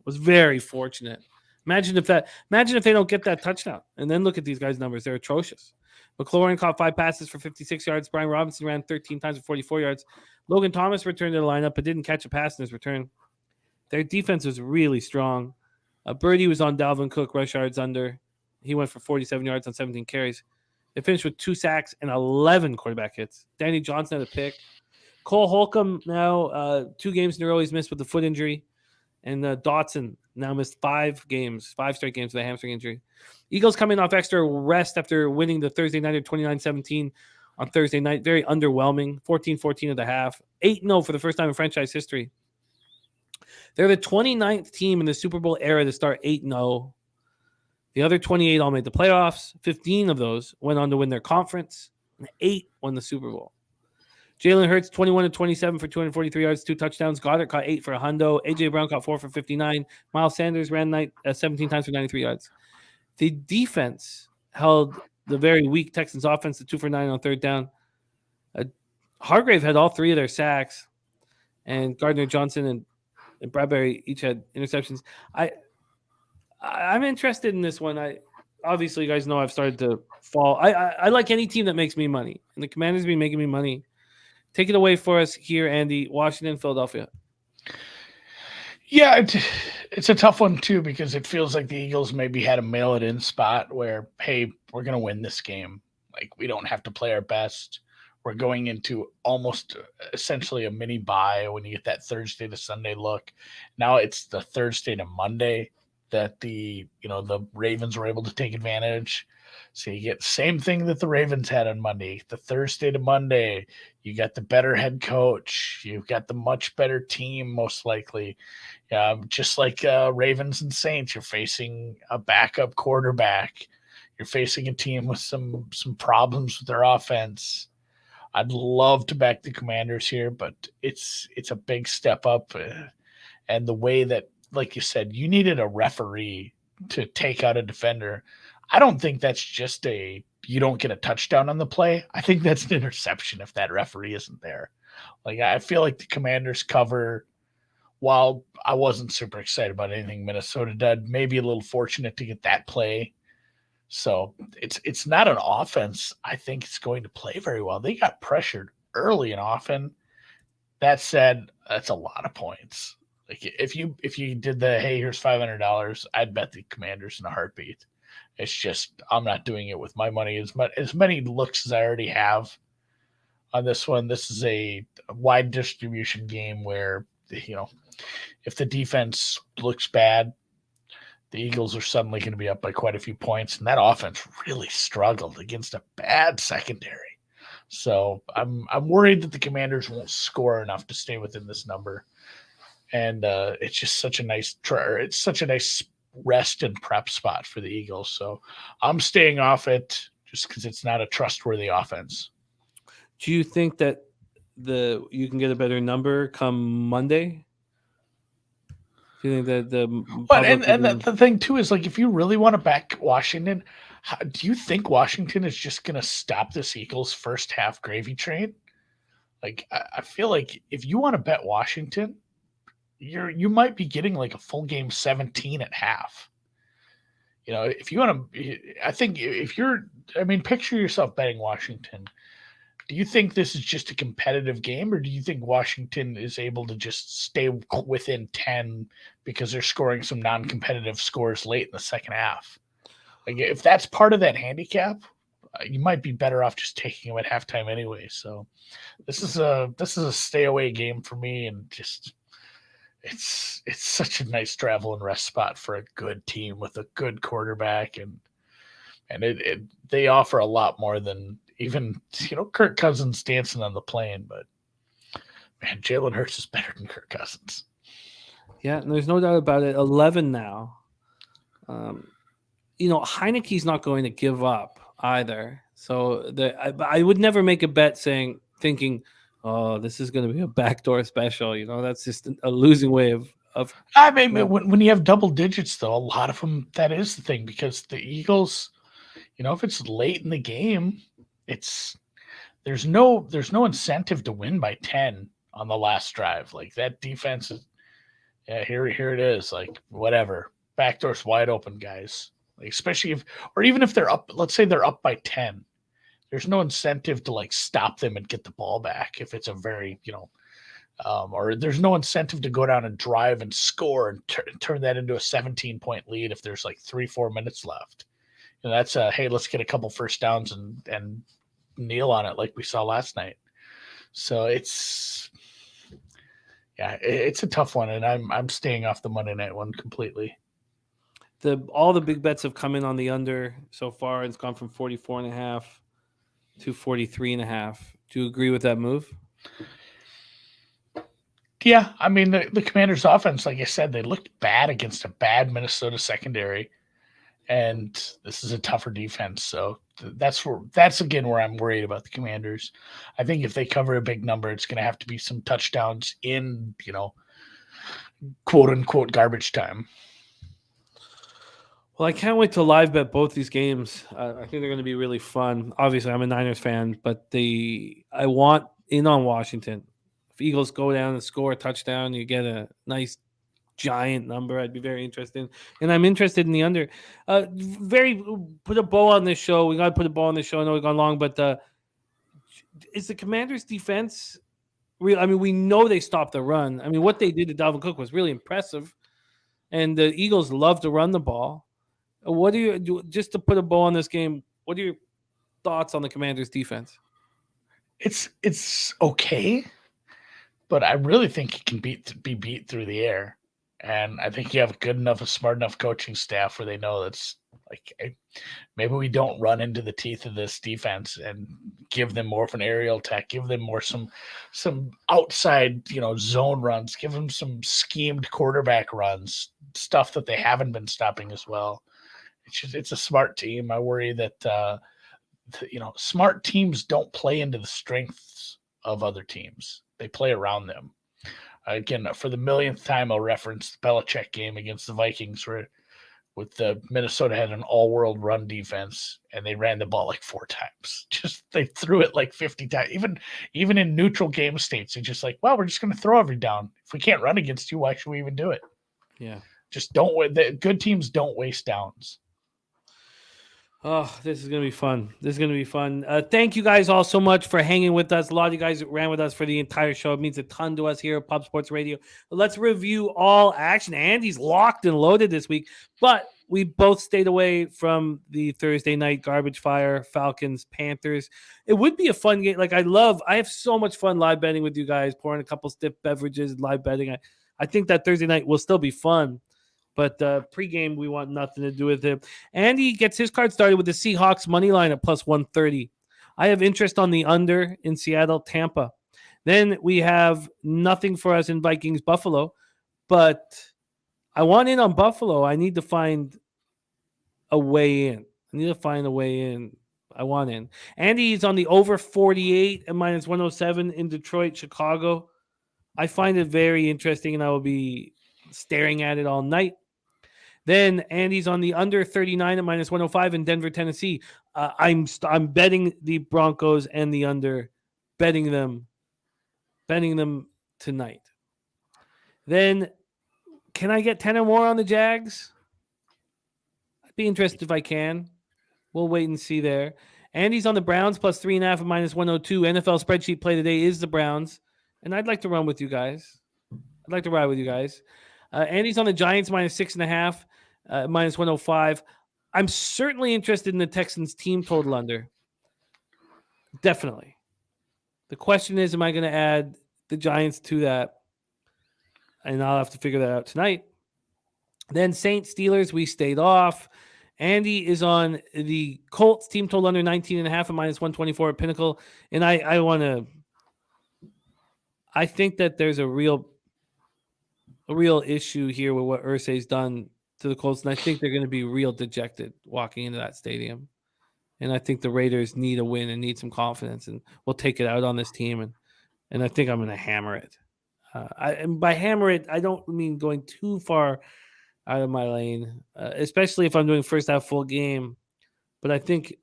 was very fortunate. Imagine if they don't get that touchdown. And then look at these guys' numbers. They're atrocious. McLaurin caught 5 passes for 56 yards. Brian Robinson ran 13 times for 44 yards. Logan Thomas returned to the lineup but didn't catch a pass in his return. Their defense was really strong. Birdie was on Dalvin Cook, rush yards under. He went for 47 yards on 17 carries. They finished with 2 sacks and 11 quarterback hits. Danny Johnson had a pick. Cole Holcomb now 2 games in a row he's missed with a foot injury. And Dotson now missed 5 straight games with a hamstring injury. Eagles coming off extra rest after winning the Thursday night at 29-17 on Thursday night. Very underwhelming. 14-14 at the half. 8-0 for the first time in franchise history. They're the 29th team in the Super Bowl era to start 8-0. The other 28 all made the playoffs. 15 of those went on to win their conference. And 8 won the Super Bowl. Jalen Hurts, 21-27 for 243 yards, 2 touchdowns. Goddard caught 8 for a hundo. A.J. Brown caught 4 for 59. Miles Sanders ran 17 times for 93 yards. The defense held the very weak Texans offense to 2 for 9 on third down. Hargrave had all 3 of their sacks. And Gardner Johnson and Bradbury each had interceptions. I'm interested in this one. obviously, you guys know I've started to fall. I like any team that makes me money, and the Commanders been making me money. Take it away for us here, Andy. Washington, Philadelphia. Yeah, it's a tough one too because it feels like the Eagles maybe had a mail it in spot where, hey, we're gonna win this game. Like we don't have to play our best. We're going into almost essentially a mini bye when you get that Thursday to Sunday look. Now it's the Thursday to Monday that the Ravens were able to take advantage. So you get the same thing that the Ravens had on Monday. The Thursday to Monday, you got the better head coach. You've got the much better team, most likely. Just like Ravens and Saints, you're facing a backup quarterback. You're facing a team with some problems with their offense. I'd love to back the Commanders here, but it's a big step up. And the way that, like you said, you needed a referee to take out a defender. I don't think that's just you don't get a touchdown on the play. I think that's an interception if that referee isn't there. Like I feel like the Commanders cover. While I wasn't super excited about anything Minnesota did, maybe a little fortunate to get that play. So it's not an offense I think it's going to play very well. They got pressured early and often. That said, that's a lot of points. Like if you did the hey, here's $500, I'd bet the Commanders in a heartbeat. It's just I'm not doing it with my money as many looks as I already have on this one. This is a wide distribution game where if the defense looks bad, the Eagles are suddenly going to be up by quite a few points, and that offense really struggled against a bad secondary. So I'm worried that the Commanders won't score enough to stay within this number. And it's just such a nice rest and prep spot for the Eagles. So I'm staying off it just because it's not a trustworthy offense. Do you think that you can get a better number come Monday? Do you think that the thing too is like if you really want to back Washington, do you think Washington is just going to stop this Eagles first half gravy train? Like I feel like if you want to bet Washington, you might be getting like a full game 17 at half. If you want to, I think picture yourself betting Washington. Do you think this is just a competitive game, or do you think Washington is able to just stay within 10 because they're scoring some non-competitive scores late in the second half? Like if that's part of that handicap, you might be better off just taking them at halftime anyway. So this is a stay away game for me, and just it's such a nice travel and rest spot for a good team with a good quarterback, and they offer a lot more than even Kirk Cousins dancing on the plane. But man, Jalen Hurts is better than Kirk Cousins. Yeah, there's no doubt about it. 11 now. Heineke's not going to give up either. So I would never make a bet thinking, oh, this is going to be a backdoor special. That's just a losing way of. I mean, when you have double digits, though, a lot of them, that is the thing, because the Eagles, if it's late in the game, there's no incentive to win by 10 on the last drive. Like that defense is, here it is. Like whatever, backdoor's wide open, guys. Like especially even if they're up, let's say they're up by 10, there's no incentive to like stop them and get the ball back if it's a very or there's no incentive to go down and drive and score and turn that into a 17-point lead if there's like 3-4 minutes left. That's hey, let's get a couple first downs and kneel on it like we saw last night. So it's a tough one, and I'm staying off the Monday night one completely. All the big bets have come in on the under so far. It's gone from 44.5 to 43.5. Do you agree with that move? Yeah, I mean the Commanders' offense, like I said, they looked bad against a bad Minnesota secondary, and this is a tougher defense. So that's again where I'm worried about the Commanders. I think if they cover a big number, it's going to have to be some touchdowns in quote unquote garbage time. Well, I can't wait to live bet both these games. I think they're going to be really fun. Obviously, I'm a Niners fan, but I want in on Washington. If Eagles go down and score a touchdown, you get a nice giant number. I'd be very interested in. And I'm interested in the under. Put a bow on this show. We got to put a bow on this show. I know we've gone long, but is the Commanders' defense real? I mean, we know they stopped the run. I mean, what they did to Dalvin Cook was really impressive. And the Eagles love to run the ball. What do you do, just to put a bow on this game? What are your thoughts on the Commanders' defense? It's okay, but I really think it can be beat through the air. And I think you have a smart enough coaching staff where they know that's like, maybe we don't run into the teeth of this defense and give them more of an aerial attack, give them more some outside, zone runs, give them some schemed quarterback runs, stuff that they haven't been stopping as well. It's a smart team. I worry that smart teams don't play into the strengths of other teams. They play around them. Again, for the millionth time, I'll reference the Belichick game against the Vikings, where with the Minnesota had an all-world run defense, and they ran the ball like 4 times. Just they threw it like 50 times. Even in neutral game states, they're just like, well, we're just going to throw every down. If we can't run against you, why should we even do it? Yeah, just don't. The good teams don't waste downs. Oh, this is going to be fun. Thank you guys all so much for hanging with us. A lot of you guys ran with us for the entire show. It means a ton to us here at Pub Sports Radio. Let's review all action. Andy's locked and loaded this week, but we both stayed away from the Thursday night garbage fire, Falcons, Panthers. It would be a fun game. Like, I have so much fun live betting with you guys, pouring a couple stiff beverages, live betting. I think that Thursday night will still be fun. But pregame, we want nothing to do with it. Andy gets his card started with the Seahawks money line at plus 130. I have interest on the under in Seattle, Tampa. Then we have nothing for us in Vikings, Buffalo. But I want in on Buffalo. I need to find a way in. I want in. Andy's on the over 48 and minus 107 in Detroit, Chicago. I find it very interesting, and I will be staring at it all night. Then Andy's on the under 39 at minus 105 in Denver, Tennessee. I'm betting the Broncos and the under, betting them tonight. Then can I get 10 or more on the Jags? I'd be interested if I can. We'll wait and see there. Andy's on the Browns plus 3.5 at minus 102. NFL spreadsheet play today is the Browns, and I'd like to run with you guys. I'd like to ride with you guys. Andy's on the Giants minus 6.5, minus 105. I'm certainly interested in the Texans team total under. Definitely. The question is, am I going to add the Giants to that? And I'll have to figure that out tonight. Then Saints Steelers, we stayed off. Andy is on the Colts team total under 19.5 at minus 124 at Pinnacle. And I think that there's a real issue here with what Irsay's done to the Colts, and I think they're going to be real dejected walking into that stadium. And I think the Raiders need a win and need some confidence, and we'll take it out on this team. And I think I'm going to hammer it. And by hammer it, I don't mean going too far out of my lane, especially if I'm doing first half full game. But I think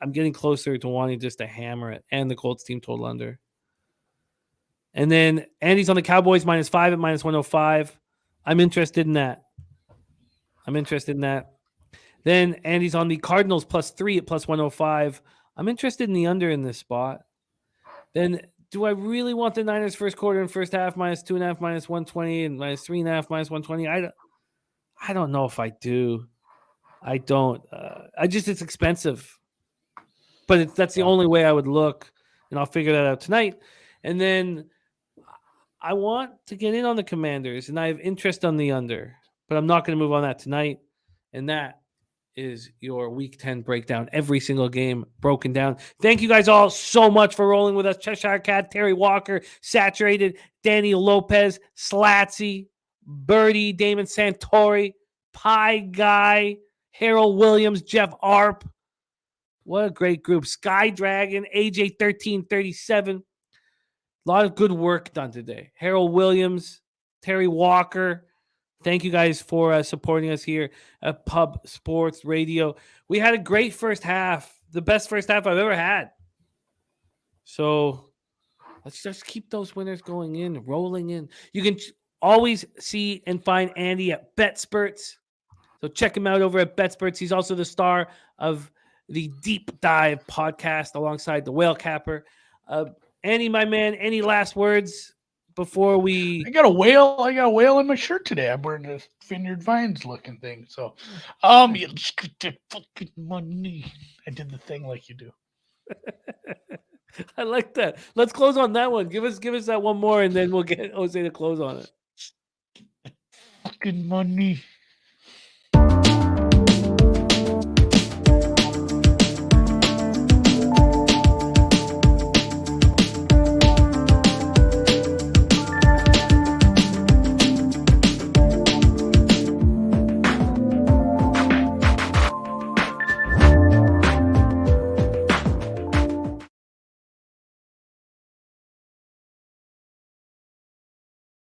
I'm getting closer to wanting just to hammer it and the Colts team total under. And then Andy's on the Cowboys minus 5 at minus 105. I'm interested in that. Then Andy's on the Cardinals plus 3 at plus 105. I'm interested in the under in this spot. Then do I really want the Niners first quarter and first half minus 2.5, minus 120, and minus 3.5, minus 120? I don't know if I do. I don't. It's expensive. But that's the only way I would look, and I'll figure that out tonight. And then I want to get in on the Commanders, and I have interest on the under, but I'm not going to move on that tonight. And that is your Week 10 breakdown. Every single game broken down. Thank you guys all so much for rolling with us. Cheshire Cat, Terry Walker, Saturated, Danny Lopez, Slatsy, Birdie, Damon Santori, Pie Guy, Harold Williams, Jeff Arp. What a great group. Sky Dragon, AJ 1337. A lot of good work done today. Harold Williams, Terry Walker. Thank you guys for supporting us here at Pub Sports Radio. We had a great first half, the best first half I've ever had. So let's just keep those winners going in, rolling in. You can always see and find Andy at BetSperts. So check him out over at BetSperts. He's also the star of the Deep Dive podcast alongside the Whale Capper. Andy, my man, any last words before we? I got a whale in my shirt today. I'm wearing a Vineyard Vines looking thing. So, you just get that fucking money. I did the thing like you do. I like that. Let's close on that one. Give us that one more, and then we'll get Jose to close on it. Fucking money.